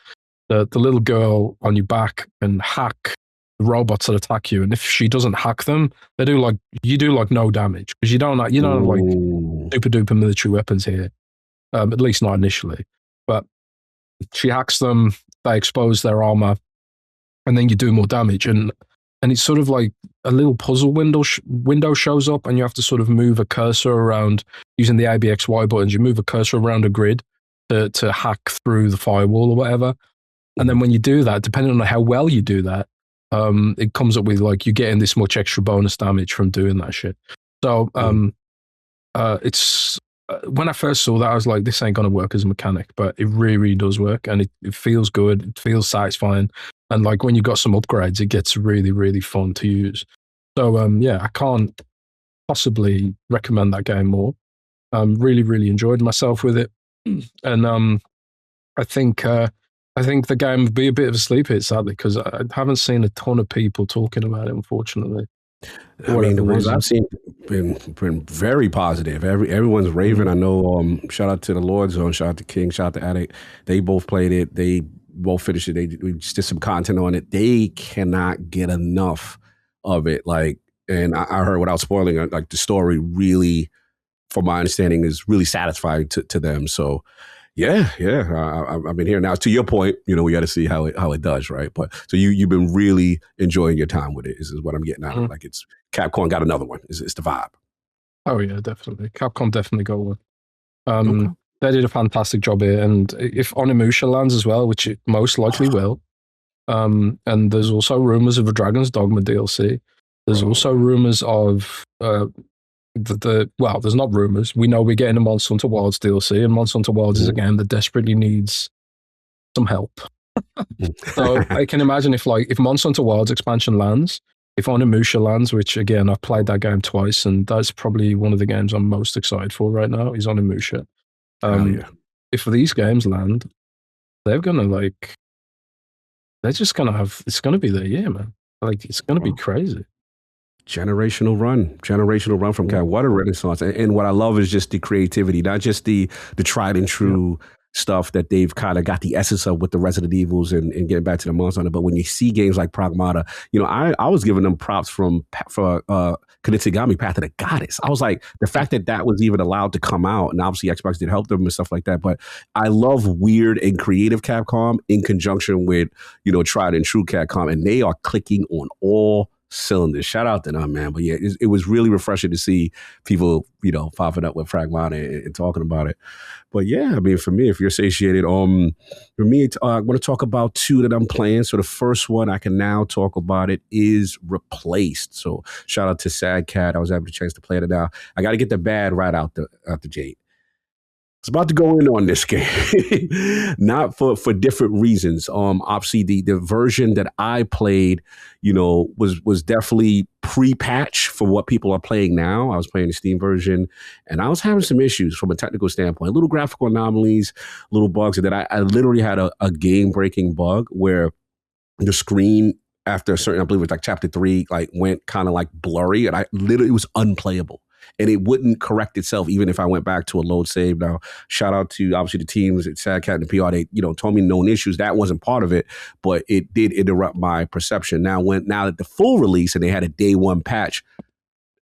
the little girl on your back can hack the robots that attack you, and if she doesn't hack them, you do like no damage, because you don't have like super duper military weapons here, at least not initially. But she hacks them, they expose their armor, and then you do more damage, and it's sort of like a little puzzle window shows up, and you have to sort of move a cursor around using the ABXY buttons. You move a cursor around a grid to hack through the firewall or whatever. And then when you do that, depending on how well you do that, it comes up with like, you're getting this much extra bonus damage from doing that shit. So it's when I first saw that, I was like, this ain't gonna work as a mechanic, but it really, really does work, and it feels good. It feels satisfying, and like when you got some upgrades, it gets really, really fun to use. So yeah, I can't possibly recommend that game more. Really, really enjoyed myself with it, and I think the game would be a bit of a sleep hit, sadly, because I haven't seen a ton of people talking about it, unfortunately. I mean, the ones I've seen been very positive. Everyone's raving. I know. Shout out to the Lord Zone. Shout out to King. Shout out to Addict. They both played it. They both finished it. We just did some content on it. They cannot get enough of it. Like, and I heard, without spoiling it, like the story really, from my understanding, is really satisfying to them. So. Yeah. I've been here now. To your point, we got to see how it does, right? But so you've been really enjoying your time with it. Is what I'm getting out of. Like, it's Capcom got another one. It's the vibe. Oh yeah, definitely. Capcom definitely got one. They did a fantastic job here, and if Onimusha lands as well, which it most likely will, and there's also rumors of a Dragon's Dogma DLC. There's also rumors of well, there's not rumors. We know we're getting a Monster Hunter Wilds DLC, and Monster Hunter Wilds is a game that desperately needs some help. So I can imagine if Monster Hunter Wilds expansion lands, if Onimusha lands, which again, I've played that game twice, and that's probably one of the games I'm most excited for right now, is Onimusha. If these games land, they're gonna they're just gonna have, it's gonna be their year, man. Like, it's gonna be crazy. Generational run from Cat. What a renaissance. And what I love is just the creativity, not just the tried and true stuff that they've kind of got the essence of with the Resident Evils and getting back to the Monster Hunter. But when you see games like Pragmata, I was giving them props for Kunitsigami, Path of the Goddess. I was like, the fact that was even allowed to come out, and obviously Xbox did help them and stuff like that. But I love weird and creative Capcom in conjunction with, tried and true Capcom, and they are clicking on all cylinders. Shout out to them, man. But yeah, it was really refreshing to see people, popping up with Pragmata and talking about it. But yeah, I mean, for me, if you're satiated, for me, I want to talk about two that I'm playing. So the first one I can now talk about it is Replaced. So shout out to Sad Cat. I was having a chance to play it now. I got to get the bad right out the gate. It's about to go in on this game, not for different reasons. Obviously, the version that I played, was definitely pre-patch for what people are playing now. I was playing the Steam version, and I was having some issues from a technical standpoint, little graphical anomalies, little bugs. And then I literally had a game-breaking bug where the screen after a certain, I believe it was like chapter 3, like went kind of like blurry, and it was unplayable. And it wouldn't correct itself even if I went back to a load save. Now, shout out to obviously the teams at Sad Cat and PR. They, told me known issues. That wasn't part of it, but it did interrupt my perception. Now that the full release and they had a day one patch,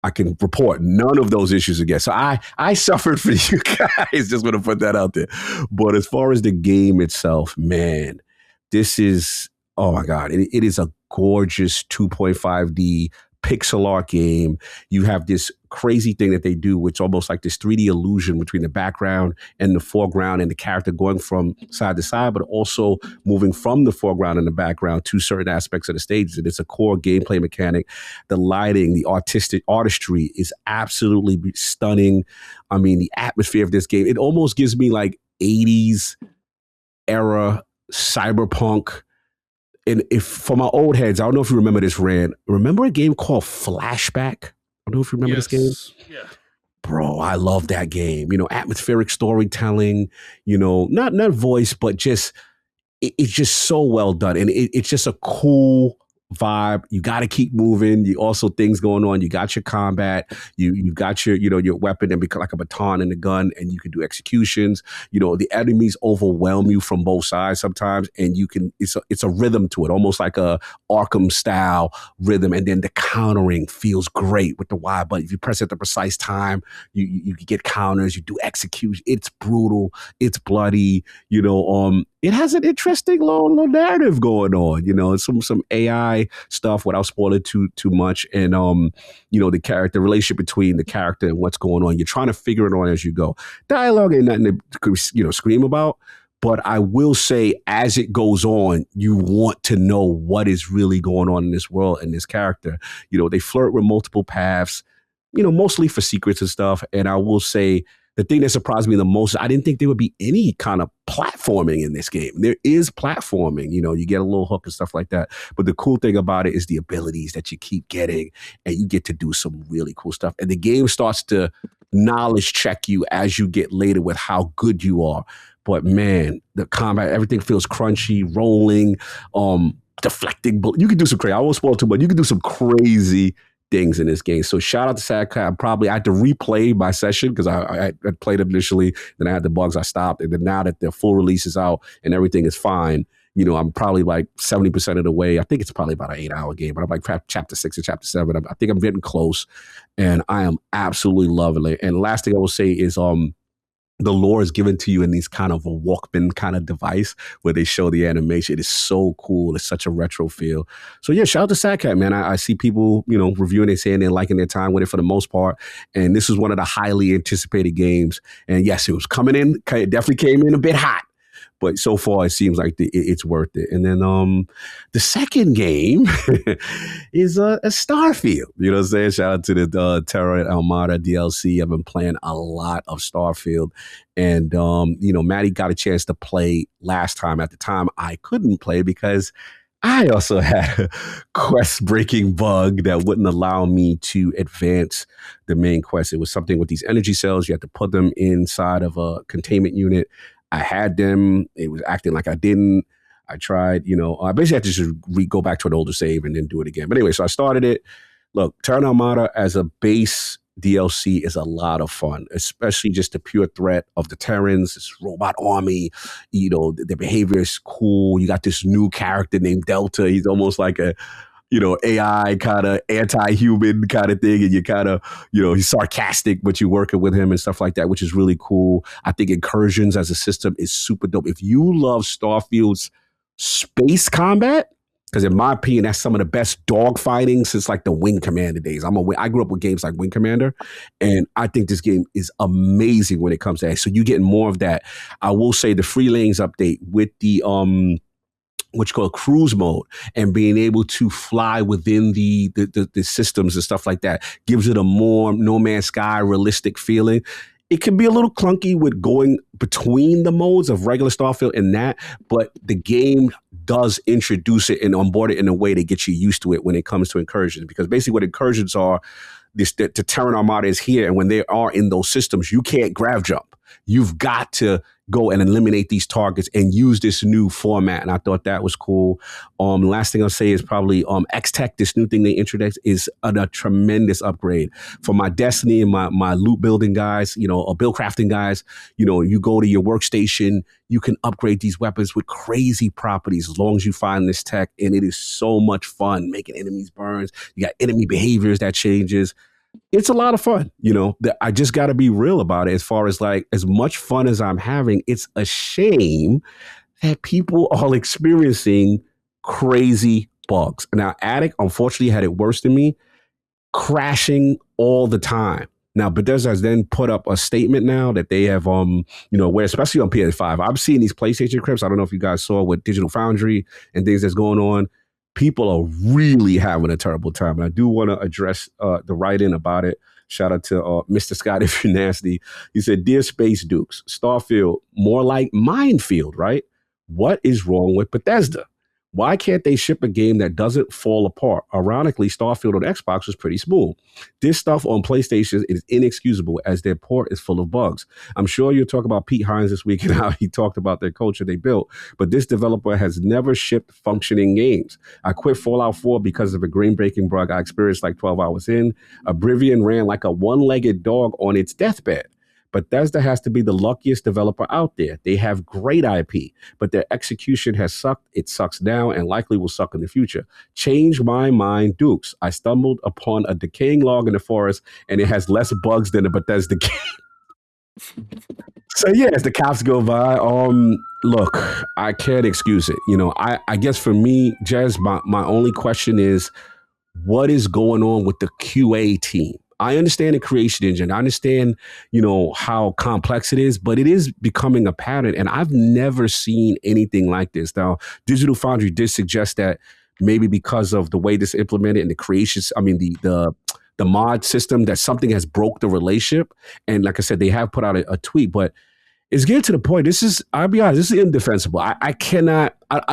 I can report none of those issues again. So I suffered for you guys. Just want to put that out there. But as far as the game itself, man, this is, oh my God, it is a gorgeous 2.5D pixel art game. You have this crazy thing that they do, which almost like this 3D illusion between the background and the foreground and the character going from side to side, but also moving from the foreground and the background to certain aspects of the stages. And it's a core gameplay mechanic. The lighting, the artistry is absolutely stunning. I mean, the atmosphere of this game, it almost gives me like 80s era cyberpunk. And if for my old heads, I don't know if you remember this, Rand. Remember a game called Flashback? I don't know if you remember this game. Yeah. Bro, I love that game. Atmospheric storytelling, not voice, but just, it's just so well done. And it's just a cool vibe. You got to keep moving. You also things going on. You got your combat. You got your your weapon and become like a baton and a gun, and you can do executions. The enemies overwhelm you from both sides sometimes, and you can. It's a rhythm to it, almost like a Arkham style rhythm. And then the countering feels great with the Y button. If you press at the precise time, you get counters. You do execution. It's brutal. It's bloody. It has an interesting little narrative going on. Some AI stuff without spoiling too much, and the relationship between the character and what's going on. You're trying to figure it out as you go. Dialogue ain't nothing to scream about, but I will say as it goes on, you want to know what is really going on in this world and this character. They flirt with multiple paths, mostly for secrets and stuff. And I will say, the thing that surprised me the most, I didn't think there would be any kind of platforming in this game. There is platforming, you get a little hook and stuff like that. But the cool thing about it is the abilities that you keep getting, and you get to do some really cool stuff. And the game starts to knowledge check you as you get later with how good you are. But man, the combat, everything feels crunchy, rolling, deflecting. You can do some crazy, I won't spoil too much. You can do some crazy things in this game. So shout out to Sad Cat. I had to replay my session because I played it initially, then I had the bugs, I stopped. And then now that the full release is out and everything is fine, I'm probably like 70% of the way. I think it's probably about an 8-hour game, but I'm like chapter 6 or chapter 7. I think I'm getting close, and I am absolutely loving it. And the last thing I will say is the lore is given to you in these kind of a Walkman kind of device where they show the animation. It is so cool. It's such a retro feel. So yeah, shout out to Sad Cat, man. I see people, reviewing it, saying they're liking their time with it for the most part. And this was one of the highly anticipated games. And yes, it was coming in. It definitely came in a bit hot. But so far, it seems like it's worth it. And then the second game is a Starfield. You know what I'm saying? Shout out to the Terra Almada DLC. I've been playing a lot of Starfield. And, Maddie got a chance to play last time. At the time, I couldn't play because I also had a quest-breaking bug that wouldn't allow me to advance the main quest. It was something with these energy cells. You had to put them inside of a containment unit. I had them. It was acting like I didn't. I tried, I basically had to just go back to an older save and then do it again. But anyway, so I started it. Look, Terra Armada as a base DLC is a lot of fun, especially just the pure threat of the Terrans, this robot army. The behavior is cool. You got this new character named Delta. He's almost like a AI kind of anti-human kind of thing. And you kind of, he's sarcastic, but you're working with him and stuff like that, which is really cool. I think incursions as a system is super dope. If you love Starfield's space combat, because in my opinion, that's some of the best dogfighting since like the Wing Commander days. I grew up with games like Wing Commander, and I think this game is amazing when it comes to that. So you're getting more of that. I will say the Free Lanes update with the, which called cruise mode, and being able to fly within the systems and stuff like that gives it a more No Man's Sky realistic feeling. it can be a little clunky with going between the modes of regular Starfield and that, but the game does introduce it and onboard it in a way that gets you used to it when it comes to incursions. Because basically what incursions are, the Terran Armada is here, and when they are in those systems, you can't grav jump. You've got to go and eliminate these targets and use this new format. And I thought that was cool. Last thing I'll say is probably X-Tech, this new thing they introduced, is a tremendous upgrade. For my Destiny and my loot building guys, or build crafting guys, you go to your workstation, you can upgrade these weapons with crazy properties as long as you find this tech. And it is so much fun making enemies burns. You got enemy behaviors that changes. It's a lot of fun, I just got to be real about it. As far as like, as much fun as I'm having, it's a shame that people are experiencing crazy bugs. Now, Attic, unfortunately, had it worse than me, crashing all the time. Now, Bethesda has then put up a statement now that they have, where especially on PS5, I've seen these PlayStation clips. I don't know if you guys saw with Digital Foundry and things that's going on. People are really having a terrible time. And I do want to address the write-in about it. Shout out to Mr. Scott, if you're nasty. He said, "Dear Space Dukes, Starfield, more like Minefield, right? What is wrong with Bethesda? Why can't they ship a game that doesn't fall apart? Ironically, Starfield on Xbox was pretty smooth. This stuff on PlayStation is inexcusable as their port is full of bugs. I'm sure you'll talk about Pete Hines this week and how he talked about their culture they built, but this developer has never shipped functioning games. I quit Fallout 4 because of a game-breaking bug I experienced like 12 hours in. Oblivion ran like a one-legged dog on its deathbed. Bethesda has to be the luckiest developer out there. They have great IP, but their execution has sucked. It sucks now and likely will suck in the future. Change my mind, Dukes. I stumbled upon a decaying log in the forest, and it has less bugs than a Bethesda game." So yeah, as the cops go by, look, I can't excuse it. I guess for me, Jez, my only question is, what is going on with the QA team? I understand the creation engine. I understand, how complex it is, but it is becoming a pattern. And I've never seen anything like this. Now, Digital Foundry did suggest that maybe because of the way this implemented and the creations, the mod system, that something has broke the relationship. And like I said, they have put out a tweet, but it's getting to the point. I'll be honest, this is indefensible. I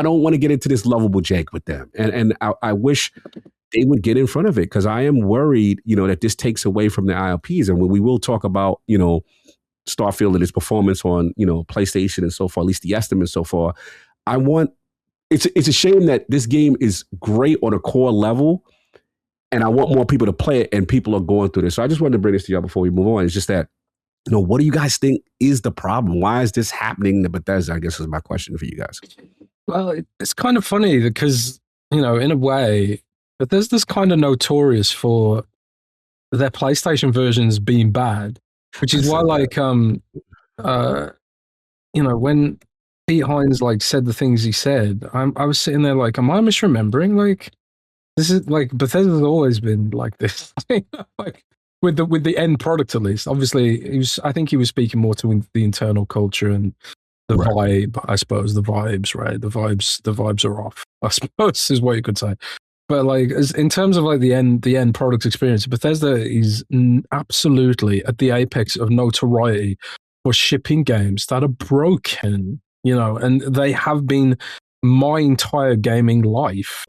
don't want to get into this lovable jank with them. And I wish they would get in front of it, because I am worried, that this takes away from the ILPs. And when we will talk about, Starfield and its performance on, PlayStation and so far, at least the estimates so far, it's a shame that this game is great on a core level, and I want more people to play it, and people are going through this. So I just wanted to bring this to y'all before we move on. It's just that, what do you guys think is the problem? Why is this happening to Bethesda? I guess is my question for you guys. Well, it's kind of funny because, in a way, Bethesda's kind of notorious for their PlayStation versions being bad, which is why, when Pete Hines said the things he said, I was sitting there like, am I misremembering? This is Bethesda's always been like this, with the end product at least. Obviously, I think he was speaking more to the internal culture and the vibe. I suppose the vibes, right? The vibes are off, I suppose, is what you could say. But in terms of the end product experience, Bethesda is absolutely at the apex of notoriety for shipping games that are broken, and they have been my entire gaming life,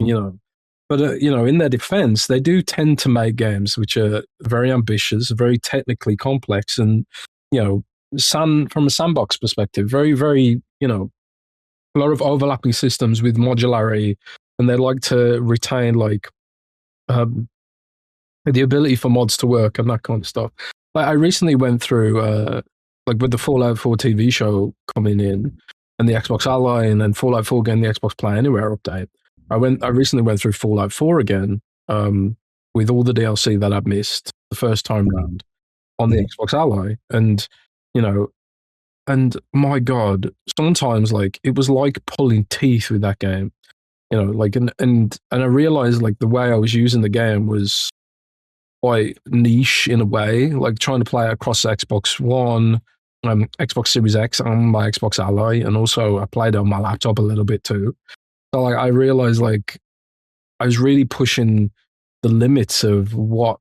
But in their defense, they do tend to make games which are very ambitious, very technically complex, and from a sandbox perspective, very, very a lot of overlapping systems with modularity. And they like to retain the ability for mods to work and that kind of stuff. I recently went through with the Fallout 4 TV show coming in and the Xbox Ally, and then Fallout 4 getting the Xbox Play Anywhere update. I recently went through Fallout 4 again with all the DLC that I'd missed the first time round on the Xbox Ally, and and my God, sometimes it was like pulling teeth with that game. And I realized the way I was using the game was quite niche in a way, trying to play it across Xbox One, Xbox Series X and my Xbox Ally, and also I played it on my laptop a little bit too. So I realized I was really pushing the limits of what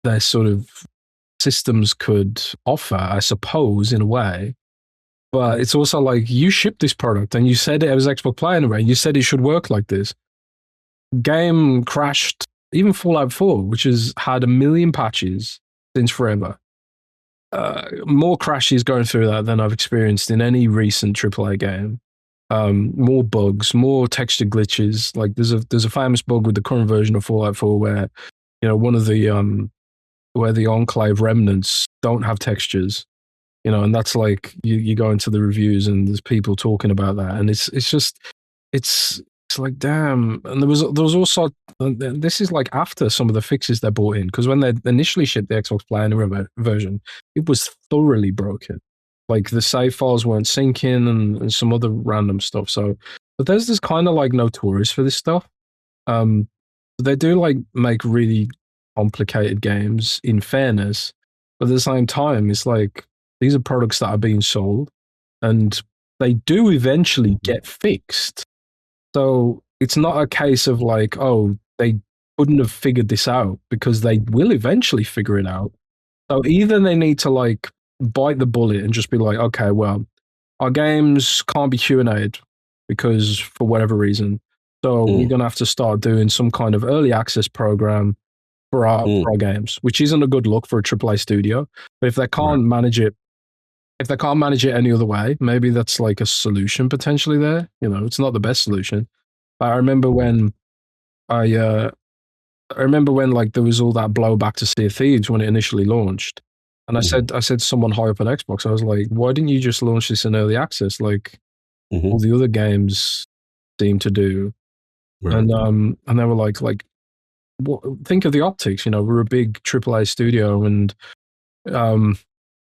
their sort of systems could offer, I suppose, in a way. But it's also like, you shipped this product and you said it was Xbox Play anyway. You said it should work like this. Game crashed. Even Fallout 4, which has had 1 million patches since forever. More crashes going through that than I've experienced in any recent AAA game. More bugs, more texture glitches. Like there's a famous bug with the current version of Fallout 4 where, you know, one of the where the Enclave remnants don't have textures, you know, and that's like you go into the reviews and there's people talking about that, and it's just it's like, damn. And there was also, this is like after some of the fixes they brought in, because when they initially shipped the Xbox Play Anywhere version, it was thoroughly broken. Like the save files weren't syncing and some other random stuff. So, but there's this kind of like notorious for this stuff. They do like make really complicated games, in fairness, but at the same time, it's like these are products that are being sold, and they do eventually get fixed. So it's not a case of like, oh, they couldn't have figured this out, because they will eventually figure it out. So either they need to like bite the bullet and just be like, okay, well, our games can't be Q&A'd because for whatever reason. So we're going to have to start doing some kind of early access program for our games, which isn't a good look for a AAA studio. But if they can't manage it, any other way, maybe that's like a solution potentially there. You know, it's not the best solution. But I remember when like there was all that blowback to Sea of Thieves when it initially launched. And I said to someone high up on Xbox, I was like, why didn't you just launch this in early access like all the other games seem to do? Right. And they were like, think of the optics, you know, we're a big AAA studio and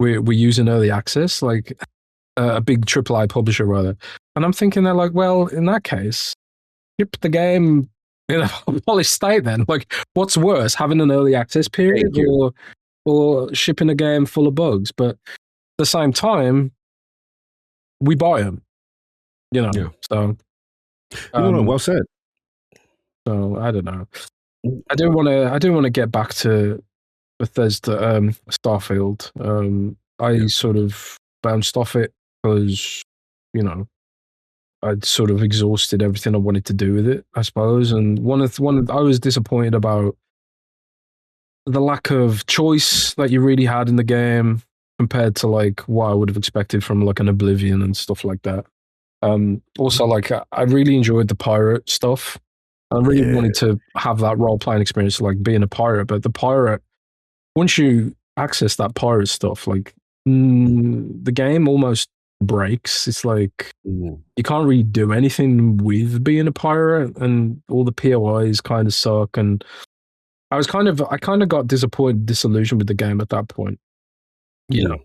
we're using early access, like a big AAA publisher rather. And I'm thinking, they're like, well, in that case, ship the game in a polished state then. Like, what's worse, having an early access period or shipping a game full of bugs? But at the same time, we buy them, you know. Yeah. So, well said. So I don't know. I do want to get back to Bethesda, Starfield. I sort of bounced off it because, you know, I'd sort of exhausted everything I wanted to do with it, I suppose. And I was disappointed about the lack of choice that you really had in the game compared to like what I would have expected from like an Oblivion and stuff like that. Also, like I really enjoyed the pirate stuff. I really wanted to have that role-playing experience, like being a pirate. But the pirate, once you access that pirate stuff, like the game almost breaks. It's like you can't really do anything with being a pirate, and all the POIs kind of suck. And I kind of got disappointed, disillusioned with the game at that point, you know.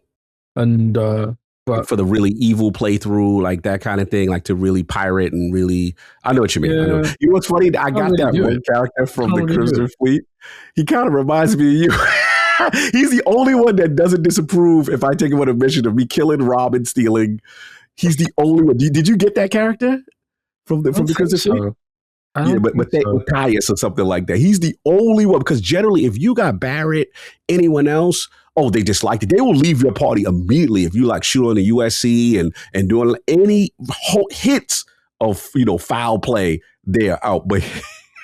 And but for the really evil playthrough, like that kind of thing, like to really pirate and really, I know what you mean. Yeah. You know what's funny? I got that one character from the Crimson Fleet. He kind of reminds me of you. He's the only one that doesn't disapprove if I take him on a mission of me killing, robbing, stealing. He's the only one. Did you get that character from the Crimson Fleet? Yeah, but Matthias or something like that. He's the only one, because generally, if you got Barrett, anyone else, they disliked it. They will leave your party immediately if you like shoot on the USC and doing any hits of, you know, foul play. They're out. But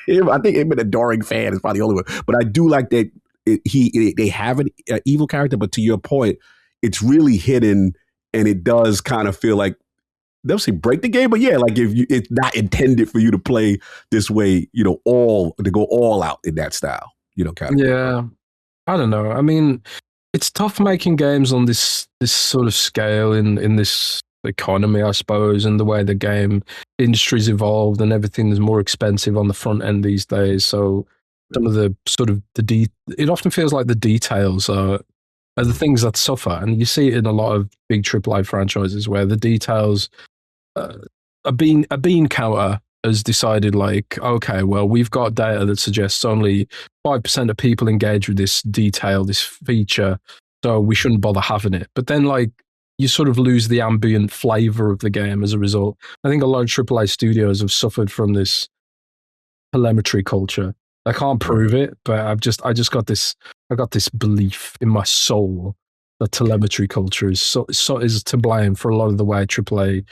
I think him an adoring fan is probably the only one. But I do like that they have an evil character. But to your point, it's really hidden, and it does kind of feel like, they'll say break the game, but yeah, like it's not intended for you to play this way, you know, to go all out in that style, you know, kind of. Yeah, I don't know. I mean, it's tough making games on this sort of scale in this economy, I suppose, and the way the game industry's evolved and everything is more expensive on the front end these days. So some of the sort of it often feels like the details are the things that suffer, and you see it in a lot of big AAA franchises where the details. A bean counter has decided, like, okay, well, we've got data that suggests only 5% of people engage with this detail, this feature, so we shouldn't bother having it. But then, like, you sort of lose the ambient flavor of the game as a result. I think a lot of AAA studios have suffered from this telemetry culture, I can't prove it, but I got this belief in my soul that telemetry culture is is to blame for a lot of the way AAA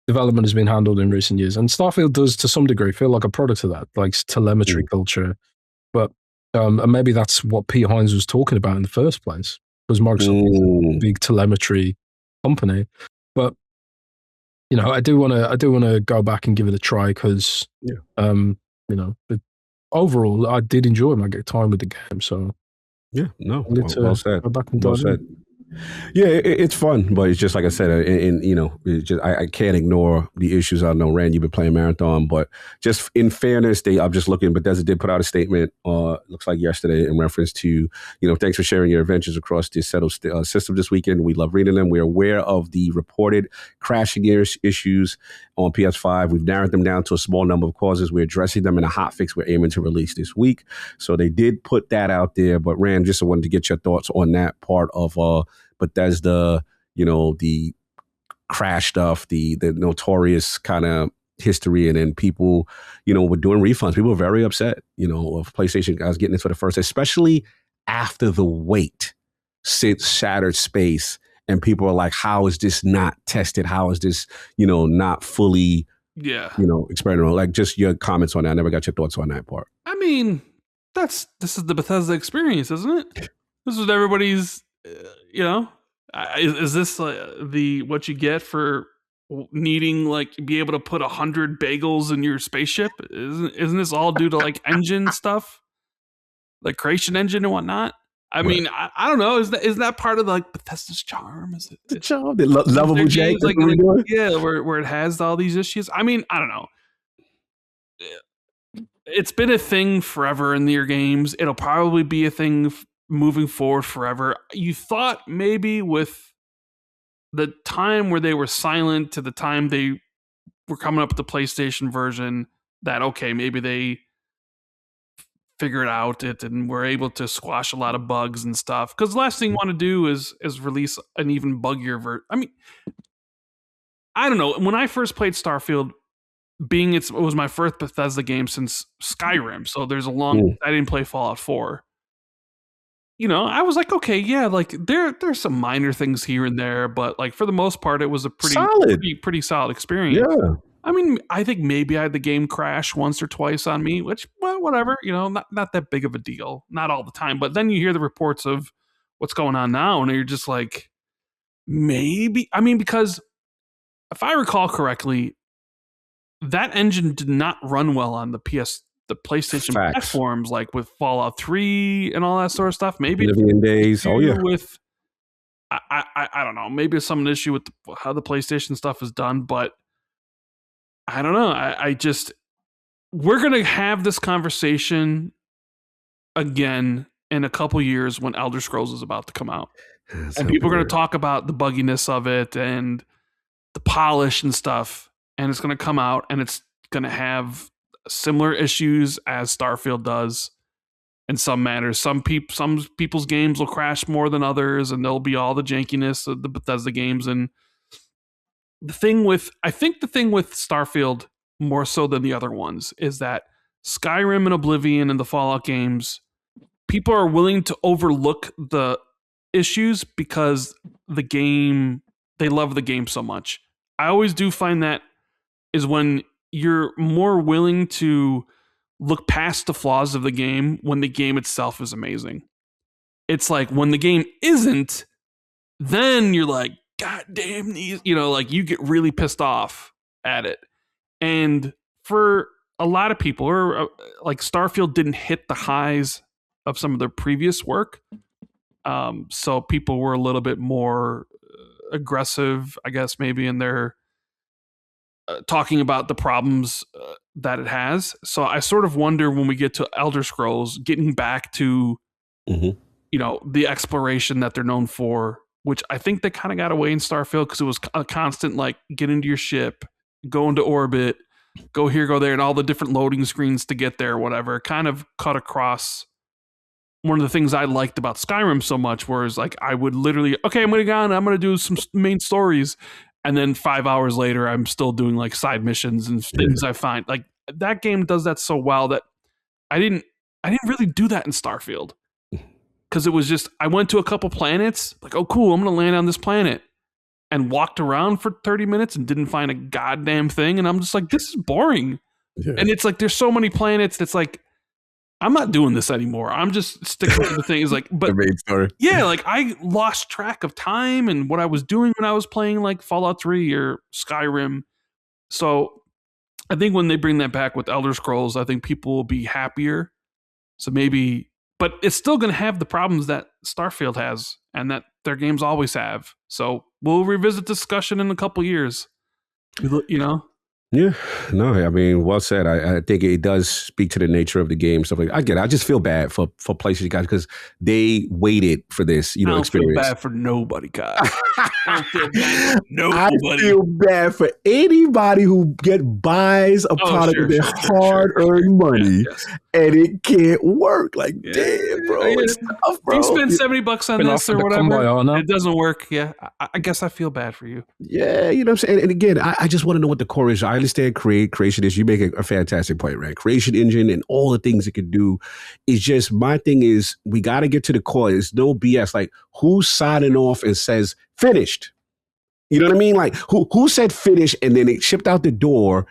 development has been handled in recent years. And Starfield does, to some degree, feel like a product of that, like telemetry culture. But and maybe that's what Pete Hines was talking about in the first place, because Microsoft is a big telemetry company. But I do want to go back and give it a try because overall I did enjoy my time with the game. So well said. Go back and well said. Yeah, it's fun, but it's just like I said, and it's just I can't ignore the issues. I know, Rand, you've been playing Marathon, but just in fairness, I'm just looking. Bethesda did put out a statement, looks like yesterday, in reference to, thanks for sharing your adventures across the settled system this weekend. We love reading them. We're aware of the reported crashing issues on PS5. We've narrowed them down to a small number of causes. We're addressing them in a hot fix we're aiming to release this week. So they did put that out there. But Rand, just wanted to get your thoughts on that part of Bethesda, the crash stuff, the notorious kind of history, and then people, were doing refunds. People were very upset, of PlayStation guys getting into the first, especially after the wait since Shattered Space, and people are like, how is this not tested? How is this, not fully, experimental? Like, just your comments on that. I never got your thoughts on that part. I mean, this is the Bethesda experience, isn't it? This is everybody's. Is this what you get for needing be able to put 100 bagels in your spaceship? Isn't this all due to engine stuff, like creation engine and whatnot? I mean, I don't know. Is that part of Bethesda's charm? Is it the charm? The lovable Jake, where it has all these issues? I mean, I don't know. It's been a thing forever in their games. It'll probably be a thing moving forward forever. You thought maybe with the time where they were silent to the time they were coming up with the PlayStation version that, okay, maybe they figured out it and were able to squash a lot of bugs and stuff. Because the last thing you want to do is release an even buggier version. I mean, I don't know. When I first played Starfield, it was my first Bethesda game since Skyrim, so there's a long. I didn't play Fallout 4. I was like, okay, yeah, there's some minor things here and there, but for the most part, it was a pretty solid experience. Yeah. I mean, I think maybe I had the game crash once or twice on me, which, well, whatever, not that big of a deal, not all the time. But then you hear the reports of what's going on now, and you're just like, maybe. I mean, because if I recall correctly, that engine did not run well on the PlayStation platforms, with Fallout 3 and all that sort of stuff. Maybe days. Oh yeah. With I don't know. Maybe it's some issue with how the PlayStation stuff is done, but I don't know. I just we're gonna have this conversation again in a couple years when Elder Scrolls is about to come out, and people are gonna talk about the bugginess of it and the polish and stuff, and it's gonna come out and it's gonna have similar issues as Starfield does in some matters. Some people's games will crash more than others, and there'll be all the jankiness of the Bethesda games. And the thing with Starfield, more so than the other ones, is that Skyrim and Oblivion and the Fallout games, people are willing to overlook the issues because they love the game so much. I always do find that is when you're more willing to look past the flaws of the game when the game itself is amazing. It's like when the game isn't, then you're like, God damn these, you get really pissed off at it. And for a lot of people, or Starfield didn't hit the highs of some of their previous work. So people were a little bit more aggressive, I guess, maybe in their talking about the problems that it has. So I sort of wonder when we get to Elder Scrolls, getting back to, the exploration that they're known for, which I think they kind of got away in Starfield because it was a constant, get into your ship, go into orbit, go here, go there, and all the different loading screens to get there, whatever. Kind of cut across one of the things I liked about Skyrim so much, whereas I would literally, okay, I'm going to go on, I'm going to do some main stories. And then 5 hours later, I'm still doing side missions and things I find. That game does that so well that I I didn't really do that in Starfield. Because it was just, I went to a couple planets, like, oh, cool, I'm going to land on this planet. And walked around for 30 minutes and didn't find a goddamn thing. And I'm just like, this is boring. Yeah. And it's like, there's so many planets that's like, I'm not doing this anymore. I'm just sticking to the things like, but The main story. yeah, like I lost track of time and what I was doing when I was playing like Fallout 3 or Skyrim. So I think when they bring that back with Elder Scrolls, I think people will be happier. So maybe, but it's still going to have the problems that Starfield has and that their games always have. So we'll revisit discussion in a couple years. You know? Yeah, no, I mean, well said. I think it does speak to the nature of the game. Stuff like I get it. I just feel bad for PlayStation guys because they waited for this, I don't experience. feel bad for nobody, guys. I don't feel bad for nobody. I feel bad for anybody who buys a product with their hard-earned money and it can't work. Like, damn, bro, it's tough, bro. You spend $70 on this or whatever, it doesn't work. Yeah, I guess I feel bad for you. Yeah, you know what I'm saying? And again, I just want to know what the core is. I understand creation is. You make a fantastic point, right? Creation engine and all the things it can do. It's just, my thing is, we got to get to the core. There's no BS. Like, who's signing off and says finished? You know what I mean? Like, who said finish and then it shipped out the door?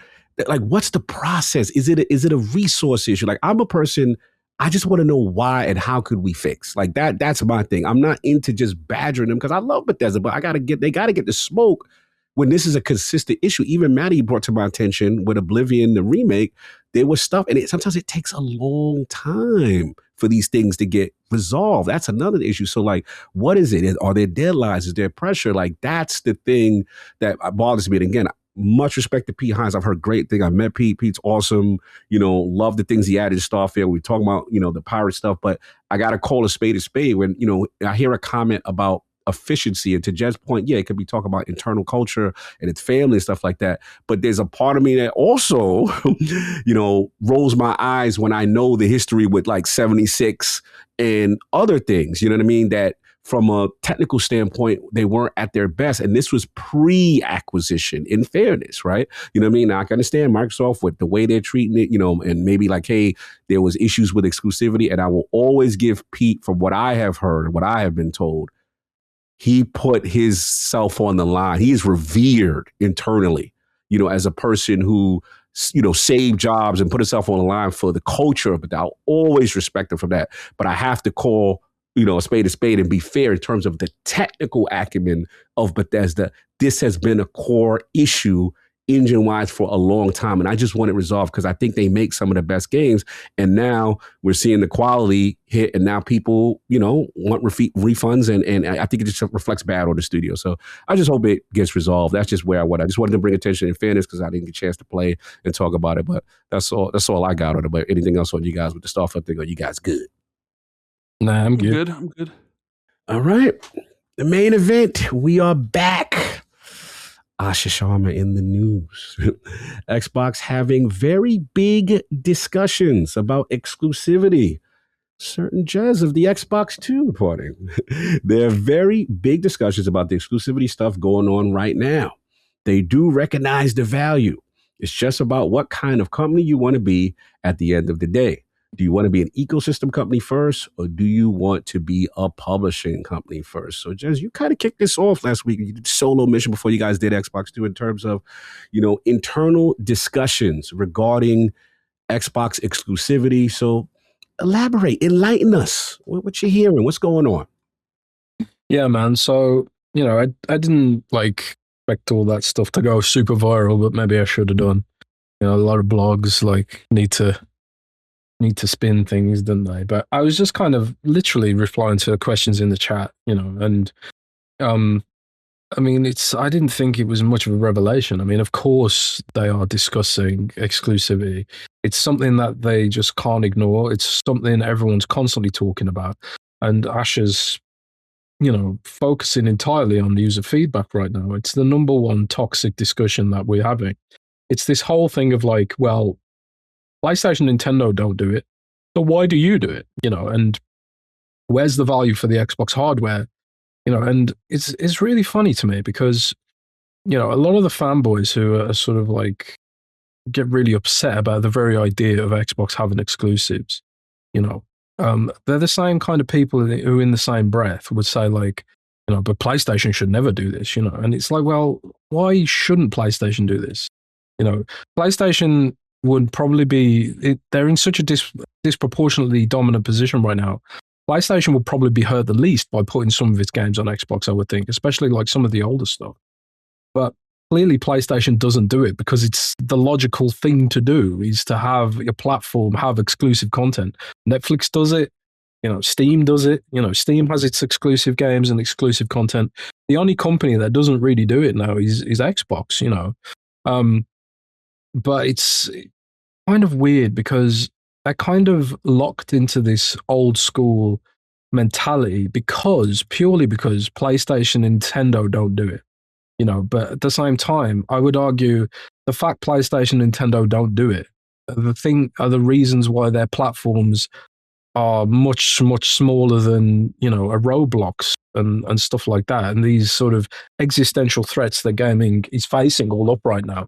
Like, what's the process? Is it a resource issue? Like, I'm a person, I just want to know why and how could we fix? Like, that's my thing. I'm not into just badgering them because I love Bethesda, but they got to get the smoke when this is a consistent issue. Even Maddie brought to my attention with Oblivion, the remake, there was stuff, and sometimes it takes a long time for these things to get resolved. That's another issue. So, like, what is it? Are there deadlines? Is there pressure? Like, that's the thing that bothers me. And again, much respect to Pete Hines. I've heard great things. I met Pete. Pete's awesome. Love the things he added to Starfield. We talk about, the pirate stuff, but I got to call a spade when, I hear a comment about efficiency. And to Jed's point, yeah, it could be talking about internal culture and its family and stuff like that. But there's a part of me that also, rolls my eyes when I know the history with like 76 and other things, you know what I mean? That from a technical standpoint, they weren't at their best. And this was pre-acquisition, in fairness, right? You know what I mean? Now, I can understand Microsoft with the way they're treating it, and maybe like, hey, there was issues with exclusivity. And I will always give Pete, from what I have heard, what I have been told, he put his self on the line. He is revered internally, as a person who, saved jobs and put himself on the line for the culture of it. I'll always respect him for that. But I have to call, a spade and be fair in terms of the technical acumen of Bethesda. This has been a core issue engine-wise for a long time. And I just want it resolved because I think they make some of the best games. And now we're seeing the quality hit, and now people, want refunds. And I think it just reflects bad on the studio. So I just hope it gets resolved. That's just where I just wanted to bring attention and fairness because I didn't get a chance to play and talk about it. But that's all I got on it. But anything else on you guys with the Starfield thing? Are you guys good? Nah, I'm good. I'm good. All right. The main event. We are back. Asha Sharma in the news. Xbox having very big discussions about exclusivity. Certain Jez of the Xbox 2 reporting. There are very big discussions about the exclusivity stuff going on right now. They do recognize the value. It's just about what kind of company you want to be at the end of the day. Do you want to be an ecosystem company first, or do you want to be a publishing company first? So, Jez, you kind of kicked this off last week. You did solo mission before you guys did Xbox 2 in terms of, internal discussions regarding Xbox exclusivity. So, elaborate, enlighten us. What you hearing? What's going on? Yeah, man. So, I didn't expect all that stuff to go super viral, but maybe I should have done. A lot of blogs need to spin things, don't they? But I was just kind of literally replying to questions in the chat, and I didn't think it was much of a revelation. I mean, of course they are discussing exclusivity. It's something that they just can't ignore. It's something everyone's constantly talking about. And Asha's, focusing entirely on user feedback right now. It's the number one toxic discussion that we're having. It's this whole thing of well, PlayStation and Nintendo don't do it, so why do you do it? And where's the value for the Xbox hardware? And it's really funny to me because, a lot of the fanboys who are sort of get really upset about the very idea of Xbox having exclusives, They're the same kind of people who in the same breath would say like, but PlayStation should never do this, and it's like, well, why shouldn't PlayStation do this? PlayStation would probably they're in such a disproportionately dominant position right now. PlayStation will probably be hurt the least by putting some of its games on Xbox, I would think, especially like some of the older stuff. But clearly PlayStation doesn't do it because it's the logical thing to do, is to have your platform have exclusive content. Netflix does it. Steam does it. Steam has its exclusive games and exclusive content. The only company that doesn't really do it now is Xbox, but it's kind of weird because they're kind of locked into this old school mentality purely because PlayStation and Nintendo don't do it. But at the same time, I would argue the fact PlayStation and Nintendo don't do it are the reasons why their platforms are much, much smaller than, a Roblox and stuff like that. And these sort of existential threats that gaming is facing all up right now.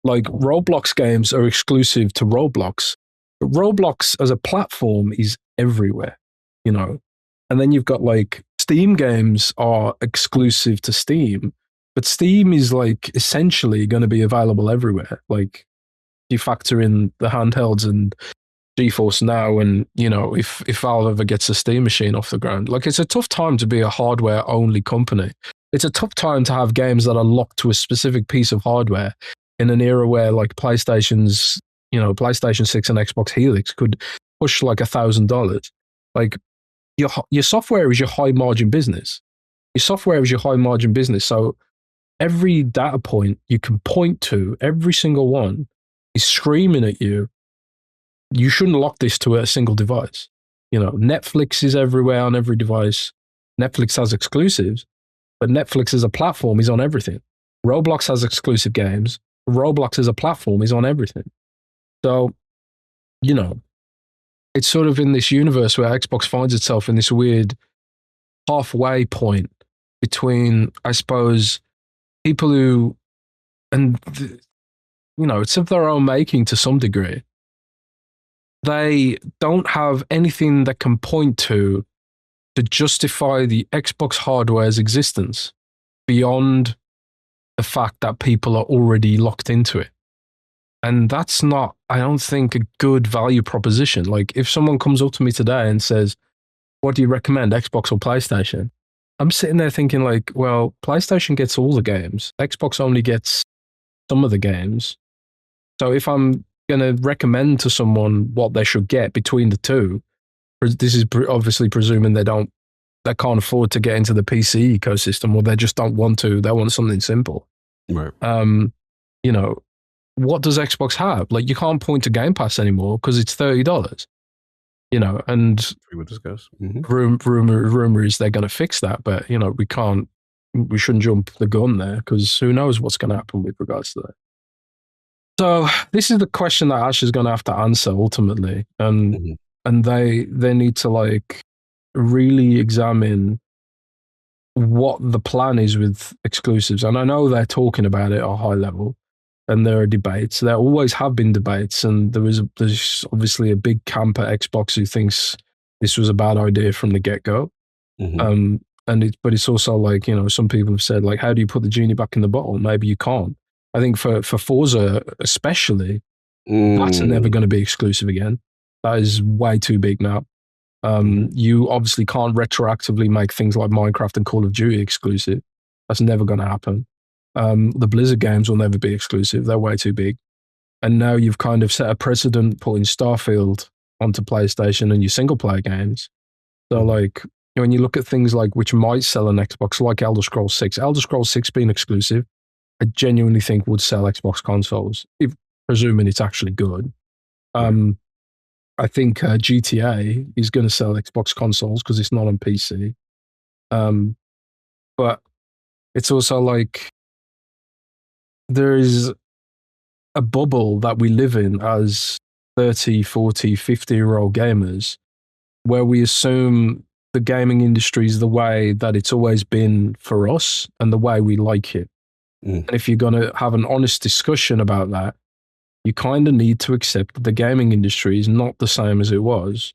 Like Roblox games are exclusive to Roblox. But Roblox as a platform is everywhere, And then you've got like Steam games are exclusive to Steam, but Steam is like essentially going to be available everywhere. Like you factor in the handhelds and GeForce Now, and if Valve ever gets a Steam machine off the ground, like it's a tough time to be a hardware only company. It's a tough time to have games that are locked to a specific piece of hardware in an era where like PlayStation 6 and Xbox Helix could push like $1,000. Like your software is your high margin business. So every data point you can point to, every single one is screaming at you. You shouldn't lock this to a single device. Netflix is everywhere on every device. Netflix has exclusives, but Netflix as a platform is on everything. Roblox has exclusive games. Roblox as a platform is on everything. So, it's sort of in this universe where Xbox finds itself in this weird halfway point between, I suppose, people who, it's of their own making to some degree. They don't have anything that can point to justify the Xbox hardware's existence beyond the fact that people are already locked into it. And that's not, I don't think, a good value proposition. Like if someone comes up to me today and says, what do you recommend, Xbox or PlayStation? I'm sitting there thinking like, well, PlayStation gets all the games. Xbox only gets some of the games. So if I'm going to recommend to someone what they should get between the two, this is obviously presuming they can't afford to get into the PC ecosystem, or they just don't want to. They want something simple. Right. What does Xbox have? Like you can't point to Game Pass anymore because it's $30. And We would discuss. Mm-hmm. rumor is they're going to fix that, but we shouldn't jump the gun there because who knows what's going to happen with regards to that. So this is the question that Ash is going to have to answer ultimately, and they need to like really examine what the plan is with exclusives. And I know they're talking about it at a high level, and there are debates. There always have been debates, and there's obviously a big camp at Xbox who thinks this was a bad idea from the get-go. But it's also like, some people have said like, how do you put the genie back in the bottle? Maybe you can't. I think for Forza especially, that's never going to be exclusive again. That is way too big now. You obviously can't retroactively make things like Minecraft and Call of Duty exclusive. That's never going to happen. The Blizzard games will never be exclusive. They're way too big. And now you've kind of set a precedent putting Starfield onto PlayStation and your single player games. So like, when you look at things like which might sell on Xbox, like Elder Scrolls 6, Elder Scrolls 6 being exclusive, I genuinely think would sell Xbox consoles, presuming it's actually good. I think GTA is going to sell Xbox consoles because it's not on PC. But it's also like there is a bubble that we live in as 30, 40, 50-year-old gamers where we assume the gaming industry is the way that it's always been for us and the way we like it. And if you're going to have an honest discussion about that, you kind of need to accept that the gaming industry is not the same as it was.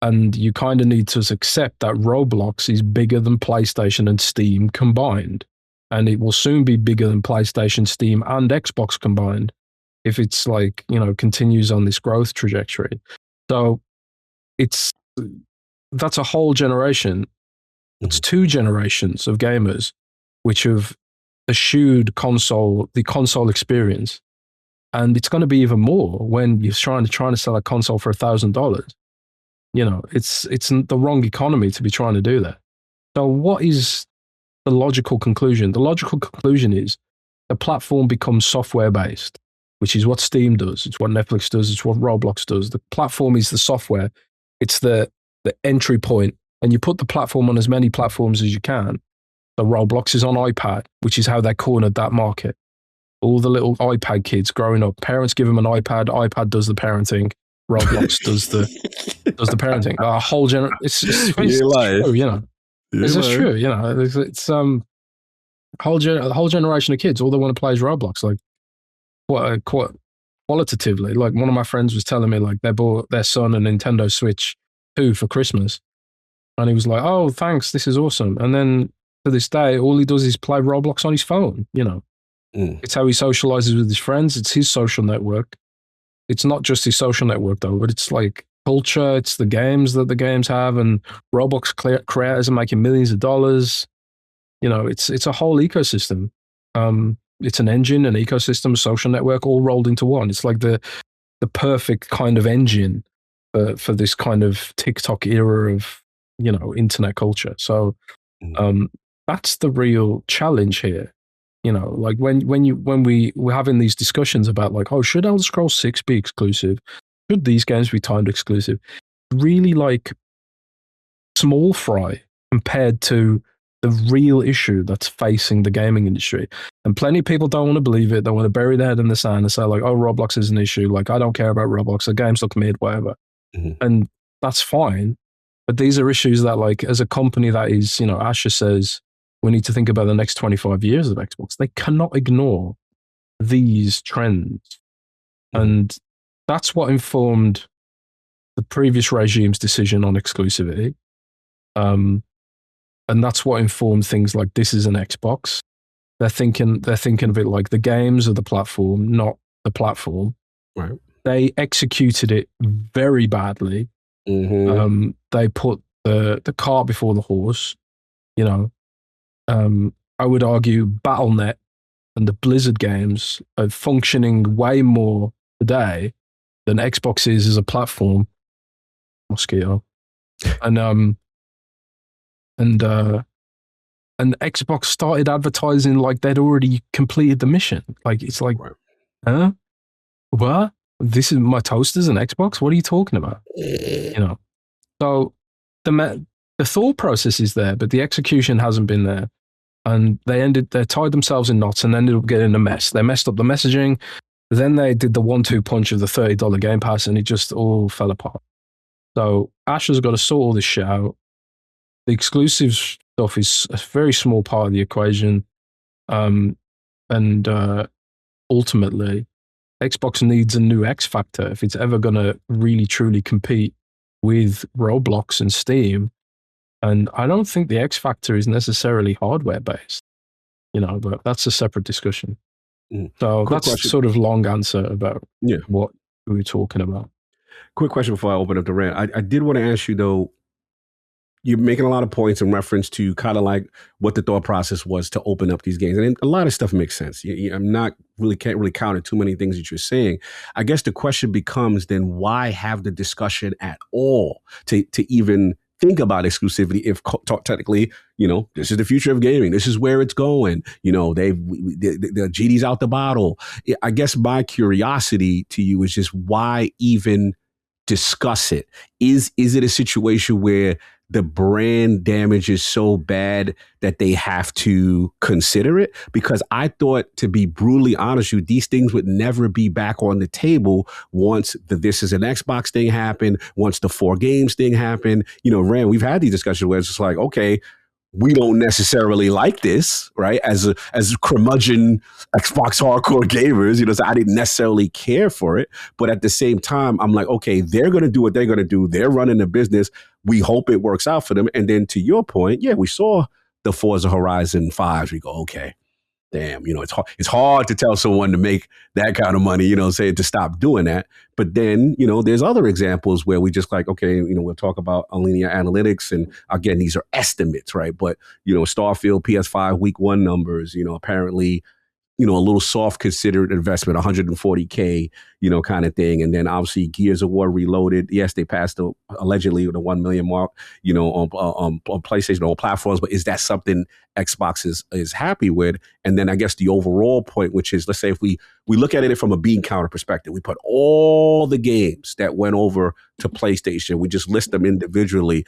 And you kind of need to accept that Roblox is bigger than PlayStation and Steam combined. And it will soon be bigger than PlayStation, Steam, and Xbox combined if it's like, continues on this growth trajectory. So that's a whole generation. It's 2 generations of gamers which have eschewed the console experience. And it's going to be even more when you're trying to sell a console for $1,000. It's the wrong economy to be trying to do that. So what is the logical conclusion? The logical conclusion is the platform becomes software-based, which is what Steam does. It's what Netflix does. It's what Roblox does. The platform is the software. It's the entry point. And you put the platform on as many platforms as you can. So Roblox is on iPad, which is how they cornered that market. All the little iPad kids growing up, parents give them an iPad. iPad does the parenting. Roblox does the parenting. A whole it's true, This is true, It's a whole generation of kids. All they want to play is Roblox. Like, quite qualitatively, like one of my friends was telling me, like they bought their son a Nintendo Switch 2 for Christmas, and he was like, "Oh, thanks, this is awesome." And then to this day, all he does is play Roblox on his phone. It's how he socializes with his friends. It's his social network. It's not just his social network though, but it's like culture. It's the games that the games have, and Roblox creators are making millions of dollars. It's a whole ecosystem. It's an engine, an ecosystem, a social network, all rolled into one. It's like the perfect kind of engine for this kind of TikTok era of internet culture. So that's the real challenge here. Like when we're having these discussions about like, oh, should Elder Scrolls 6 be exclusive? Should these games be timed exclusive? Really like small fry compared to the real issue that's facing the gaming industry. And plenty of people don't want to believe it. They want to bury their head in the sand and say like, oh, Roblox is an issue. Like, I don't care about Roblox. The games look mid, whatever. And that's fine. But these are issues that like, as a company that is, Asha says, we need to think about the next 25 years of Xbox. They cannot ignore these trends. And that's what informed the previous regime's decision on exclusivity. And that's what informed things like this is an Xbox. They're thinking of it like the games are the platform, not the platform. Right. They executed it very badly. They put the cart before the horse. I would argue Battle.net and the Blizzard games are functioning way more today than Xbox is as a platform. Mosquito. And Xbox started advertising like they'd already completed the mission. Like, it's like, huh? What? This is my toaster's an Xbox? What are you talking about? So the thought process is there, but the execution hasn't been there. And they tied themselves in knots and ended up getting a mess. They messed up the messaging. Then they did the 1-2 punch of the $30 Game Pass, and it just all fell apart. So Asha's got to sort all this shit out. The exclusive stuff is a very small part of the equation. And ultimately, Xbox needs a new X factor if it's ever going to really, truly compete with Roblox and Steam. And I don't think the X factor is necessarily hardware based, but that's a separate discussion. So quick that's question. Sort of long answer about what we were talking about. Quick question before I open up the rant. I did want to ask you though, you're making a lot of points in reference to kind of like what the thought process was to open up these games. And a lot of stuff makes sense. Can't really counter too many things that you're saying. I guess the question becomes then why have the discussion at all to even think about exclusivity if technically, this is the future of gaming. This is where it's going. The genie's out the bottle. I guess my curiosity to you is just why even discuss it? Is it a situation where the brand damage is so bad that they have to consider it? Because I thought, to be brutally honest with you, these things would never be back on the table once the This Is an Xbox thing happened, once the 4 games thing happened. Rand, we've had these discussions where it's just like, okay, we don't necessarily like this, right? As curmudgeon Xbox hardcore gamers, so I didn't necessarily care for it. But at the same time, I'm like, okay, they're going to do what they're going to do. They're running the business. We hope it works out for them. And then to your point, yeah, we saw the Forza Horizon 5s. We go, okay, damn, it's hard to tell someone to make that kind of money, say to stop doing that. But then, there's other examples where we just like, okay, we'll talk about linear analytics. And again, these are estimates, right? But, Starfield PS5 week 1 numbers, apparently, a little soft considered investment, 140K, kind of thing. And then obviously Gears of War Reloaded. Yes, they passed allegedly the 1 million mark, on PlayStation, on platforms. But is that something Xbox is happy with? And then I guess the overall point, which is, let's say if we look at it from a bean counter perspective, we put all the games that went over to PlayStation, we just list them individually,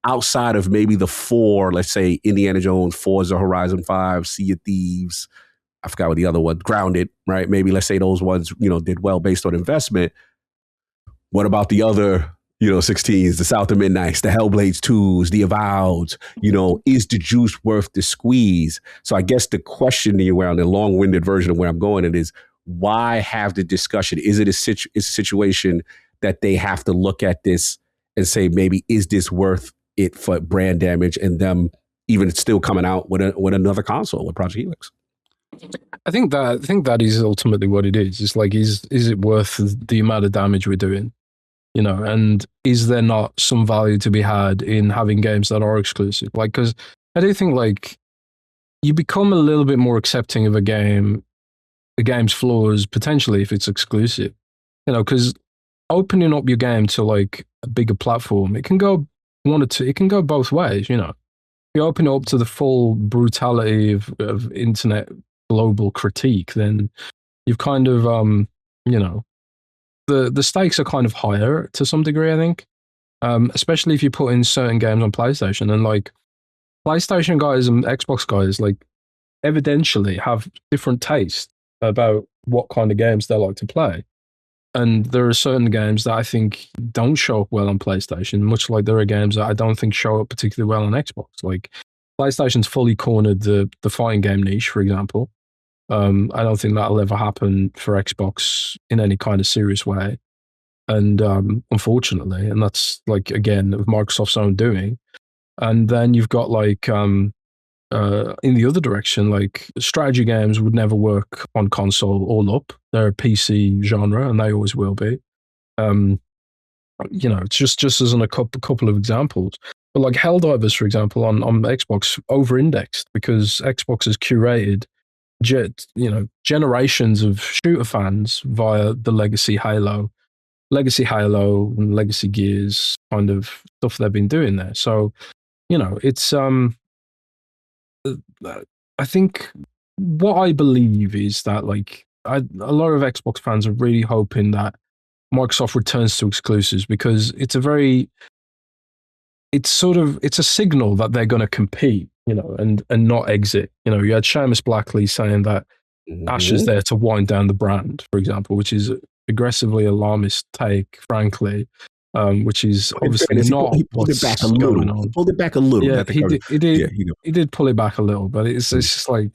outside of maybe the 4, let's say Indiana Jones, Forza Horizon 5, Sea of Thieves, I forgot what the other one, Grounded, right? Maybe let's say those ones, did well based on investment. What about the other, 16s, the South of Midnights, the Hellblades 2s, the Avoweds, is the juice worth the squeeze? So I guess the question around the long-winded version of where I'm going is, why have the discussion? Is it a situation that they have to look at this and say, maybe, is this worth it for brand damage and them even still coming out with another console with Project Helix? I think that is ultimately what it is. It's like, is it worth the amount of damage we're doing? And is there not some value to be had in having games that are exclusive? Like, because I do think like you become a little bit more accepting of the game's flaws potentially if it's exclusive. Because opening up your game to like a bigger platform, it can go it can go both ways. You open it up to the full brutality of internet global critique, then you've kind of the stakes are kind of higher to some degree, I think, especially if you put in certain games on PlayStation. And like PlayStation guys and Xbox guys like evidentially have different tastes about what kind of games they like to play. And there are certain games that I think don't show up well on PlayStation, much like there are games that I don't think show up particularly well on Xbox. Like PlayStation's fully cornered the fighting game niche, for example. I don't think that'll ever happen for Xbox in any kind of serious way. And unfortunately, and that's like, again, of Microsoft's own doing. And then you've got like, in the other direction, like strategy games would never work on console all up. They're a PC genre and they always will be. It's just as in a couple of examples. But like Helldivers, for example, on Xbox over-indexed because Xbox has curated generations of shooter fans via the legacy Halo and legacy Gears kind of stuff they've been doing there. So, it's I think what I believe is that like a lot of Xbox fans are really hoping that Microsoft returns to exclusives because it's a signal that they're going to compete, and not exit. You had Seamus Blackley saying that Asha's there to wind down the brand, for example, which is aggressively alarmist take, frankly, which is obviously not. He pulled it back a little. He pulled it back a little. Yeah, he did pull it back a little, but it's just like,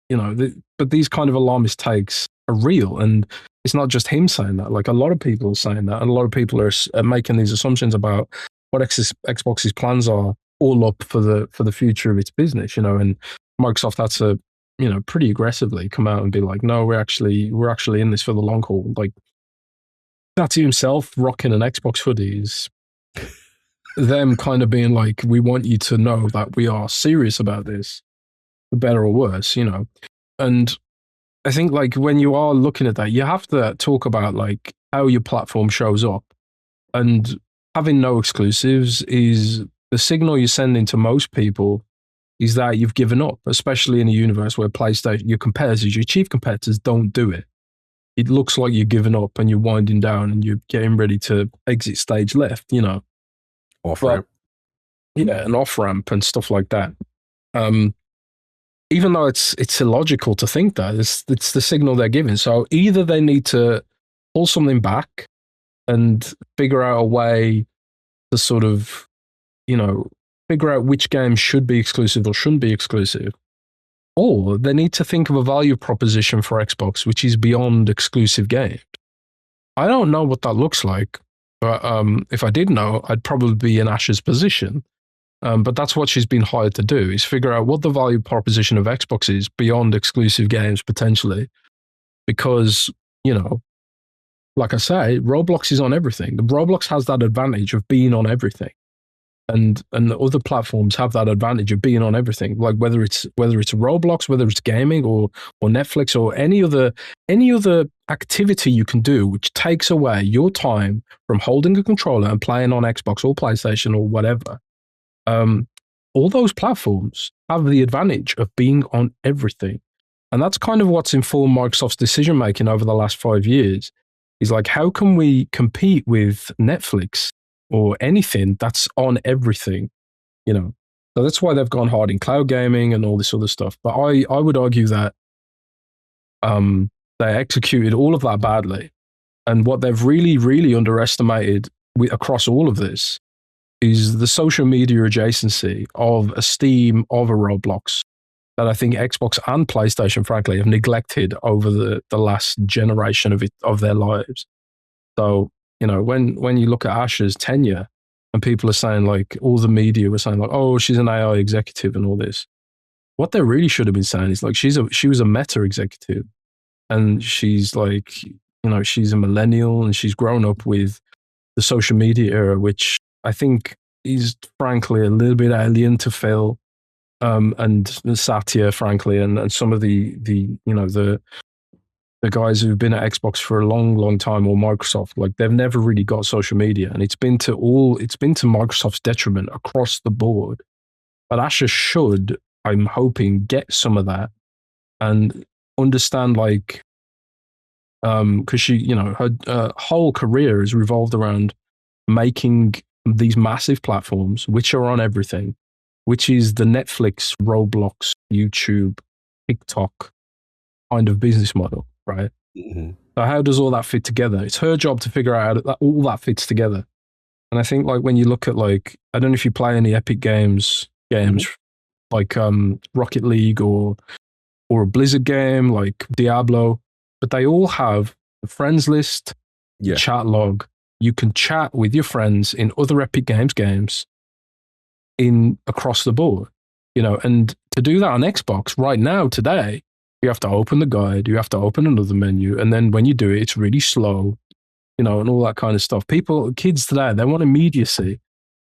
but these kind of alarmist takes are real, and it's not just him saying that. Like a lot of people are saying that, and a lot of people are making these assumptions about what Xbox's plans are all up for the future of its business, and Microsoft had to, pretty aggressively come out and be like, no, we're actually in this for the long haul. Like Satty himself rocking an Xbox hoodie is them kind of being like, we want you to know that we are serious about this, for better or worse, And I think like when you are looking at that, you have to talk about like how your platform shows up, and having no exclusives is the signal you're sending to most people is that you've given up, especially in a universe where PlayStation, your chief competitors don't do it. It looks like you're giving up and you're winding down and you're getting ready to exit stage left, Off-ramp. Yeah, an off-ramp and stuff like that. Even though it's illogical to think that, it's the signal they're giving. So either they need to pull something back and figure out a way to sort of, figure out which games should be exclusive or shouldn't be exclusive. Or they need to think of a value proposition for Xbox, which is beyond exclusive games. I don't know what that looks like, but if I did know, I'd probably be in Asha's position. But that's what she's been hired to do, is figure out what the value proposition of Xbox is beyond exclusive games, potentially. Because, like I say, Roblox is on everything. The Roblox has that advantage of being on everything. And the other platforms have that advantage of being on everything. Like whether it's Roblox, whether it's gaming or Netflix or any other activity you can do, which takes away your time from holding a controller and playing on Xbox or PlayStation or whatever. All those platforms have the advantage of being on everything. And that's kind of what's informed Microsoft's decision making over the last 5 years. Is like, how can we compete with Netflix or anything that's on everything, So that's why they've gone hard in cloud gaming and all this other stuff. But I would argue that they executed all of that badly. And what they've really, really underestimated across all of this is the social media adjacency of a Steam, of a Roblox, that I think Xbox and PlayStation, frankly, have neglected over the last generation of their lives. So, when you look at Asha's tenure and people are saying, like, all the media were saying, like, oh, she's an AI executive and all this. What they really should have been saying is, like, she was a Meta executive, and she's like, she's a millennial and she's grown up with the social media era, which I think is frankly a little bit alien to Phil and Satya, frankly, and some of the guys who've been at Xbox for a long, long time, or Microsoft. Like, they've never really got social media, and it's been to Microsoft's detriment across the board. But Asha should, I'm hoping, get some of that and understand, like, because she, her whole career is revolved around making these massive platforms, which are on everything, which is the Netflix, Roblox, YouTube, TikTok kind of business model, right? Mm-hmm. So how does all that fit together? It's her job to figure out how all that fits together. And I think, like, when you look at, like, I don't know if you play any Epic games, mm-hmm. like Rocket League or a Blizzard game like Diablo, but they all have a friends list, chat log. You can chat with your friends in other Epic games in across the board, and to do that on Xbox right now, today, you have to open the guide, you have to open another menu, and then when you do it, it's really slow, and all that kind of stuff. Kids today, they want immediacy,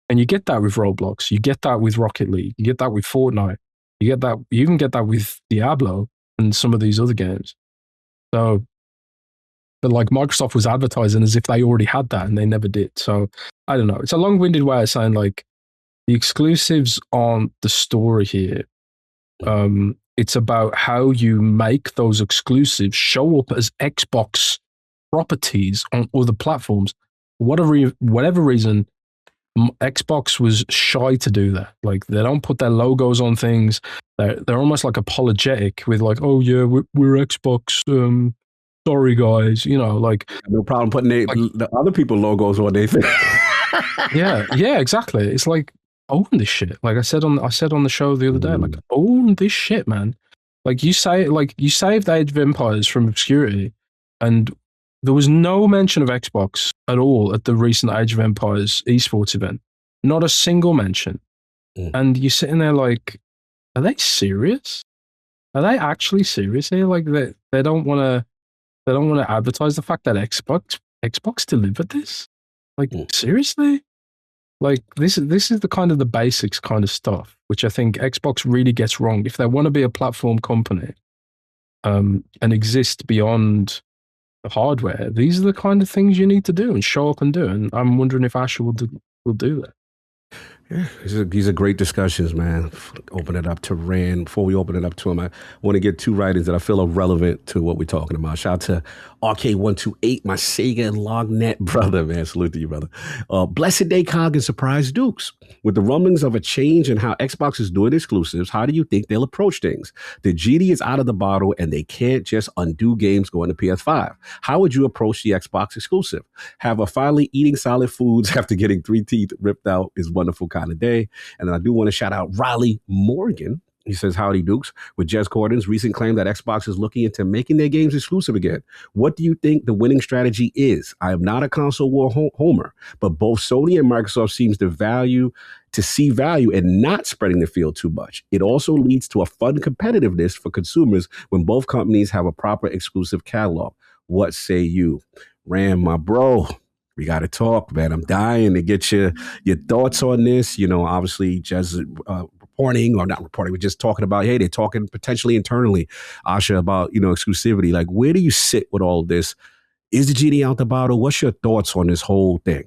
and you get that with Roblox, you get that with Rocket League, you get that with Fortnite, you even get that with Diablo and some of these other games. So, but like Microsoft was advertising as if they already had that, and they never did. So I don't know. It's a long-winded way of saying, like, the exclusives aren't the story here. It's about how you make those exclusives show up as Xbox properties on other platforms. Whatever reason, Xbox was shy to do that. Like, they don't put their logos on things. They're almost like apologetic with, like, oh yeah, we're Xbox. Sorry guys, like, no problem putting the other people logos on their thing. yeah, exactly. It's like, own this shit. Like I said on the show the other day, like, own this shit, man. Like, you saved Age of Empires from obscurity, and there was no mention of Xbox at all at the recent Age of Empires esports event. Not a single mention. And you're sitting there like, are they serious? Are they actually serious here? Like, they don't want to advertise the fact that Xbox delivered this. Like, seriously? Like, this is the kind of the basics kind of stuff, which I think Xbox really gets wrong. If they want to be a platform company and exist beyond the hardware, these are the kind of things you need to do and show up and do. And I'm wondering if Asha will do that. Yeah, these are great discussions, man. Open it up to Rand. Before we open it up to him, I want to get two writings that I feel are relevant to what we're talking about. Shout out to RK128, my Sega and Lognet brother, man. Salute to you, brother. Blessed Day Cog and Surprise Dukes. With the rumblings of a change in how Xbox is doing exclusives, how do you think they'll approach things? The GD is out of the bottle and they can't just undo games going to PS5. How would you approach the Xbox exclusive? Have a finally eating solid foods after getting 3 teeth ripped out is wonderful content. kind of day. And then I do want to shout out Raleigh Morgan. He says, howdy, Dukes. With Jez Corden's recent claim that Xbox is looking into making their games exclusive again, what do you think the winning strategy is? I am not a console war homer, but both Sony and Microsoft seems to see value in not spreading the field too much. It also leads to a fun competitiveness for consumers when both companies have a proper exclusive catalog. What say you? Ram, my bro, we got to talk, man. I'm dying to get your thoughts on this. You know, obviously, Jez reporting, or not reporting, we're just talking about, hey, they're talking potentially internally, Asha, about, exclusivity. Like, where do you sit with all this? Is the genie out the bottle? What's your thoughts on this whole thing?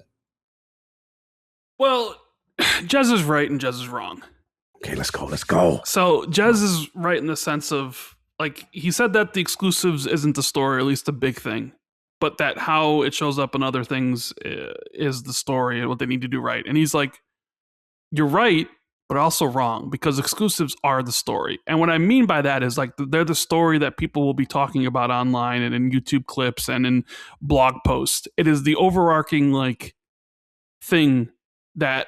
Well, Jez is right and Jez is wrong. Okay, let's go. So Jez is right in the sense of, like, he said that the exclusives isn't the story, or at least a big thing, but that how it shows up in other things is the story and what they need to do right. And he's like, you're right, but also wrong, because exclusives are the story. And what I mean by that is, like, they're the story that people will be talking about online and in YouTube clips and in blog posts. It is the overarching, like, thing that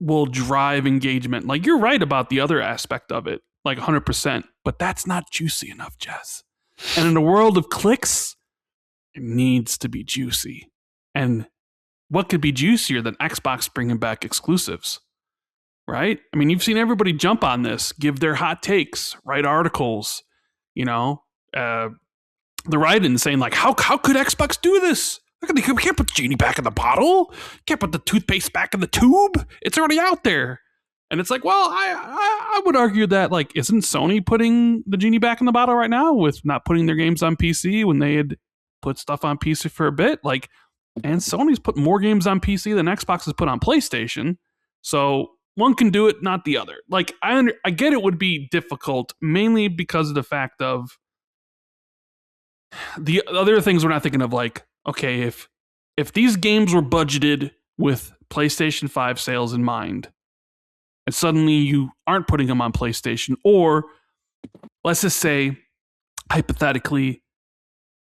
will drive engagement. Like, you're right about the other aspect of it, like 100%, but that's not juicy enough, Jez. And in a world of clicks, it needs to be juicy. And what could be juicier than Xbox bringing back exclusives, right? I mean, you've seen everybody jump on this, give their hot takes, write articles, the write-in saying, like, how could Xbox do this? We can't put the genie back in the bottle. Can't put the toothpaste back in the tube. It's already out there. And it's like, well, I would argue that, like, isn't Sony putting the genie back in the bottle right now with not putting their games on PC when they had put stuff on PC for a bit? Like, and Sony's put more games on PC than Xbox has put on PlayStation. So one can do it, not the other. Like, I get it would be difficult, mainly because of the fact of the other things we're not thinking of, like, okay, if these games were budgeted with PlayStation 5 sales in mind, and suddenly you aren't putting them on PlayStation, or let's just say, hypothetically,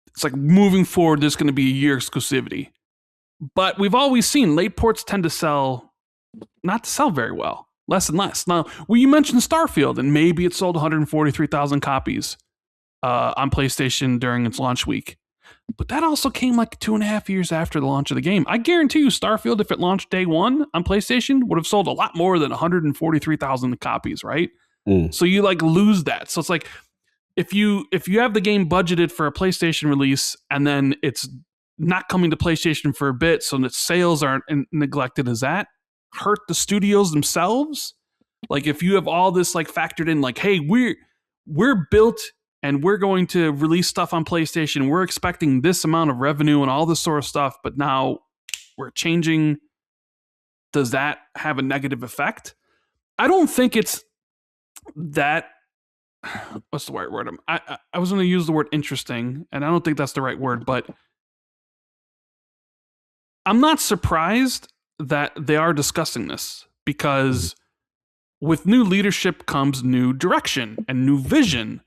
it's like moving forward, there's going to be a year exclusivity. But we've always seen late ports tend to not to sell very well, less and less. Now, you mentioned Starfield, and maybe it sold 143,000 copies on PlayStation during its launch week. But that also came like 2.5 years after the launch of the game. I guarantee you Starfield, if it launched day one on PlayStation, would have sold a lot more than 143,000 copies, right? So you, like, lose that. So it's like, if you have the game budgeted for a PlayStation release and then it's not coming to PlayStation for a bit, so that sales aren't neglected, does that hurt the studios themselves? Like, if you have all this, like, factored in, like, hey, we're built and we're going to release stuff on PlayStation, we're expecting this amount of revenue and all this sort of stuff, but now we're changing. Does that have a negative effect? I don't think it's that. What's the right word? I was going to use the word interesting, and I don't think that's the right word, but I'm not surprised that they are discussing this, because with new leadership comes new direction and new vision.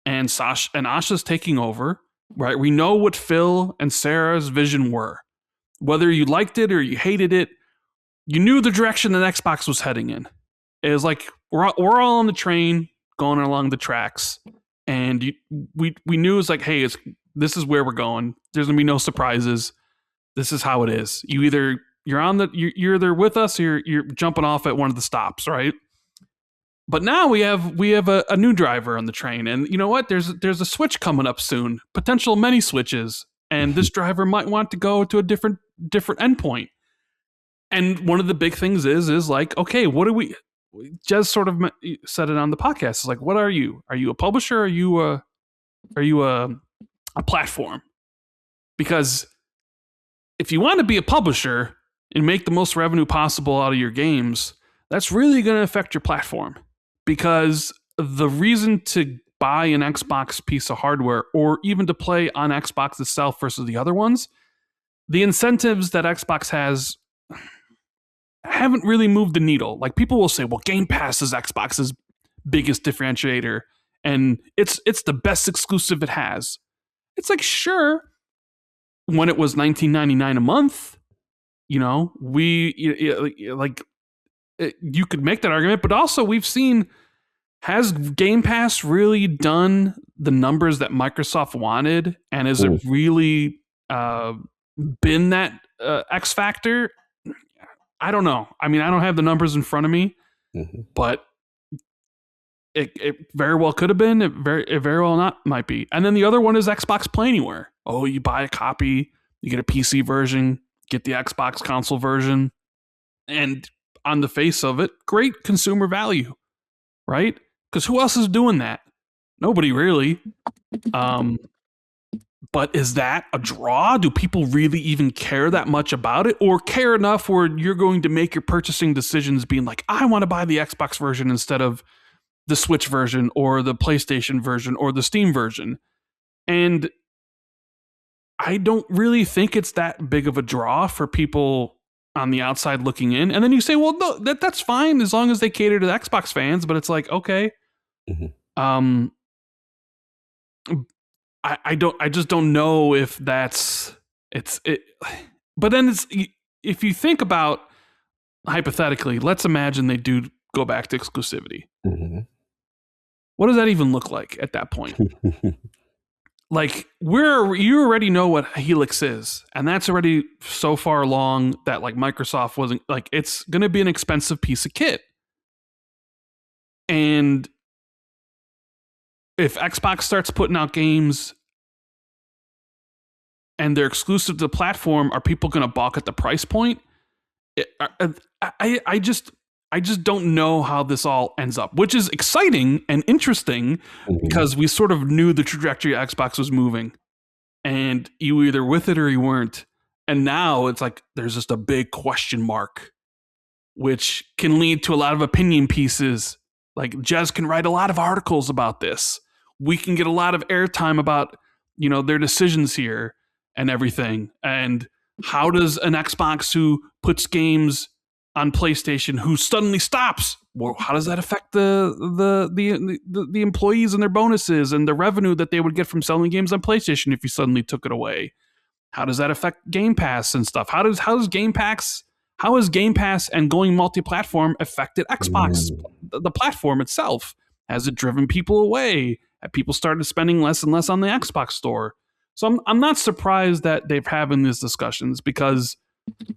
And Asha's taking over, right? We know what Phil and Sarah's vision were. Whether you liked it or you hated it, you knew the direction that Xbox was heading in. It was like, we're all on the train going along the tracks. And we knew it was like, hey, this is where we're going. There's going to be no surprises. This is how it is. You're either with us or you're jumping off at one of the stops, right? But now we have a new driver on the train, and you know what? There's a switch coming up soon, potential many switches, and this driver might want to go to a different endpoint. And one of the big things is like, okay, what do we? Jez sort of said it on the podcast. It's like, what are you? Are you a publisher? Are you a platform? Because if you want to be a publisher and make the most revenue possible out of your games, that's really going to affect your platform. Because the reason to buy an Xbox piece of hardware, or even to play on Xbox itself versus the other ones, the incentives that Xbox has haven't really moved the needle. Like, people will say, well, Game Pass is Xbox's biggest differentiator, and it's the best exclusive it has. It's like, sure, when it was $19.99 a month, like, you could make that argument, but also we've seen, has Game Pass really done the numbers that Microsoft wanted, and has it really been that X factor? I don't know. I mean, I don't have the numbers in front of me, but it very well could have been. It very well not might be. And then the other one is Xbox Play Anywhere. Oh, you buy a copy, you get a PC version, get the Xbox console version, and on the face of it, great consumer value, right? Because who else is doing that? Nobody really. But is that a draw? Do people really even care that much about it, or care enough where you're going to make your purchasing decisions being like, I want to buy the Xbox version instead of the Switch version or the PlayStation version or the Steam version? And I don't really think it's that big of a draw for people on the outside looking in. And then you say, well, no, that's fine as long as they cater to the Xbox fans. But it's like, okay, I just don't know if that's it. But then if you think about, hypothetically, let's imagine they do go back to exclusivity. What does that even look like at that point? Like, you already know what Helix is, and that's already so far along that like Microsoft wasn't like, it's going to be an expensive piece of kit. And if Xbox starts putting out games and they're exclusive to the platform, are people going to balk at the price point? I just don't know how this all ends up, which is exciting and interesting because we sort of knew the trajectory Xbox was moving, and you were either with it or you weren't. And now it's like there's just a big question mark, which can lead to a lot of opinion pieces. Like Jez can write a lot of articles about this. We can get a lot of airtime about, their decisions here and everything. And how does an Xbox who puts games on PlayStation who suddenly stops? Well, how does that affect the employees and their bonuses and the revenue that they would get from selling games on PlayStation if you suddenly took it away? How does that affect Game Pass and stuff? How has Game Pass and going multi-platform affected Xbox, the platform itself? Has it driven people away? Have people started spending less and less on the Xbox store? So I'm not surprised that they're having these discussions, because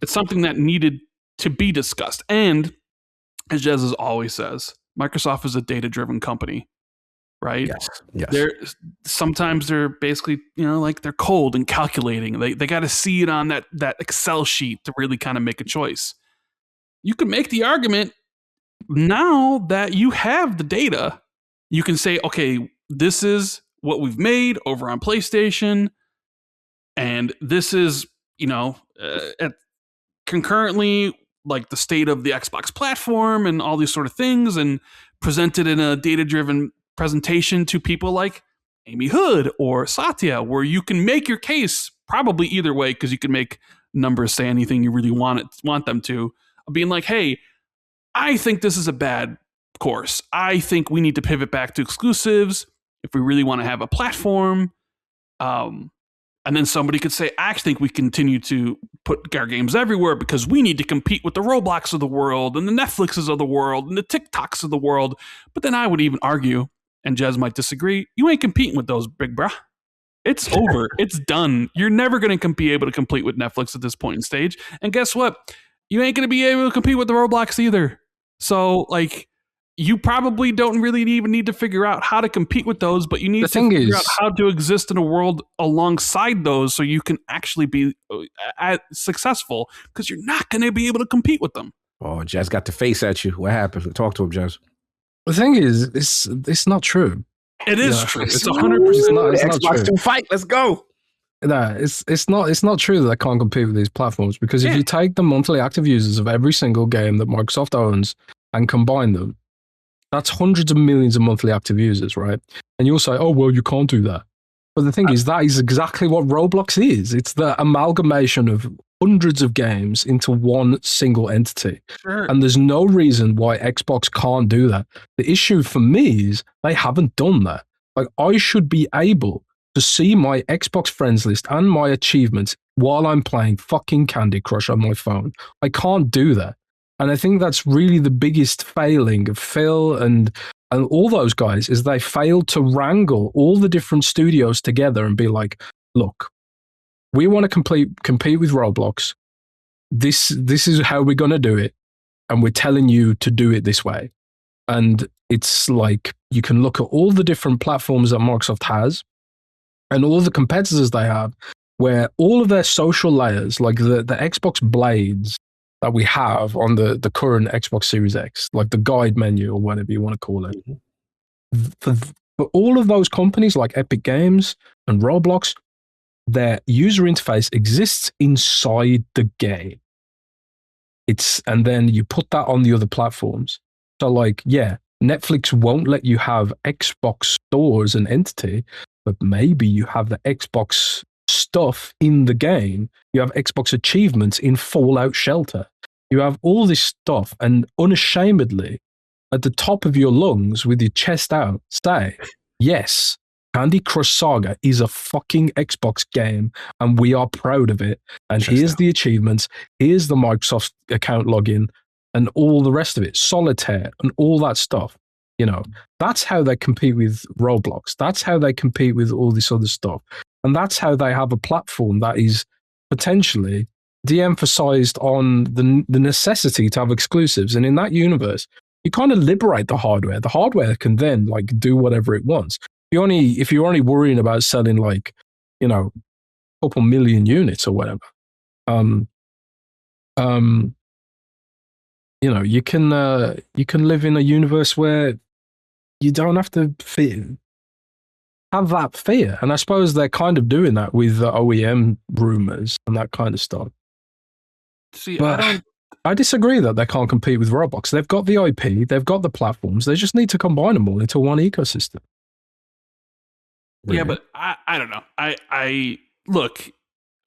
it's something that needed to be discussed. And as Jez always says, Microsoft is a data-driven company, right? Yes. Sometimes they're basically, like they're cold and calculating. They got to see it on that Excel sheet to really kind of make a choice. You can make the argument now that you have the data. You can say, okay, this is what we've made over on PlayStation, and this is, concurrently, like the state of the Xbox platform and all these sort of things, and presented in a data-driven presentation to people like Amy Hood or Satya, where you can make your case probably either way, because you can make numbers say anything you really want them to, being like, hey, I think this is a bad course. I think we need to pivot back to exclusives if we really want to have a platform. And then somebody could say, I think we continue to put our games everywhere because we need to compete with the Roblox of the world and the Netflixes of the world and the TikToks of the world. But then I would even argue, and Jez might disagree, you ain't competing with those, big bruh. It's over. It's done. You're never going to be able to compete with Netflix at this point in stage. And guess what? You ain't going to be able to compete with the Roblox either. So, like, you probably don't really even need to figure out how to compete with those, but you need to figure out how to exist in a world alongside those so you can actually be successful, because you're not going to be able to compete with them. Oh, Jez got the face at you. What happened? Talk to him, Jez. The thing is, it's not true. It is true. It's 100%. It's not true. Fight. Let's go. No, it's not true that they can't compete with these platforms, because if you take the monthly active users of every single game that Microsoft owns and combine them, that's hundreds of millions of monthly active users, right? And you'll say, oh, well, you can't do that. But the thing is, that is exactly what Roblox is. It's the amalgamation of hundreds of games into one single entity. Sure. And there's no reason why Xbox can't do that. The issue for me is they haven't done that. Like, I should be able to see my Xbox friends list and my achievements while I'm playing fucking Candy Crush on my phone. I can't do that. And I think that's really the biggest failing of Phil and all those guys is they failed to wrangle all the different studios together and be like, look, we want to compete with Roblox. This is how we're going to do it. And we're telling you to do it this way. And it's like you can look at all the different platforms that Microsoft has and all the competitors they have, where all of their social layers, like the Xbox blades that we have on the current Xbox Series X, like the guide menu or whatever you want to call it. For all of those companies like Epic Games and Roblox, their user interface exists inside the game. And then you put that on the other platforms. So like, yeah, Netflix won't let you have Xbox Store as an entity, but maybe you have the Xbox stuff in the game. You have Xbox achievements in Fallout Shelter. You have all this stuff, and unashamedly, at the top of your lungs, with your chest out, say, yes, Candy Crush Saga is a fucking Xbox game, and we are proud of it. And here's the achievements, here's the Microsoft account login, and all the rest of it, Solitaire, and all that stuff. You know, that's how they compete with Roblox. That's how they compete with all this other stuff. And that's how they have a platform that is potentially de-emphasized on the necessity to have exclusives. And in that universe, you kind of liberate the hardware. The hardware can then like do whatever it wants. If you're only worrying about selling like, you know, a couple million units or whatever, you know, you can live in a universe where you don't have to have that fear. And I suppose they're kind of doing that with the OEM rumors and that kind of stuff. See, but I disagree that they can't compete with Roblox. They've got the IP, they've got the platforms. They just need to combine them all into one ecosystem. Yeah, but I don't know. I look,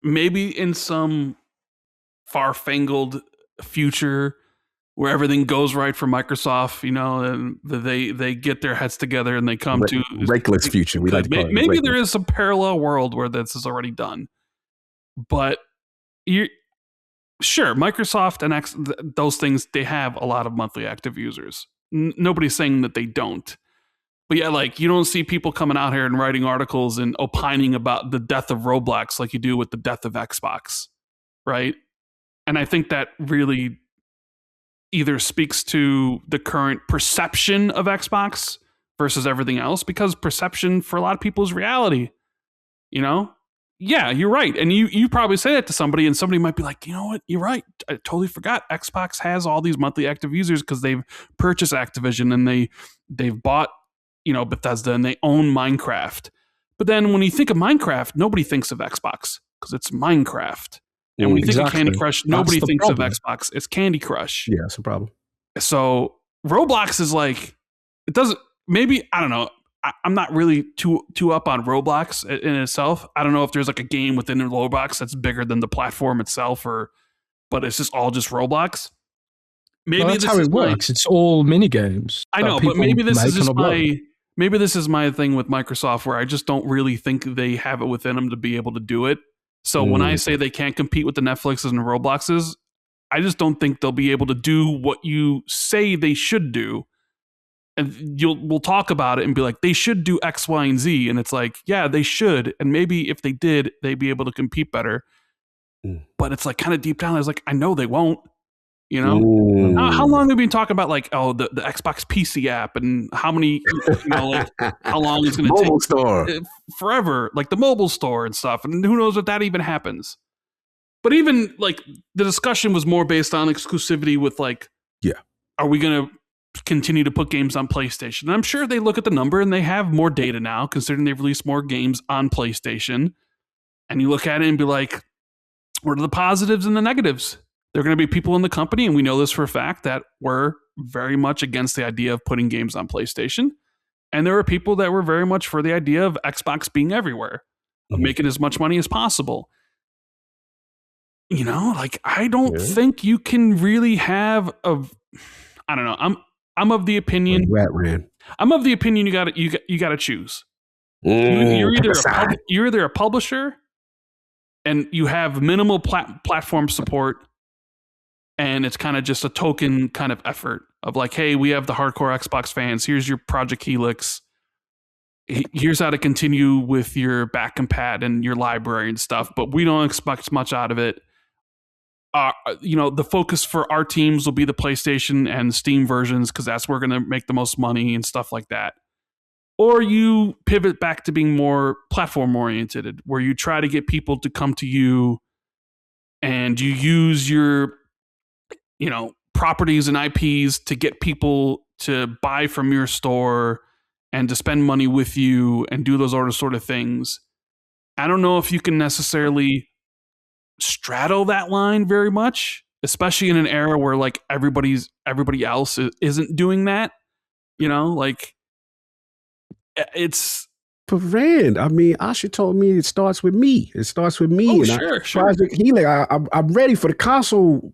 maybe in some far-fangled future where everything goes right for Microsoft, you know, and they get their heads together and they come to reckless future. We like to call it maybe reckless. there is some parallel world where this is already done. But sure, Microsoft and those things, they have a lot of monthly active users. Nobody's saying that they don't. But yeah, like you don't see people coming out here and writing articles and opining about the death of Roblox like you do with the death of Xbox, right? And I think that really either speaks to the current perception of Xbox versus everything else, because perception for a lot of people is reality, you know? Yeah, you're right. And you probably say that to somebody and somebody might be like, you know what? You're right. I totally forgot. Xbox has all these monthly active users because they've purchased Activision and they've bought, you know, Bethesda and they own Minecraft. But then when you think of Minecraft, nobody thinks of Xbox because it's Minecraft. And when you think of Candy Crush, nobody thinks of Xbox. It's Candy Crush. Yeah, that's a problem. So Roblox is like, it doesn't, maybe, I don't know. I'm not really too up on Roblox in itself. I don't know if there's like a game within Roblox that's bigger than the platform itself, but it's just all just Roblox. Maybe that's how it works. It's all mini games. I know, but maybe this is just maybe this is my thing with Microsoft, where I just don't really think they have it within them to be able to do it. So when I say they can't compete with the Netflixes and Robloxes, I just don't think they'll be able to do what you say they should do. And we'll talk about it and be like, they should do X, Y, and Z. And it's like, yeah, they should. And maybe if they did, they'd be able to compete better. But it's like kind of deep down, I was like, I know they won't. You know, how long have we been talking about like, oh, the Xbox PC app and how many, you know, like how long it's going to take? Mobile store. Forever, like the mobile store and stuff. And who knows if that even happens. But even like the discussion was more based on exclusivity with like, are we going to continue to put games on PlayStation? And I'm sure they look at the number and they have more data now, considering they've released more games on PlayStation. And you look at it and be like, what are the positives and the negatives? There are going to be people in the company, and we know this for a fact, that were very much against the idea of putting games on PlayStation. And there were people that were very much for the idea of Xbox being everywhere, of making as much money as possible. You know, like I don't think you can really have I don't know. I'm of the opinion. I'm of the opinion you got to choose. You're either a publisher and you have minimal platform support, and it's kind of just a token kind of effort of like, hey, we have the hardcore Xbox fans. Here's your Project Helix. Here's how to continue with your back compat and your library and stuff, but we don't expect much out of it. The focus for our teams will be the PlayStation and Steam versions because that's where we're going to make the most money and stuff like that. Or you pivot back to being more platform oriented, where you try to get people to come to you and you use your, properties and IPs to get people to buy from your store and to spend money with you and do those sort of things. I don't know if you can necessarily straddle that line very much, especially in an era where like everybody else isn't doing that. It's. But Rand, I mean, Asha told me it starts with me. It starts with me. Oh, and sure. Project Helix, I'm ready for the console,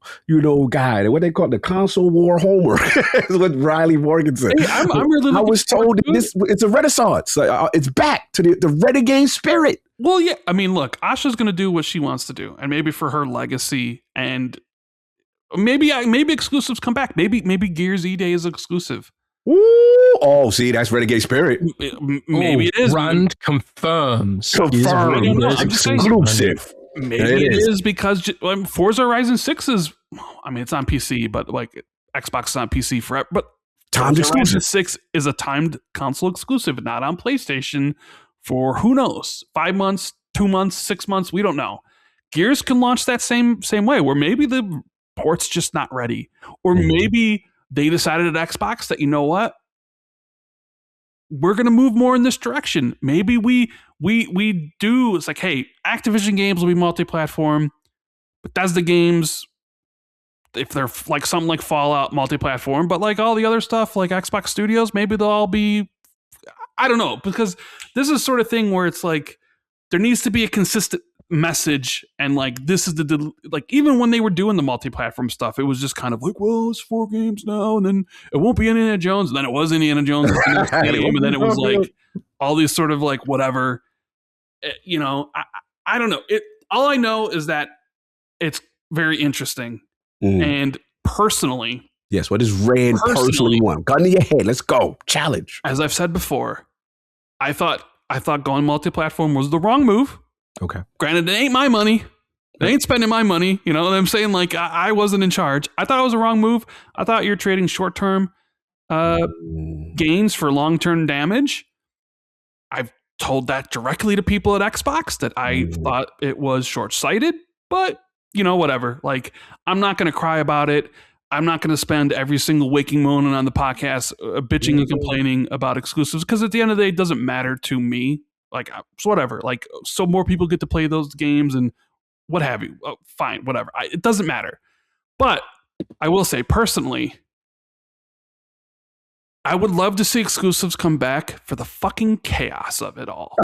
guy. What they call it, the console war homework. Is what Riley Morgan said. Hey, I'm really. I was told it's a renaissance. It's back to the renegade spirit. Well, yeah. I mean, look, Asha's going to do what she wants to do, and maybe for her legacy, and maybe exclusives come back. Maybe Gears E-Day is exclusive. Ooh, oh, see, that's renegade spirit. Maybe it is. Rand confirms. Confirmed. I'm just saying. Exclusive. Maybe it is because Forza Horizon 6 is. I mean, it's on PC, but like Xbox is on PC forever. But timed exclusive. Horizon 6 is a timed console exclusive, not on PlayStation for who knows, 5 months, 2 months, 6 months. We don't know. Gears can launch that same way, where maybe the port's just not ready, or maybe they decided at Xbox that, you know what, we're going to move more in this direction. Maybe we do. It's like, hey, Activision games will be multi-platform, but Bethesda games, if they're like something like Fallout, multi-platform, but like all the other stuff like Xbox Studios, maybe they'll all be, I don't know, because this is sort of thing where it's like there needs to be a consistent message, and like this is like even when they were doing the multi-platform stuff, it was just kind of like, well, it's 4 games now, and then it won't be Indiana Jones, and then it was Indiana Jones the next game, and then it was like all these sort of like whatever, I don't know. All I know is that it's very interesting, and personally, yes, what does Rand personally want? Gun to your head, let's go, challenge. As I've said before, I thought going multi-platform was the wrong move. Okay. Granted, it ain't my money. It ain't spending my money. You know what I'm saying? Like, I wasn't in charge. I thought it was a wrong move. I thought you're trading short-term gains for long-term damage. I've told that directly to people at Xbox that I thought it was short-sighted, but, whatever. Like, I'm not going to cry about it. I'm not going to spend every single waking moment on the podcast bitching and complaining about exclusives, because at the end of the day, it doesn't matter to me. Like, whatever. Like, so more people get to play those games and what have you. Oh, fine, whatever. It doesn't matter. But I will say, personally, I would love to see exclusives come back for the fucking chaos of it all.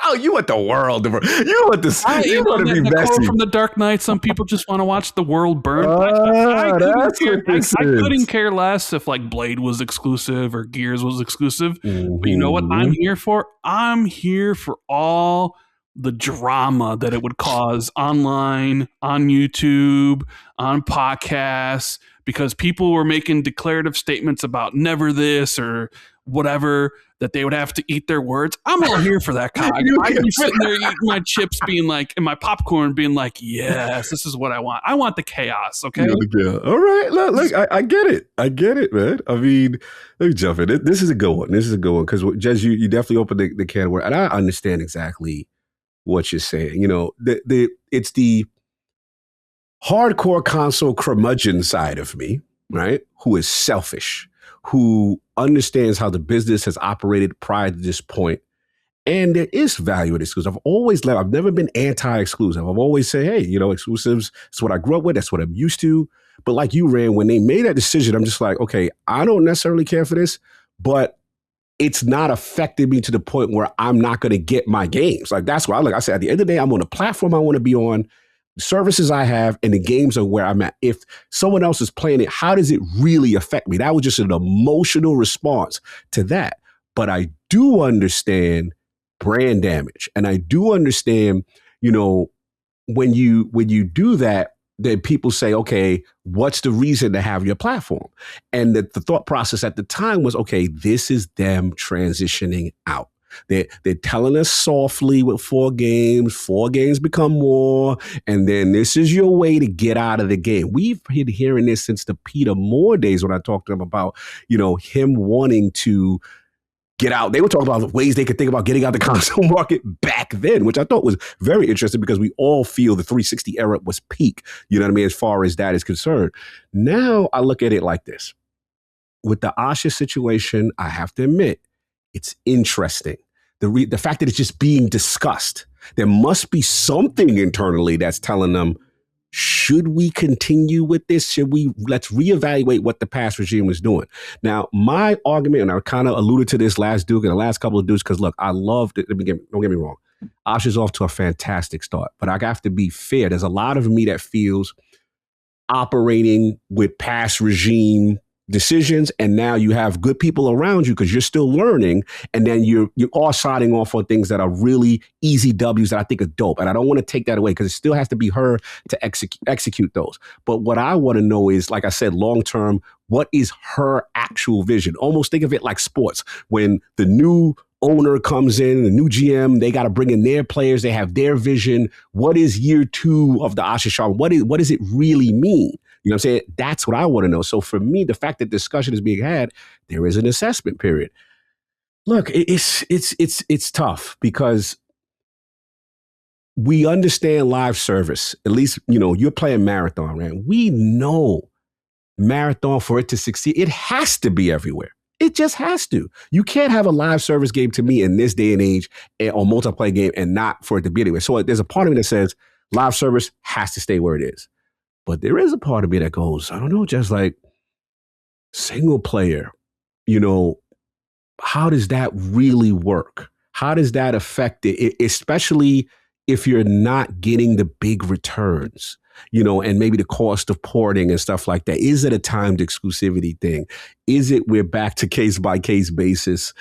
Oh, you want the world. You want this. You want to be messy. From The Dark Knight, some people just want to watch the world burn. I couldn't care less if like Blade was exclusive or Gears was exclusive. But you know what I'm here for? I'm here for all the drama that it would cause online, on YouTube, on podcasts, because people were making declarative statements about never this or whatever, that they would have to eat their words. I'm all here for that. I'd be sitting there eating my chips, being like, and my popcorn, being like, yes, this is what I want. I want the chaos. Okay. Yeah. All right. Look, I get it. I get it, man. I mean, let me jump in. This is a good one. Because Jez, you definitely opened the can of worms, and I understand exactly what you're saying. It's the hardcore console curmudgeon side of me, right? Who is selfish, who understands how the business has operated prior to this point. And there is value in exclusive. I've never been anti-exclusive. I've always said, hey, exclusives, it's what I grew up with. That's what I'm used to. But like you, Rand, when they made that decision, I'm just like, okay, I don't necessarily care for this, but it's not affected me to the point where I'm not going to get my games. Like, that's why, like I said, at the end of the day, I'm on a platform I want to be on, services I have, and the games are where I'm at. If someone else is playing it, how does it really affect me? That was just an emotional response to that. But I do understand brand damage. And I do understand, when you do that, then people say, okay, what's the reason to have your platform? And the thought process at the time was, okay, this is them transitioning out. They're telling us softly with 4 games become more, and then this is your way to get out of the game. We've been hearing this since the Peter Moore days when I talked to him about, him wanting to get out. They were talking about ways they could think about getting out the console market back then, which I thought was very interesting because we all feel the 360 era was peak, you know what I mean, as far as that is concerned. Now I look at it like this. With the Asha situation, I have to admit, it's interesting. The fact that it's just being discussed. There must be something internally that's telling them, should we continue with this? Let's reevaluate what the past regime was doing. Now, my argument, and I kind of alluded to this last Duke and the last couple of Dukes, because look, I loved it. Don't get me wrong. Asha's off to a fantastic start, but I have to be fair. There's a lot of me that feels operating with past regime decisions, and now you have good people around you because you're still learning, and then you're all signing off on things that are really easy W's that I think are dope. And I don't want to take that away because it still has to be her to execute those. But what I want to know is, like I said, long term, what is her actual vision? Almost think of it like sports. When the new owner comes in, the new GM, they got to bring in their players. They have their vision. What is year 2 of the Asha Sharma? What does it really mean? You know what I'm saying? That's what I want to know. So for me, the fact that discussion is being had, there is an assessment period. Look, it's tough because we understand live service. At least, you're playing Marathon, right? We know Marathon, for it to succeed, it has to be everywhere. It just has to. You can't have a live service game, to me, in this day and age, or multiplayer game, and not for it to be anywhere. So there's a part of me that says live service has to stay where it is. But there is a part of me that goes, I don't know, just like single player, how does that really work? How does that affect it, especially if you're not getting the big returns? And maybe the cost of porting and stuff like that. Is it a timed exclusivity thing? Is it we're back to case by case basis,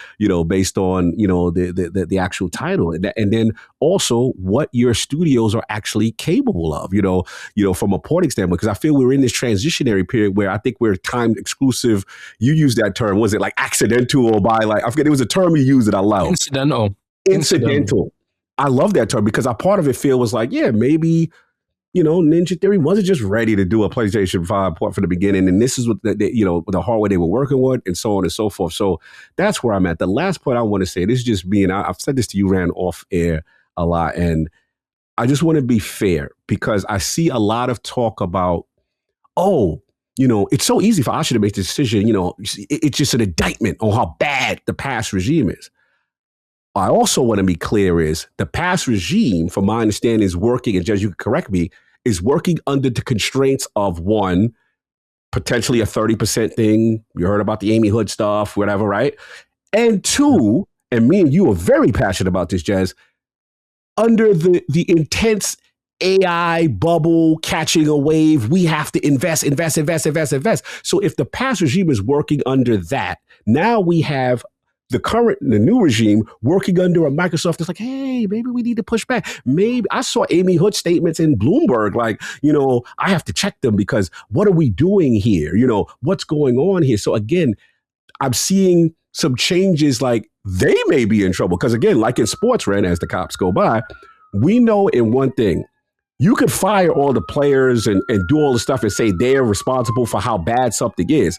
based on, the actual title? And then also what your studios are actually capable of, from a porting standpoint, because I feel we're in this transitionary period where I think we're timed exclusive. You used that term. Was it like accidental or by I forget, it was a term you used that I love. Incidental. I love that term because a part of it was like, yeah, maybe, Ninja Theory wasn't just ready to do a PlayStation 5 port from the beginning. And this is what the hardware they were working with, and so on and so forth. So that's where I'm at. The last point I want to say, this is just me, and I've said this to you, Rand, off air a lot. And I just want to be fair because I see a lot of talk about, it's so easy for Asha to make the decision. It's just an indictment on how bad the past regime is. I also want to be clear is the past regime, from my understanding, is working, and Judge, you can correct me, is working under the constraints of, one, potentially a 30% thing. You heard about the Amy Hood stuff, whatever, right? And 2, and me and you are very passionate about this, Jez, under the intense AI bubble catching a wave, we have to invest. So if the past regime is working under that, now we have the new regime working under a Microsoft that's like, hey, maybe we need to push back. Maybe I saw Amy Hood statements in Bloomberg, like, I have to check them because what are we doing here? What's going on here? So again, I'm seeing some changes, like they may be in trouble. Because again, like in sports, Ren, as the cops go by, we know in one thing, you could fire all the players and do all the stuff and say they're responsible for how bad something is.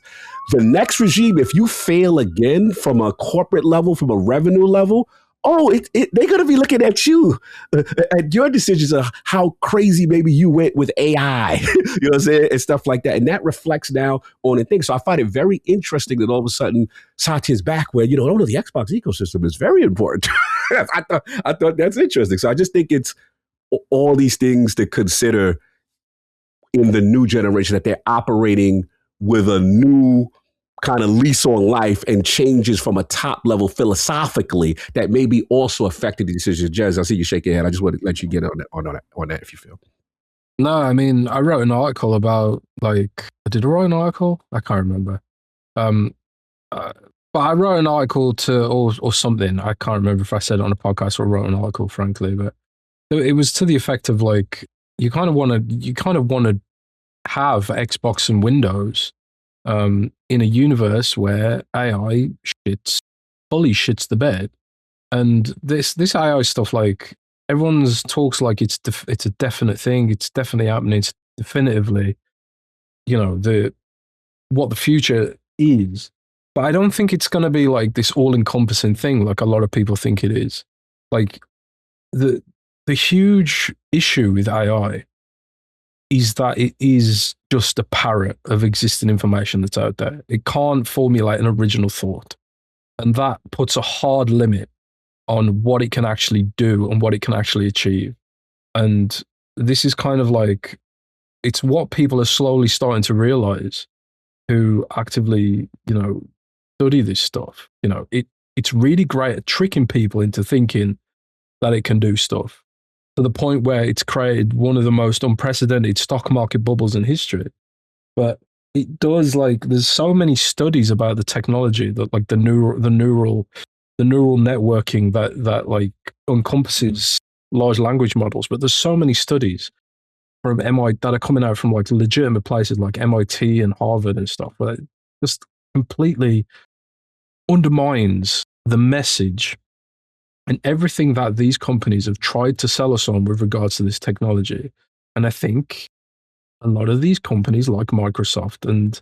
The next regime, if you fail again from a corporate level, from a revenue level, they're going to be looking at you, at your decisions of how crazy maybe you went with AI, you know what I'm saying, and stuff like that. And that reflects now on the thing. So I find it very interesting that all of a sudden Satya's back where, the Xbox ecosystem is very important. I thought that's interesting. So I just think it's all these things to consider in the new generation, that they're operating with a new kind of lease on life and changes from a top level philosophically that may be also affecting the decisions. Jez, I see you shake your head. I just want to let you get on that if you feel. No, I mean, I wrote an article about, did I write an article? I can't remember. But I wrote an article or something. I can't remember if I said it on a podcast or wrote an article, frankly, but it was to the effect of you kind of want to have Xbox and Windows in a universe where AI fully shits the bed. And this AI stuff, like everyone's talks like it's a definite thing. It's definitely happening. It's definitively, what the future is. But I don't think it's going to be like this all-encompassing thing like a lot of people think it is. Like the huge issue with AI is that it is just a parrot of existing information that's out there. It can't formulate an original thought. And that puts a hard limit on what it can actually do and what it can actually achieve. And this is kind of like, it's what people are slowly starting to realize who actively, study this stuff. It's really great at tricking people into thinking that it can do stuff to the point where it's created one of the most unprecedented stock market bubbles in history. But it does, like, there's so many studies about the technology that, like, the neural networking that like encompasses large language models. But there's so many studies from MIT that are coming out from like legitimate places like MIT and Harvard and stuff, where it just completely undermines the message and everything that these companies have tried to sell us on with regards to this technology. And I think a lot of these companies like Microsoft and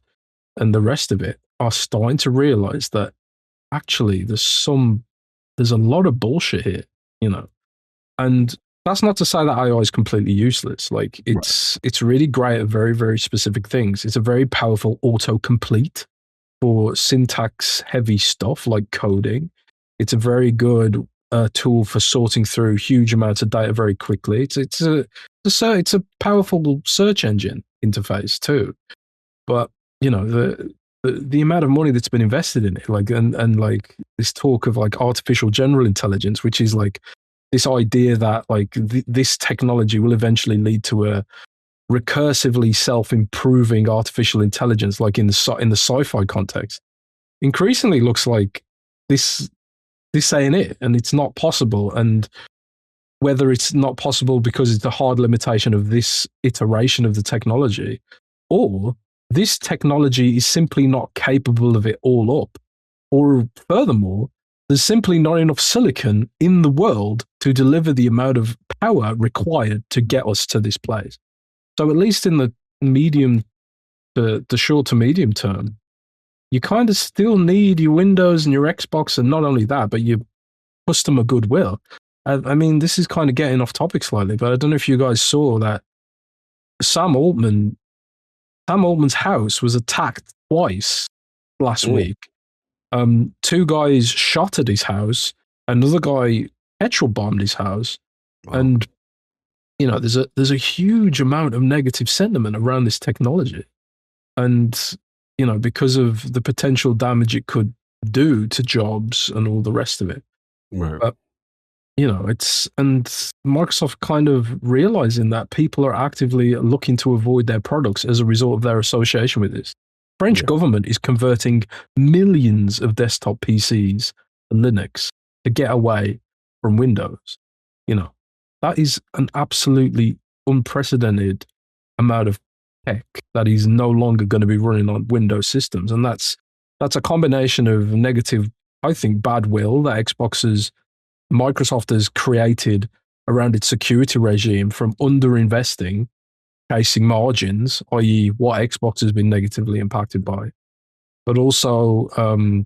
the rest of it are starting to realize that actually there's a lot of bullshit here, and that's not to say that AI is completely useless. Like it's really great at very, very specific things. It's a very powerful autocomplete for syntax heavy stuff like coding. It's a very good tool for sorting through huge amounts of data very quickly. It's a powerful search engine interface too. But the amount of money that's been invested in it, like and like this talk of like artificial general intelligence, which is like this idea that like this technology will eventually lead to a recursively self-improving artificial intelligence, like in the sci-fi context, increasingly looks like this ain't it, and it's not possible. And whether it's not possible because it's a hard limitation of this iteration of the technology, or this technology is simply not capable of it all up, or furthermore, there's simply not enough silicon in the world to deliver the amount of power required to get us to this place. So at least in the short to medium term, you kind of still need your Windows and your Xbox, and not only that, but your customer goodwill. I mean, this is kind of getting off topic slightly, but I don't know if you guys saw that Sam Altman's house was attacked twice last week. Two guys shot at his house. Another guy petrol bombed his house. Wow. And there's a huge amount of negative sentiment around this technology, and because of the potential damage it could do to jobs and all the rest of it. Right. But and Microsoft kind of realizing that people are actively looking to avoid their products as a result of their association with this. French government is converting millions of desktop PCs to Linux to get away from Windows. That is an absolutely unprecedented amount of tech that is no longer going to be running on Windows systems. And that's a combination of negative, I think, bad will that Microsoft has created around its security regime from underinvesting, chasing margins, i.e. what Xbox has been negatively impacted by. But also, the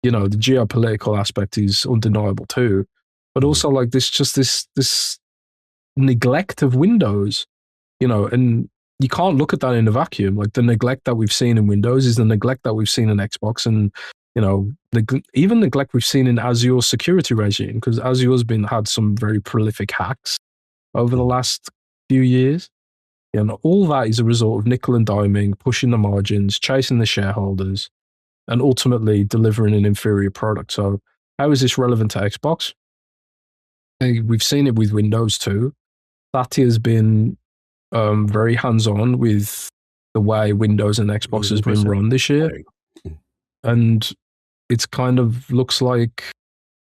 geopolitical aspect is undeniable too. But also like this neglect of Windows, and you can't look at that in a vacuum. Like the neglect that we've seen in Windows is the neglect that we've seen in Xbox, and even neglect we've seen in Azure's security regime, because Azure's had some very prolific hacks over the last few years. And all that is a result of nickel and diming, pushing the margins, chasing the shareholders, and ultimately delivering an inferior product. So how is this relevant to Xbox? We've seen it with Windows too. Satya has been very hands-on with the way Windows and Xbox has been run this year. And it's kind of looks like,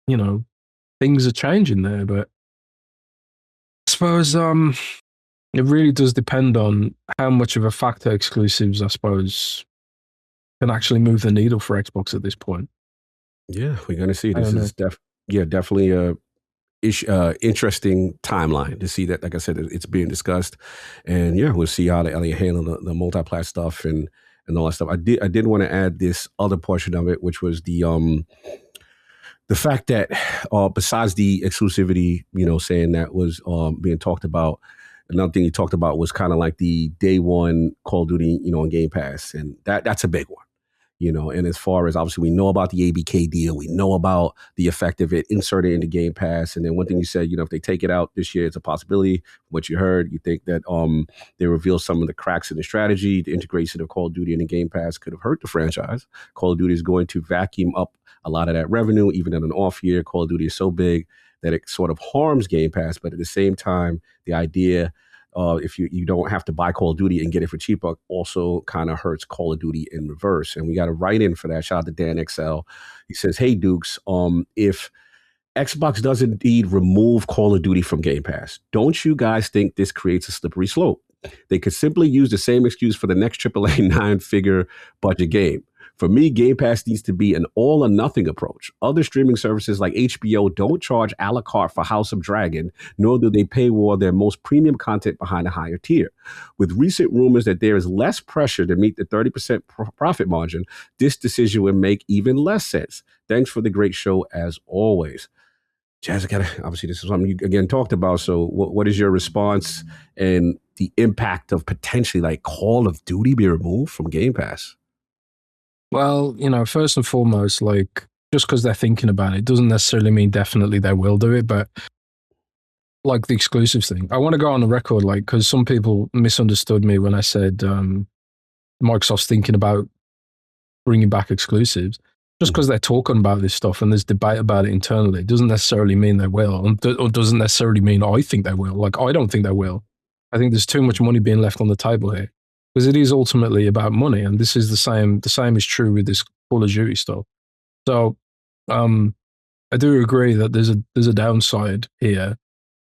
things are changing there. But I suppose It really does depend on how much of a factor exclusives, I suppose, can actually move the needle for Xbox at this point. Yeah, we're going to see. I This don't is definitely a interesting timeline to see that. Like I said, it's being discussed, and yeah, we'll see how they handle the multi-plat stuff and all that stuff. I did want to add this other portion of it, which was the fact that besides the exclusivity, saying that was being talked about. Another thing he talked about was kind of like the day one Call of Duty, on Game Pass, and that's a big one. And as far as obviously we know about the ABK deal, we know about the effect of it inserted into Game Pass. And then one thing you said, if they take it out this year, it's a possibility. What you heard, you think that they reveal some of the cracks in the strategy, the integration of Call of Duty into Game Pass could have hurt the franchise. Call of Duty is going to vacuum up a lot of that revenue, even in an off year. Call of Duty is so big that it sort of harms Game Pass. But at the same time, the idea if you don't have to buy Call of Duty and get it for cheaper, also kind of hurts Call of Duty in reverse. And we got a write-in for that. Shout out to Dan XL. He says, "Hey Dukes, if Xbox does indeed remove Call of Duty from Game Pass, don't you guys think this creates a slippery slope? They could simply use the same excuse for the next AAA 9-figure budget game. For me, Game Pass needs to be an all or nothing approach. Other streaming services like HBO don't charge a la carte for House of Dragon, nor do they paywall their most premium content behind a higher tier. With recent rumors that there is less pressure to meet the 30% profit margin, this decision would make even less sense. Thanks for the great show as always." Jazz, obviously this is something you again talked about. So what is your response and the impact of potentially like Call of Duty be removed from Game Pass? Well, first and foremost, like just because they're thinking about it doesn't necessarily mean definitely they will do it. But like the exclusives thing, I want to go on the record, like, because some people misunderstood me when I said Microsoft's thinking about bringing back exclusives. Just because they're talking about this stuff and there's debate about it internally doesn't necessarily mean they will, or doesn't necessarily mean I think they will. Like, I don't think they will. I think there's too much money being left on the table here. Because it is ultimately about money, and this is the same. The same is true with this Call of Duty stuff. So, I do agree that there's a downside here,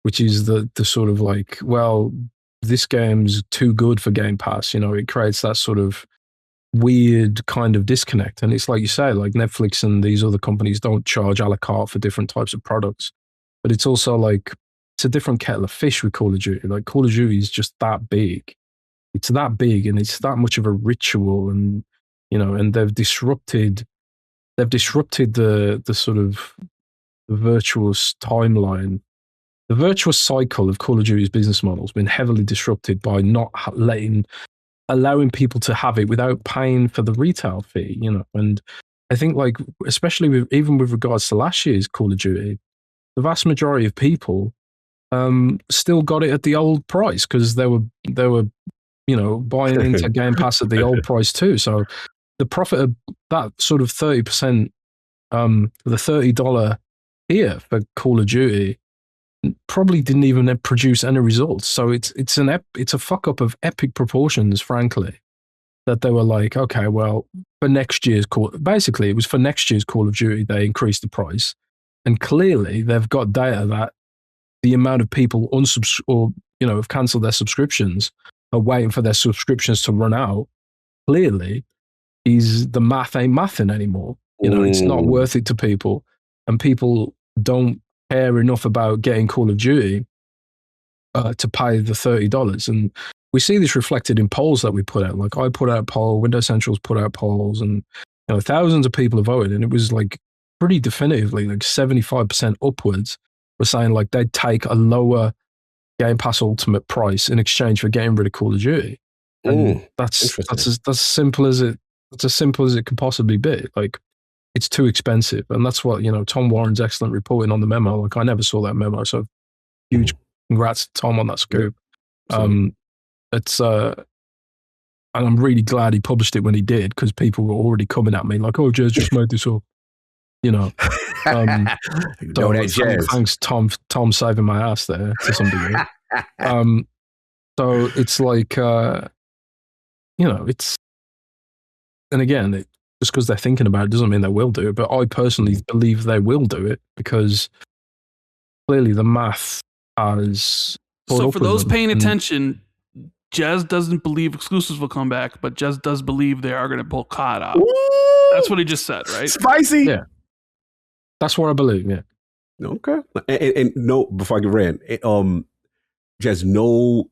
which is the sort of like, well, this game's too good for Game Pass. It creates that sort of weird kind of disconnect. And it's like you say, like Netflix and these other companies don't charge a la carte for different types of products, but it's also like it's a different kettle of fish with Call of Duty. Like Call of Duty is just that big. It's that big and it's that much of a ritual, and and they've disrupted the sort of the virtuous timeline. The virtuous cycle of Call of Duty's business model has been heavily disrupted by not allowing people to have it without paying for the retail fee, and I think like especially even with regards to last year's Call of Duty, the vast majority of people still got it at the old price because they were buying into Game Pass at the old price too. So the profit of that sort of 30%, the $30 here for Call of Duty probably didn't even produce any results. So it's a fuck up of epic proportions, frankly, that they were like, okay, well, for next year's basically it was for next year's Call of Duty, they increased the price. And clearly they've got data that the amount of people have canceled their subscriptions, are waiting for their subscriptions to run out, clearly the math ain't mathing anymore. It's not worth it to people, and people don't care enough about getting Call of Duty to pay the $30. And we see this reflected in polls that we put out. Like I put out a poll, Windows Central's put out polls, and thousands of people have voted, and it was like pretty definitively like 75% upwards were saying like they'd take a lower Game Pass Ultimate price in exchange for getting rid of Call of Duty. And that's as simple as it. It's as simple as it can possibly be. Like it's too expensive, and that's what Tom Warren's excellent reporting on the memo. Like I never saw that memo, so huge congrats to Tom on that scoop. It's and I'm really glad he published it when he did, because people were already coming at me like, "Oh, Jez just made this up," Thanks, Tom, saving my ass there to some degree. So it's like, it's, and again, just because they're thinking about it doesn't mean they will do it. But I personally believe they will do it, because clearly the math has So for those paying attention, Jez doesn't believe exclusives will come back, but Jez does believe they are going to pull COD out. Ooh, That's what he just said, right? Spicy. Yeah. That's what I believe, yeah. Okay. And no, before I get ran, just no.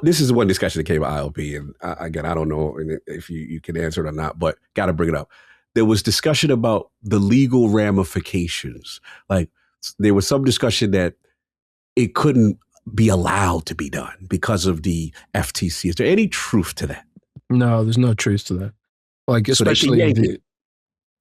This is one discussion that came at ILP, and again, I don't know if you can answer it or not, but got to bring it up. There was discussion about the legal ramifications. Like there was some discussion that it couldn't be allowed to be done because of the FTC. Is there any truth to that? No, there's no truth to that. Like especially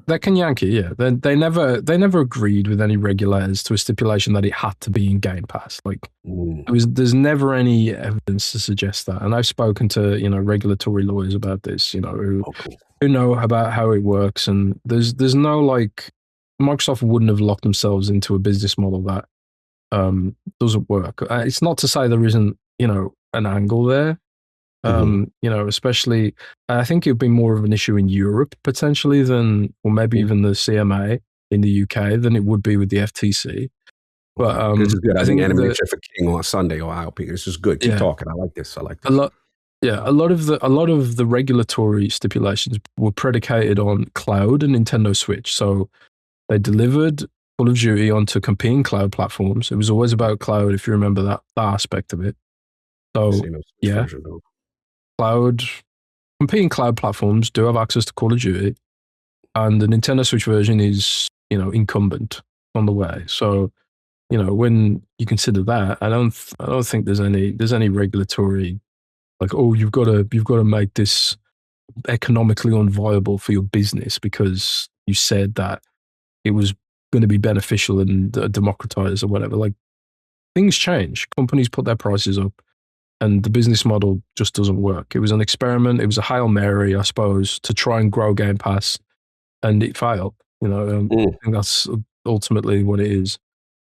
they can yank it, yeah. They never agreed with any regulators to a stipulation that it had to be in Game Pass. Like there's never any evidence to suggest that. And I've spoken to regulatory lawyers about this, who know about how it works. And there's no like Microsoft wouldn't have locked themselves into a business model that doesn't work. It's not to say there isn't an angle there. Especially, I think it'd be more of an issue in Europe potentially than, or maybe even the CMA in the UK than it would be with the FTC. But this is good. I think Animation for King on Sunday or ILP. This is good. Keep talking. I like this. A lot of the regulatory stipulations were predicated on cloud and Nintendo Switch. So they delivered Call of Duty onto competing cloud platforms. It was always about cloud, if you remember that aspect of it. So yeah. Competing cloud platforms do have access to Call of Duty, and the Nintendo Switch version is, incumbent on the way. So, when you consider that, I don't think there's any regulatory like, oh, you've got to make this economically unviable for your business because you said that it was going to be beneficial and democratized or whatever. Like things change. Companies put their prices up. And the business model just doesn't work. It was an experiment. It was a Hail Mary, I suppose, to try and grow Game Pass, and it failed. I think that's ultimately what it is.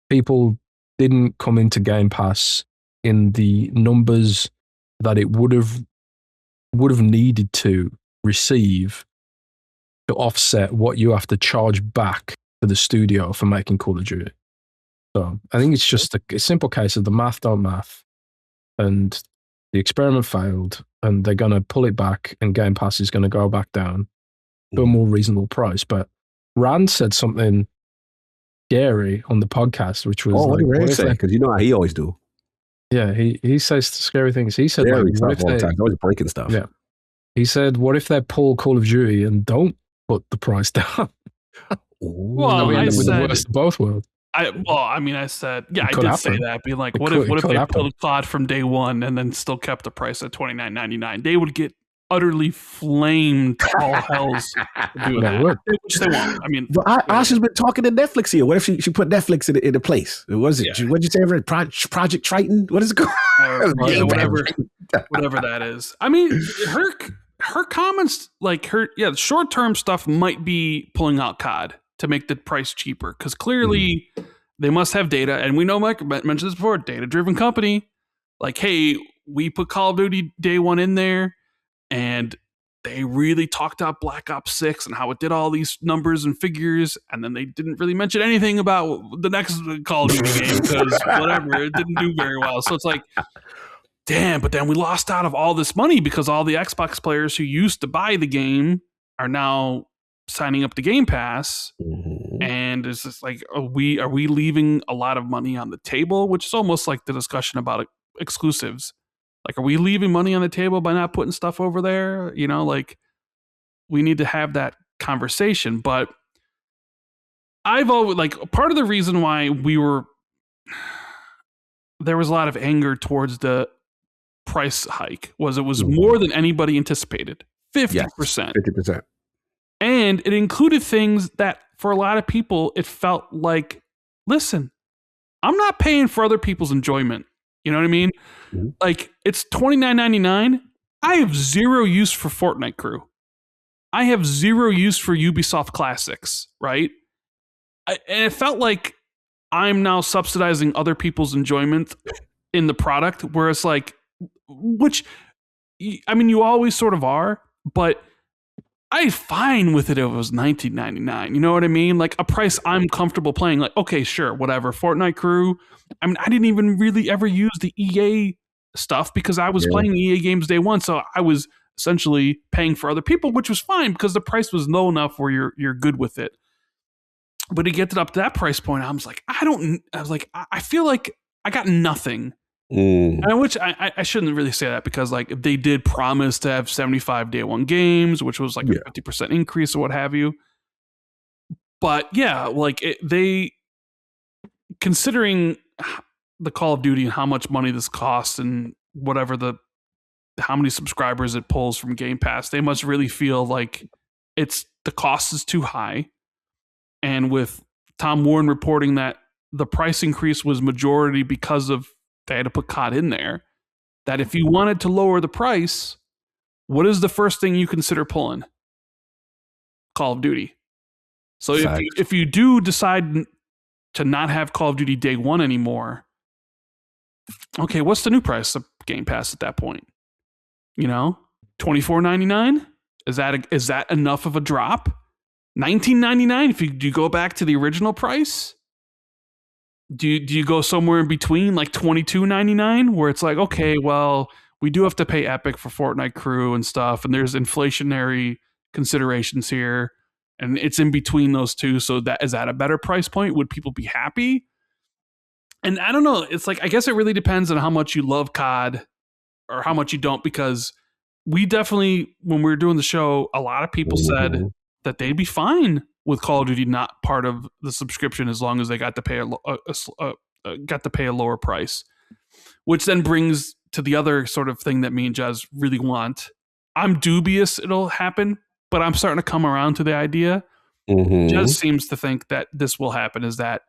People didn't come into Game Pass in the numbers that it would have needed to receive to offset what you have to charge back to the studio for making Call of Duty. So I think it's just a simple case of the math don't math. And the experiment failed, and they're going to pull it back, and Game Pass is going to go back down to a more reasonable price. But Rand said something scary on the podcast, which was what did Rand say? Because you know how he always do. Yeah, he says scary things. He said, what if they always breaking stuff. Yeah, he said, what if they pull Call of Duty and don't put the price down? Well, I with said the worst of both worlds. I said, yeah, I did say that. Be like, what if they pulled COD from day one and then still kept the price at $29.99? They would get utterly flamed to all hells doing that, which they won't. I mean, Asha's been talking to Netflix here. What if she put Netflix in the place? What did you say? Project Triton? What is it called? Whatever that is. I mean, her comments, like short term stuff might be pulling out COD to make the price cheaper, because clearly they must have data, and we know Mike mentioned this before, data-driven company. Like, hey, we put Call of Duty Day One in there, and they really talked about Black Ops 6 and how it did all these numbers and figures, and then they didn't really mention anything about the next Call of Duty game, because whatever, it didn't do very well. So it's like, damn, but then we lost out of all this money because all the Xbox players who used to buy the game are now signing up to Game Pass, and it's just like, are we leaving a lot of money on the table? Which is almost like the discussion about exclusives. Like, are we leaving money on the table by not putting stuff over there? Like, we need to have that conversation. But I've always, like, part of the reason why there was a lot of anger towards the price hike was it was more than anybody anticipated. 50%. Yes, 50%. And it included things that, for a lot of people, it felt like, listen, I'm not paying for other people's enjoyment. You know what I mean? Mm-hmm. Like, it's $29.99. I have zero use for Fortnite Crew. I have zero use for Ubisoft Classics, right? And it felt like I'm now subsidizing other people's enjoyment in the product, where it's like, which, I mean, you always sort of are, but I'd fine with it if it was $19.99. You know what I mean? Like a price I'm comfortable playing. Like, okay, sure, whatever. Fortnite crew. I mean, I didn't even really ever use the EA stuff because I was playing EA games day one. So I was essentially paying for other people, which was fine because the price was low enough where you're good with it. But to get it up to that price point, I was like, I feel like I got nothing. And which I shouldn't really say that because like they did promise to have 75 day one games, which was like a 50% increase or what have you. But yeah, like they considering the Call of Duty and how much money this costs and whatever how many subscribers it pulls from Game Pass, they must really feel like the cost is too high. And with Tom Warren reporting that the price increase was majority because of they had to put COD in there, that if you wanted to lower the price, what is the first thing you consider pulling? Call of Duty. So if you do decide to not have Call of Duty day one anymore, okay, what's the new price of Game Pass at that point? You know, $24.99? Is that enough of a drop? $19.99 if you go back to the original price? Do you go somewhere in between, like $22.99, where it's like, okay, well, we do have to pay Epic for Fortnite crew and stuff, and there's inflationary considerations here, and it's in between those two. So is that a better price point? Would people be happy? And I don't know. It's like, I guess it really depends on how much you love COD or how much you don't, because we definitely, when we were doing the show, a lot of people said that they'd be fine with Call of Duty not part of the subscription as long as they got to pay a lower price, which then brings to the other sort of thing that me and Jazz really want. I'm dubious it'll happen, but I'm starting to come around to the idea. Jazz seems to think that this will happen, is that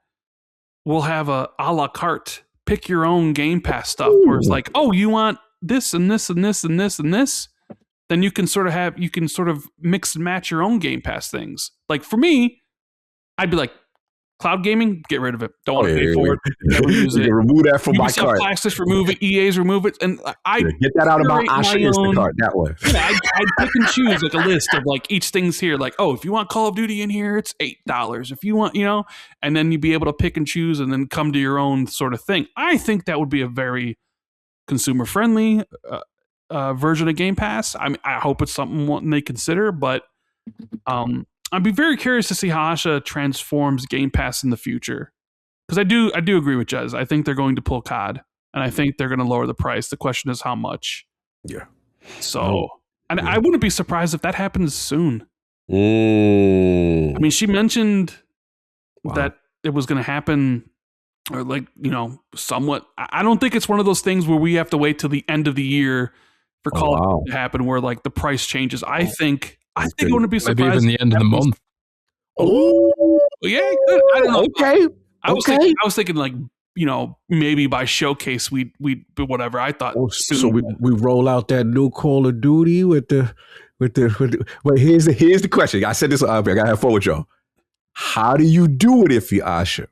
we'll have a la carte, pick your own Game Pass stuff, where it's like, oh, you want this and this and this and this and this? Then you can sort of mix and match your own Game Pass things. Like for me, I'd be like, cloud gaming, get rid of it. Don't want to pay for it. Never use it. Remove that from my cart. Plastics, remove it. EA's remove it. And I get that out of my Asha Instacart that way. Yeah, I'd pick and choose like a list of like each thing's here. Like, oh, if you want Call of Duty in here, it's $8. If you want, and then you'd be able to pick and choose and then come to your own sort of thing. I think that would be a very consumer friendly version of Game Pass. I mean, I hope it's something they consider, but I'd be very curious to see how Asha transforms Game Pass in the future, because I do agree with Jez. I think they're going to pull COD, and I think they're going to lower the price. The question is how much. Yeah. So, I wouldn't be surprised if that happens soon. I mean, she mentioned that it was going to happen, or like, somewhat. I don't think it's one of those things where we have to wait till the end of the year for Call of Duty to happen, where like the price changes. I think I wouldn't be surprised. Maybe even the end of the month. Oh, yeah, good. I don't know. Okay. I was thinking like, maybe by showcase we whatever. I thought. So we roll out that new Call of Duty with the. Wait, here's the question. I said this. I gotta have fun with y'all. How do you do it if you're Asha?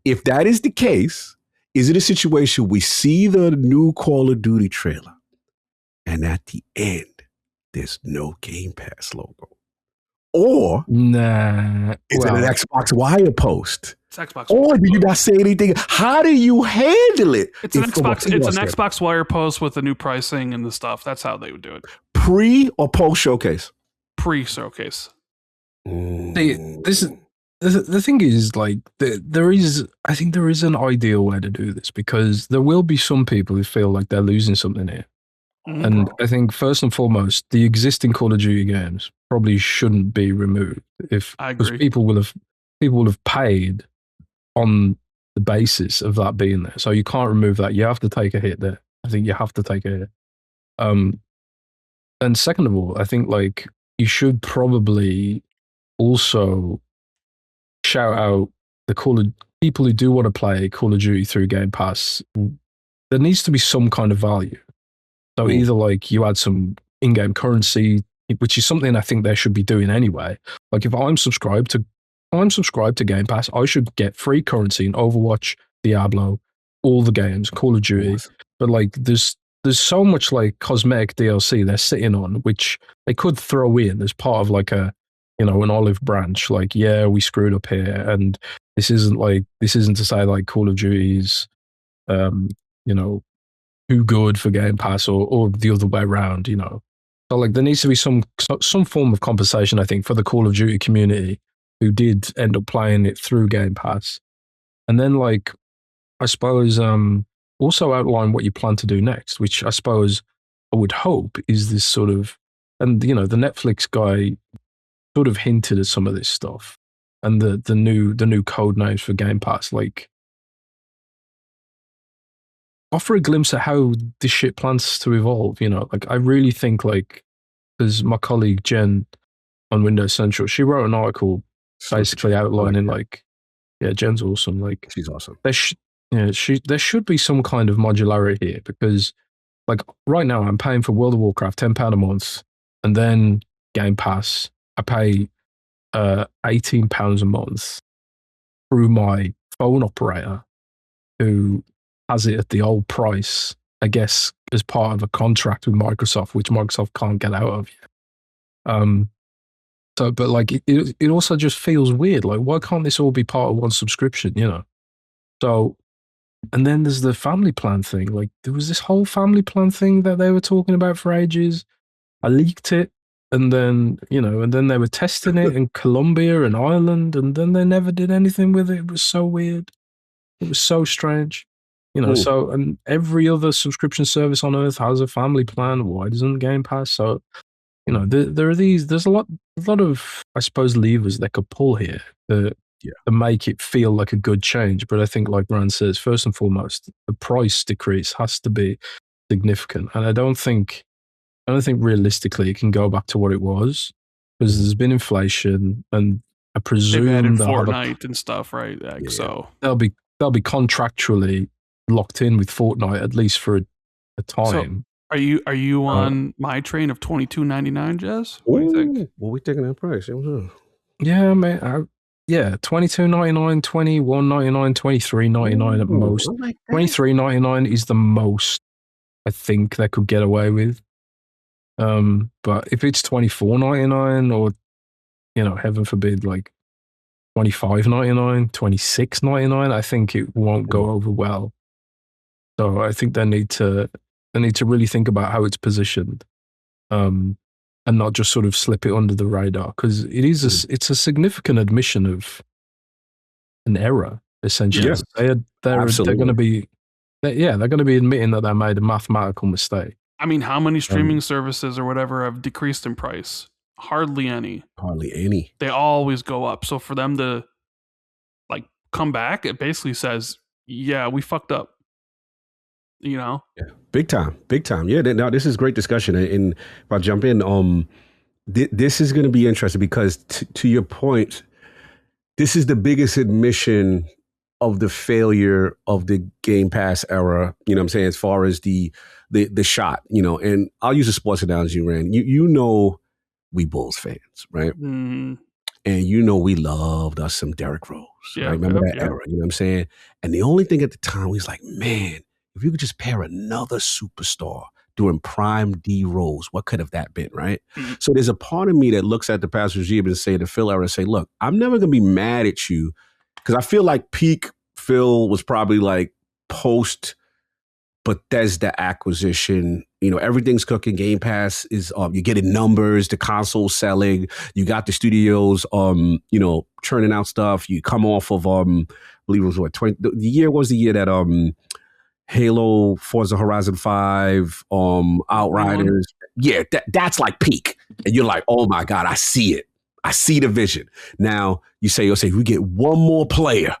If that is the case, is it a situation we see the new Call of Duty trailer, and at the end, there's no Game Pass logo? Or it's an Xbox wire post? It's Xbox. Or do you not say anything? How do you handle it? It's an Xbox wire post with the new pricing and the stuff. That's how they would do it. Pre or post showcase? Pre-showcase. The thing is, like, I think there is an ideal way to do this, because there will be some people who feel like they're losing something here. And I think first and foremost, the existing Call of Duty games probably shouldn't be removed. Because people will have paid on the basis of that being there. So you can't remove that. You have to take a hit there. I think you have to take a hit. And second of all, I think like you should probably also shout out the people who do want to play Call of Duty through Game Pass. There needs to be some kind of value. So either like you add some in-game currency, which is something I think they should be doing anyway. Like if I'm subscribed to Game Pass, I should get free currency in Overwatch, Diablo, all the games, Call of Duty. But like there's there's so much like cosmetic DLC they're sitting on, which they could throw in as part of like a, an olive branch. Like, yeah, we screwed up here, and this isn't to say like Call of Duty's, too good for Game Pass or the other way around. So like there needs to be some form of compensation, I think, for the Call of Duty community who did end up playing it through Game Pass, and then like I suppose also outline what you plan to do next, which I suppose I would hope is this sort of, and the Netflix guy sort of hinted at some of this stuff, and the new code names for Game Pass, like offer a glimpse at how this shit plans to evolve. Like I really think like, there's my colleague Jen on Windows Central, she wrote an article basically outlining like, yeah, Jen's awesome. Like she's awesome. There should be some kind of modularity here, because like right now I'm paying for World of Warcraft £10 a month, and then Game Pass I pay £18 a month through my phone operator, who has it at the old price, I guess, as part of a contract with Microsoft, which Microsoft can't get out of yet. So, but like it also just feels weird. Like, why can't this all be part of one subscription? So, and then there's the family plan thing. Like, there was this whole family plan thing that they were talking about for ages. I leaked it, and then and then they were testing it in Colombia and Ireland, and then they never did anything with it. It was so weird. It was so strange. So, and every other subscription service on earth has a family plan. Why doesn't Game Pass? So, there are there's a lot of, I suppose, levers they could pull here to make it feel like a good change. But I think, like Rand says, first and foremost, the price decrease has to be significant. And I don't think realistically it can go back to what it was, because there's been inflation, and I presume they've added Fortnite and stuff, right? Like, so they'll be contractually locked in with Fortnite at least for a time. So are you on my train of $22.99, Jez? What do you think? Well, we taking that price. Yeah, man. $22.99, $21.99, $23.99 at most. Like $23.99 is the most I think they could get away with. But if it's $24.99 or heaven forbid, like $25.99, $26.99, I think it won't go over well. So I think they need to really think about how it's positioned, and not just sort of slip it under the radar, because it's a significant admission of an error, essentially. Yes. They're going to be admitting that they made a mathematical mistake. I mean, how many streaming services or whatever have decreased in price? Hardly any. They always go up. So for them to like come back, it basically says, yeah, we fucked up. Yeah, big time. Yeah, now this is great discussion. And if I jump in, this is going to be interesting, because to your point, this is the biggest admission of the failure of the Game Pass era. You know what I'm saying? As far as the shot, and I'll use a sports analogy, Rand. We Bulls fans, right? Mm. And we loved us some Derrick Rose. Right? Remember that era? You know what I'm saying? And the only thing at the time, we was like, man, if you could just pair another superstar during prime D Rose, what could have that been, right? Mm-hmm. So there's a part of me that looks at the past regime and say, the Phil era, and say, look, I'm never going to be mad at you, because I feel like peak Phil was probably like post Bethesda acquisition. Everything's cooking. Game Pass is, you're getting numbers, the console selling, you got the studios, churning out stuff. You come off of, I believe it was what, the year was the year that, Halo, Forza Horizon 5, Outriders. Yeah, that's like peak. And you're like, oh my God, I see it. I see the vision. Now you say, we get one more player,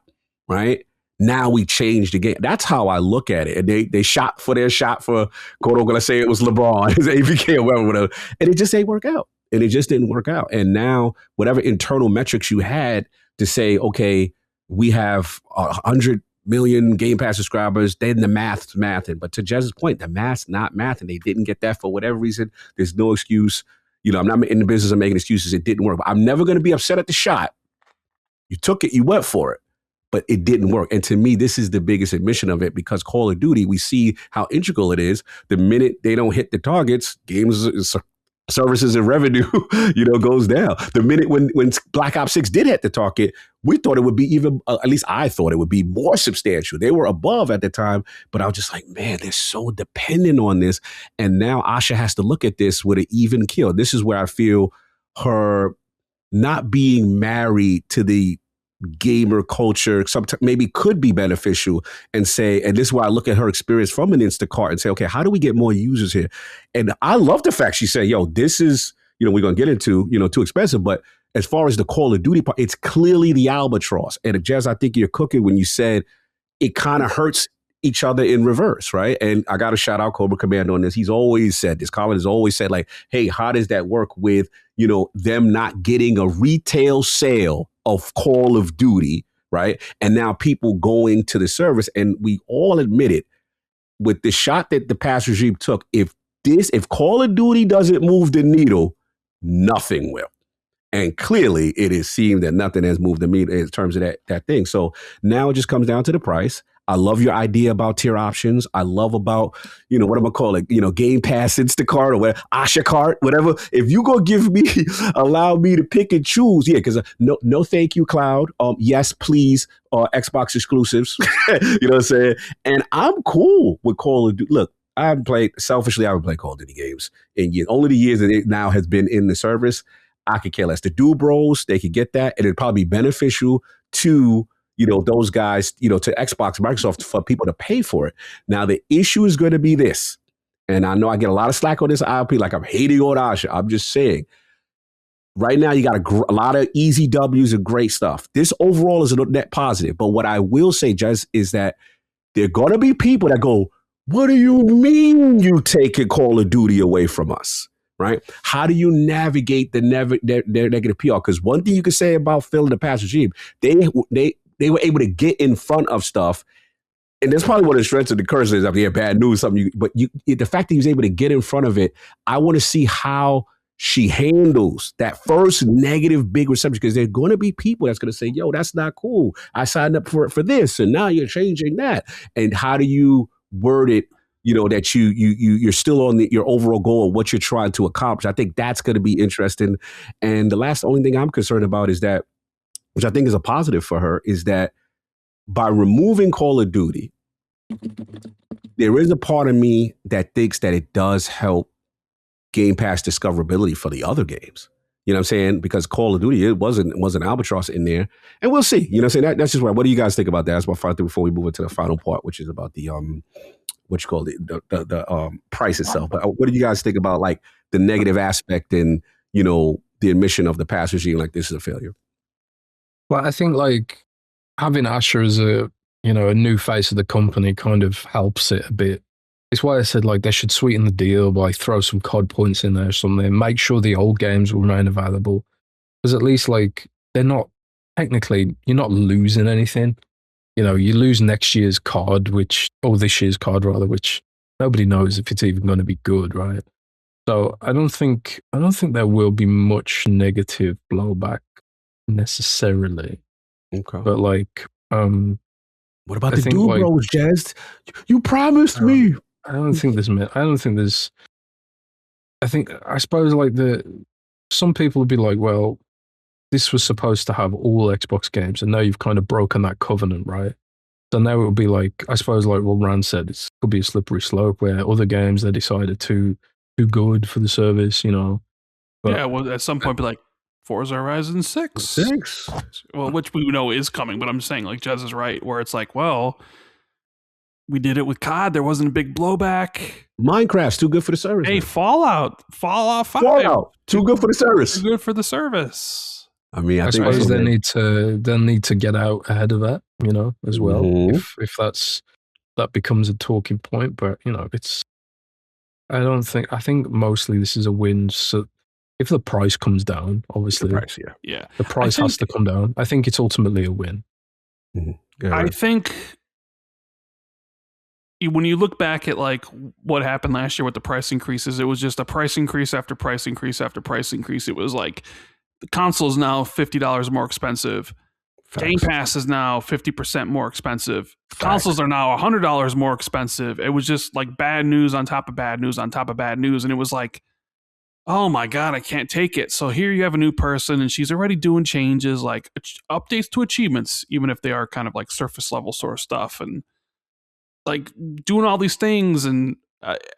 right? Now we change the game. That's how I look at it. And they shot for their shot for, quote, I'm going to say it was LeBron, his APK or whatever. And it just ain't work out. And it just didn't work out. And now whatever internal metrics you had to say, okay, we have 100 million Game Pass subscribers, then the math's mathing. But to Jez's point, the math's not mathing. They didn't get that for whatever reason. There's no excuse. I'm not in the business of making excuses. It didn't work. But I'm never going to be upset at the shot. You took it. You went for it. but it didn't work. And to me, this is the biggest admission of it, because Call of Duty, we see how integral it is. The minute they don't hit the targets, services and revenue, goes down. The minute when Black Ops 6 did hit the target, we thought it would be even, at least I thought it would be more substantial. They were above at the time, but I was just like, man, they're so dependent on this. And now Asha has to look at this with an even keel. This is where I feel her not being married to the gamer culture sometimes maybe could be beneficial, and this is why I look at her experience from an Instacart and say, okay, how do we get more users here? And I love the fact she said, yo, this is, we're going to get into, too expensive, but as far as the Call of Duty part, it's clearly the albatross. And Jez, I think you're cooking when you said it kind of hurts each other in reverse, right? And I got to shout out Cobra Command on this. He's always said this. Colin has always said, like, hey, how does that work with, them not getting a retail sale of Call of Duty, right? And now people going to the service, and we all admit it, with the shot that the past regime took, if Call of Duty doesn't move the needle, nothing will. And clearly it is seen that nothing has moved the needle in terms of that thing. So now it just comes down to the price. I love your idea about tier options. I love about, what I'm gonna call it, Game Pass, Instacart, or whatever, Asha Cart, whatever. If you gonna allow me to pick and choose, yeah, because no, thank you, Cloud. Yes, please, Xbox exclusives. You know what I'm saying? And I'm cool with Call of Duty. Look, I haven't played Call of Duty games in years. Only the years that it now has been in the service, I could care less. The dual bros, they could get that, and it'd probably be beneficial to those guys, to Xbox, Microsoft, for people to pay for it. Now, the issue is going to be this, and I know I get a lot of slack on this ILP, like I'm hating on Asha. I'm just saying, right now you got a lot of easy W's and great stuff. This overall is a net positive. But what I will say, Jez, is that there are going to be people that go, what do you mean you taking Call of Duty away from us? Right? How do you navigate their negative PR? Because one thing you can say about Phil and the past regime, they were able to get in front of stuff. And that's probably one of the strengths of the curse is, bad news, the fact that he was able to get in front of it, I want to see how she handles that first negative big reception, because there are going to be people that's going to say, yo, that's not cool. I signed up for this, and now you're changing that. And how do you word it, that you're still on your overall goal of what you're trying to accomplish? I think that's going to be interesting. And the only thing I'm concerned about is that, which I think is a positive for her, is that by removing Call of Duty, there is a part of me that thinks that it does help Game Pass discoverability for the other games. You know what I'm saying? Because Call of Duty, it wasn't albatross in there. And we'll see. You know what I'm saying? That's just what do you guys think about that? That's my final thing before we move into the final part, which is about the the price itself. But what do you guys think about, like, the negative aspect and, the admission of the past regime, like, this is a failure? Well, I think, like, having Asha as a new face of the company kind of helps it a bit. It's why I said, like, they should sweeten the deal by throw some COD points in there or something, make sure the old games will remain available. Because at least, like, they're not, technically, you're not losing anything. You lose next year's COD, or this year's COD rather, which nobody knows if it's even going to be good, right? So I don't think there will be much negative blowback necessarily. Okay. But, like, what about the dude bros, Jez? You promised me. I suppose, like, some people would be like, well, this was supposed to have all Xbox games, and now you've kind of broken that covenant, right? So now it would be like, I suppose, like what Rand said, it could be a slippery slope where other games they decided too good for the service, But, yeah, well, at some point, be like, Forza Horizon 6. Well, which we know is coming, but I'm just saying, like, Jez is right, where it's like, well, we did it with COD. There wasn't a big blowback. Minecraft's too good for the service. Hey, Fallout 5. Too good for the service. Too good for the service. I mean, I suppose they need to get out ahead of that, as well. Mm-hmm. If that becomes a talking point, but I think mostly this is a win. So if the price comes down, obviously, the price has to come down. I think it's ultimately a win. Mm-hmm. I think when you look back at, like, what happened last year with the price increases, it was just a price increase after price increase after price increase. It was like the console is now $50 more expensive. Game Pass is now 50% more expensive. Consoles are now $100 more expensive. It was just like bad news on top of bad news on top of bad news. And it was like, oh my God, I can't take it. So here you have a new person and she's already doing changes like updates to achievements, even if they are kind of like surface level sort of stuff, and like doing all these things. And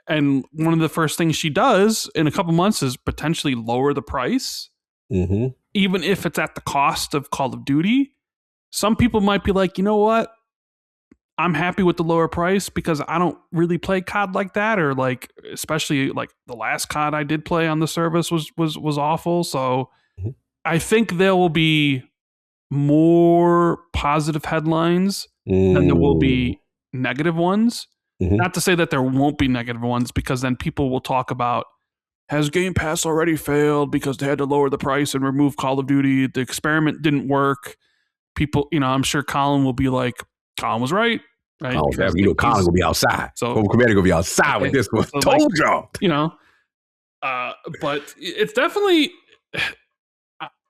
one of the first things she does in a couple months is potentially lower the price, even if it's at the cost of Call of Duty. Some people might be like, you know what? I'm happy with the lower price because I don't really play COD like that, or like, especially like the last COD I did play on the service was awful. So I think there will be more positive headlines than there will be negative ones. Not to say that there won't be negative ones, because then people will talk about, has Game Pass already failed because they had to lower the price and remove Call of Duty? The experiment didn't work. People, I'm sure Colin will be like, Colin was right. Right? Oh, Colin will be outside. So Commander will be outside with this one. So told y'all. But it's definitely,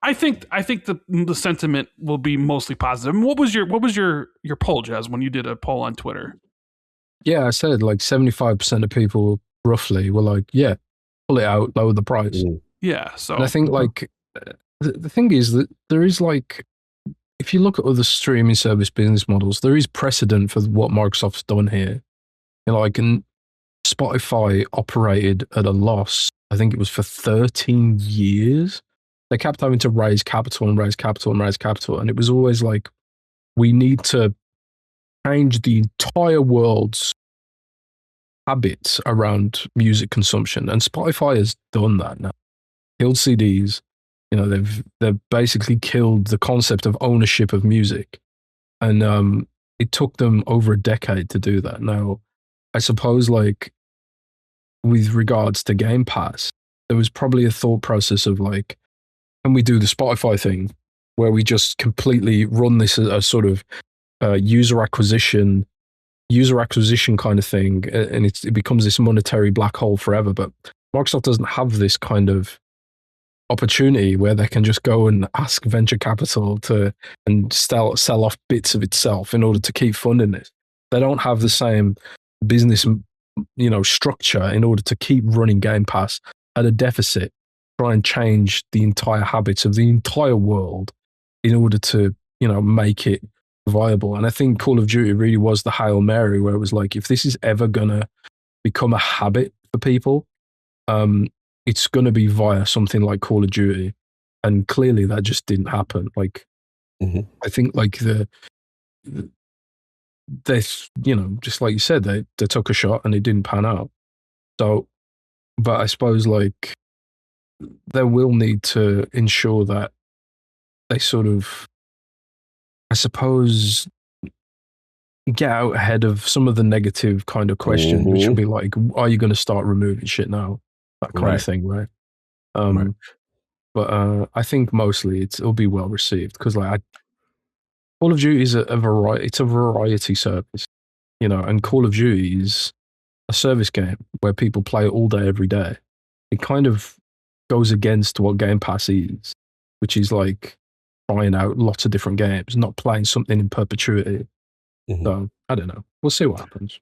I think the sentiment will be mostly positive. I mean, what was your poll, Jazz, when you did a poll on Twitter? Yeah, I said like 75% of people roughly were like, yeah, pull it out, lower the price. Yeah. So and I think like the thing is that there is like, if you look at other streaming service business models, there is precedent for what Microsoft's done here. Like, and Spotify operated at a loss. I think it was for 13 years. They kept having to raise capital and raise capital and raise capital. And it was always like, we need to change the entire world's habits around music consumption. And Spotify has done that now. Killed CDs. They've basically killed the concept of ownership of music. And it took them over a decade to do that. Now, I suppose like with regards to Game Pass, there was probably a thought process of like, can we do the Spotify thing where we just completely run this as a sort of user acquisition kind of thing, and it becomes this monetary black hole forever. But Microsoft doesn't have this kind of opportunity where they can just go and ask venture capital and sell off bits of itself in order to keep funding this. They don't have the same business, structure in order to keep running Game Pass at a deficit, try and change the entire habits of the entire world in order to, make it viable. And I think Call of Duty really was the Hail Mary, where it was like, if this is ever going to become a habit for people, it's going to be via something like Call of Duty. And clearly that just didn't happen. Like, I think like they, just like you said, they took a shot and it didn't pan out. So, but I suppose like they will need to ensure that they sort of, I suppose, get out ahead of some of the negative kind of questions, which will be like, are you going to start removing shit now? That kind of thing, right? But I think mostly it'll be well received, because like Call of Duty is a variety. It's a variety service, and Call of Duty is a service game where people play it all day, every day. It kind of goes against what Game Pass is, which is like trying out lots of different games, not playing something in perpetuity. So I don't know. We'll see what happens.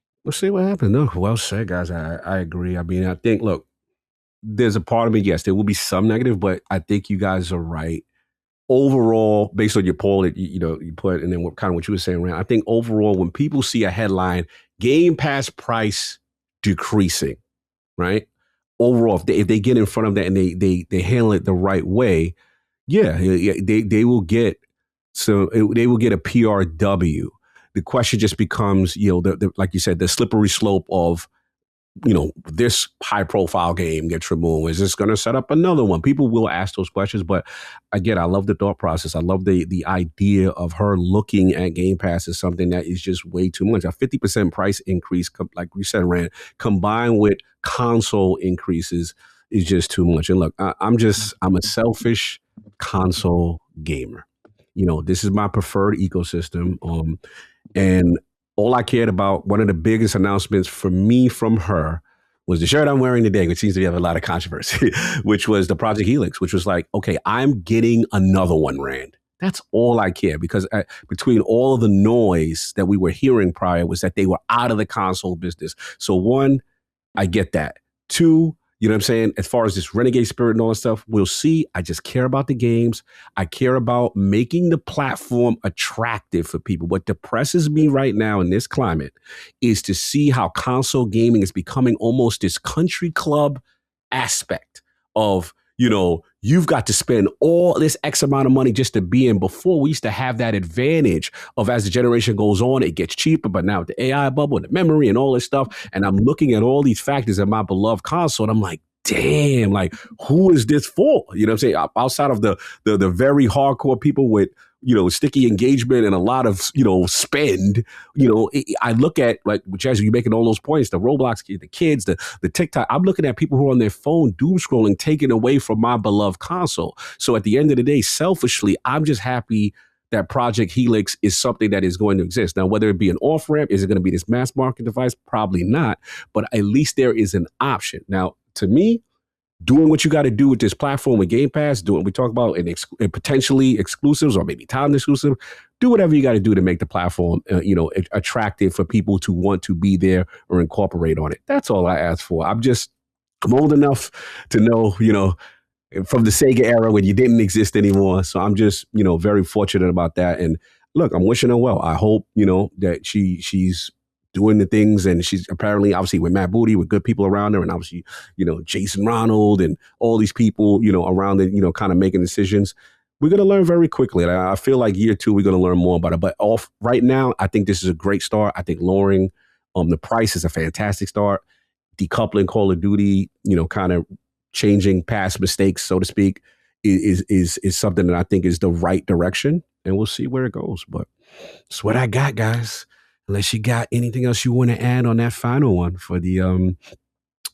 No, well said, guys. I agree. I mean, I think, look, there's a part of me, yes, there will be some negative, but I think you guys are right. Overall, based on your poll that you put, and then what you were saying, Rand, I think overall, when people see a headline, Game Pass price decreasing, right? Overall, if they get in front of that and they handle it the right way, they will get they will get a PRW. The question just becomes, like you said, the slippery slope of, this high profile game gets removed. Is this going to set up another one? People will ask those questions, but again, I love the thought process. I love the idea of her looking at Game Pass as something that is just way too much. A 50% price increase, like we said, Rand, combined with console increases is just too much. And look, I'm a selfish console gamer. This is my preferred ecosystem. And all I cared about, one of the biggest announcements for me from her, was the shirt I'm wearing today, which seems to have a lot of controversy, which was the Project Helix, which was like, okay, I'm getting another one, Rand. That's all I care, because between all of the noise that we were hearing prior was that they were out of the console business. So one, I get that. Two, you know what I'm saying? As far as this renegade spirit and all that stuff, we'll see. I just care about the games. I care about making the platform attractive for people. What depresses me right now in this climate is to see how console gaming is becoming almost this country club aspect of, you've got to spend all this X amount of money just to be in. Before, we used to have that advantage of, as the generation goes on, it gets cheaper. But now with the AI bubble and the memory and all this stuff, and I'm looking at all these factors in my beloved console, and I'm like, damn, like, who is this for? You know what I'm saying? Outside of the very hardcore people with, sticky engagement and a lot of, spend, I look at, like, Jazz, you making all those points, the Roblox, the kids, the TikTok, I'm looking at people who are on their phone doom scrolling, taken away from my beloved console. So at the end of the day, selfishly, I'm just happy that Project Helix is something that is going to exist. Now, whether it be an off-ramp, is it going to be this mass market device? Probably not, but at least there is an option. Now, to me, doing what you got to do with this platform with Game Pass, doing what we talk about, and potentially exclusives or maybe talent exclusive, do whatever you got to do to make the platform, attractive for people to want to be there or incorporate on it. That's all I ask for. I'm old enough to know, from the Sega era when you didn't exist anymore. So I'm just, very fortunate about that. And look, I'm wishing her well. I hope, that she's doing the things, and she's apparently, obviously, with Matt Booty, with good people around her, and obviously, Jason Ronald and all these people, around it, kind of making decisions. We're going to learn very quickly. And I feel like year 2, we're going to learn more about it. But right now, I think this is a great start. I think lowering the price is a fantastic start. Decoupling Call of Duty, kind of changing past mistakes, so to speak, is something that I think is the right direction. And we'll see where it goes. But that's what I got, guys. Unless you got anything else you want to add on that final one for the,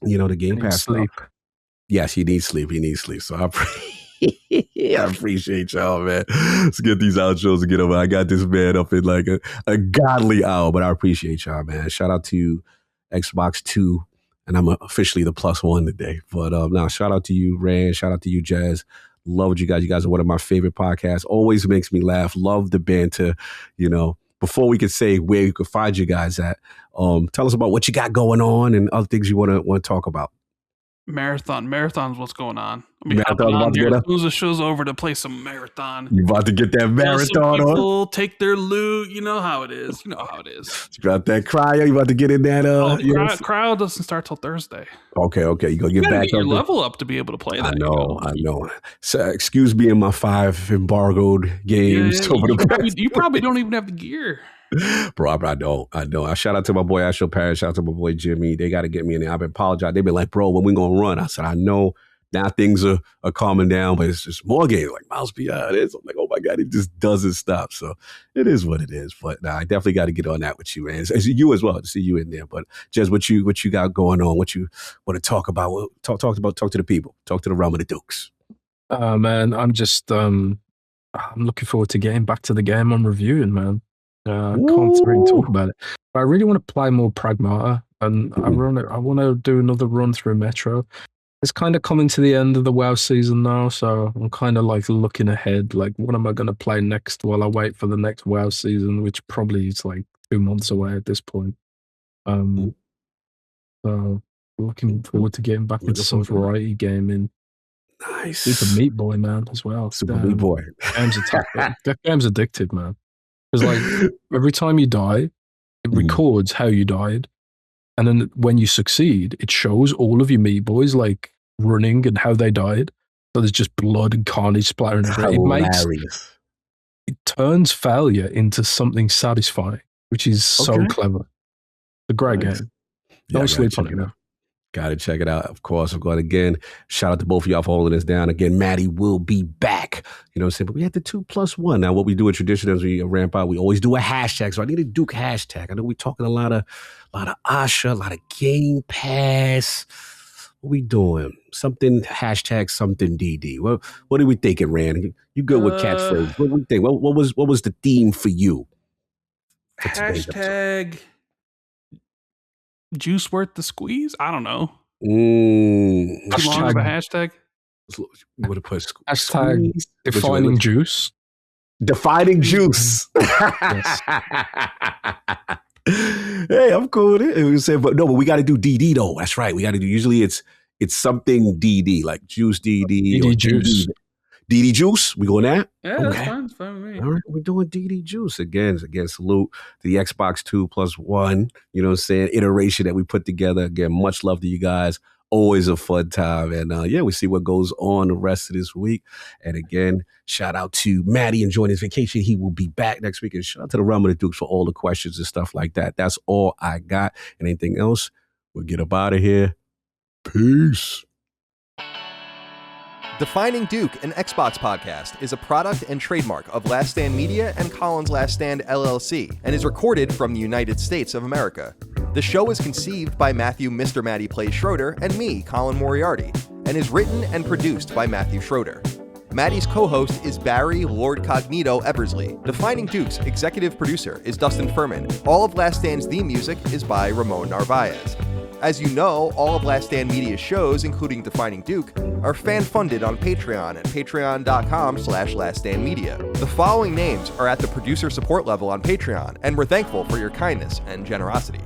the Game Pass sleep. stuff. Yes, he needs sleep. So I appreciate y'all, man. Let's get these outros and get over. I got this man up in like a godly hour, but I appreciate y'all, man. Shout out to Xbox 2, and I'm officially the +1 today. But now, shout out to you, Rand. Shout out to you, Jazz. Love you guys. You guys are one of my favorite podcasts. Always makes me laugh. Love the banter, Before we could say where you could find you guys at, tell us about what you got going on and other things you want to talk about. Marathon's what's going on. I'll be hopping on there as soon as the show's over to play some marathon. You about to get that marathon on? People take their loot. You know how it is. You got that cryo. You about to get in that? Cryo doesn't start till Thursday. Okay. You gonna get back get your level up to be able to play that. I know. So, excuse me, in my 5 embargoed games. You probably don't even have the gear. Bro, I don't. I shout out to my boy Asha Sharma. Shout out to my boy Jimmy. They got to get me in there. I've been apologizing. They've been like, bro, when we gonna run? I said, I know now things are calming down, but it's just more games like Miles Beyond. I'm like, oh my God, it just doesn't stop. So it is what it is. But I definitely got to get on that with you, man. As you as well, to see you in there. But just what you got going on, what you want to talk about, talk to the people, talk to the realm of the Dukes. Man, I'm just I'm looking forward to getting back to the game I'm reviewing, man. I can't really talk about it. But I really want to play more Pragmata, and I want to do another run through Metro. It's kind of coming to the end of the WoW season now, so I'm kind of like looking ahead, like what am I going to play next while I wait for the next WoW season, which probably is like 2 months away at this point. So looking forward to getting back into some variety gaming. Nice. Super Meat Boy, man, as well. Super Meat Boy. That game's addicted, man. Because like every time you die, it records how you died, and then when you succeed, it shows all of your Meat Boys like running and how they died. So there's just blood and carnage splattering. It turns failure into something satisfying, which is so clever. It's a great game. Don't sleep on it, man. Got to check it out. Of course, I'm going again. Shout out to both of y'all for holding us down. Again, Maddie will be back. You know what I'm saying? But we had the 2+1. Now, what we do in tradition as we ramp out, we always do a hashtag. So I need a Duke hashtag. I know we're talking a lot of Asha, a lot of Game Pass. What we doing? Something hashtag something DD. What are we thinking, Rand? You good with catchphrase? What do we think? What was the theme for you? For hashtag juice worth the squeeze? I don't know. Too long of a hashtag? You would have put hashtag defining juice. Defining juice. Hey, I'm cool with it. We said, but we got to do DD though. That's right. We got to do. Usually, it's something DD, like juice DD or DD juice. DD juice. We going that? Yeah, that's fine. It's fine with me. All right, we're doing DD juice again. Salute to the Xbox 2+1. You know what I'm saying? Iteration that we put together. Again, much love to you guys. Always a fun time. And we see what goes on the rest of this week. And again, shout out to Maddie enjoying his vacation. He will be back next week. And shout out to the Realm of the Dukes for all the questions and stuff like that. That's all I got. And anything else, we'll get up out of here. Peace. Defining Duke, an Xbox podcast, is a product and trademark of Last Stand Media and Collins Last Stand LLC, and is recorded from the United States of America. The show is conceived by Matthew Mr. Matty Plays Schroeder and me, Colin Moriarty, and is written and produced by Matthew Schroeder. Matty's co-host is Barry Lord Cognito Eversley. Defining Duke's executive producer is Dustin Furman. All of Last Stand's theme music is by Ramon Narvaez. As you know, all of Last Stand Media's shows, including Defining Duke, are fan-funded on Patreon at patreon.com/laststandmedia. The following names are at the producer support level on Patreon, and we're thankful for your kindness and generosity.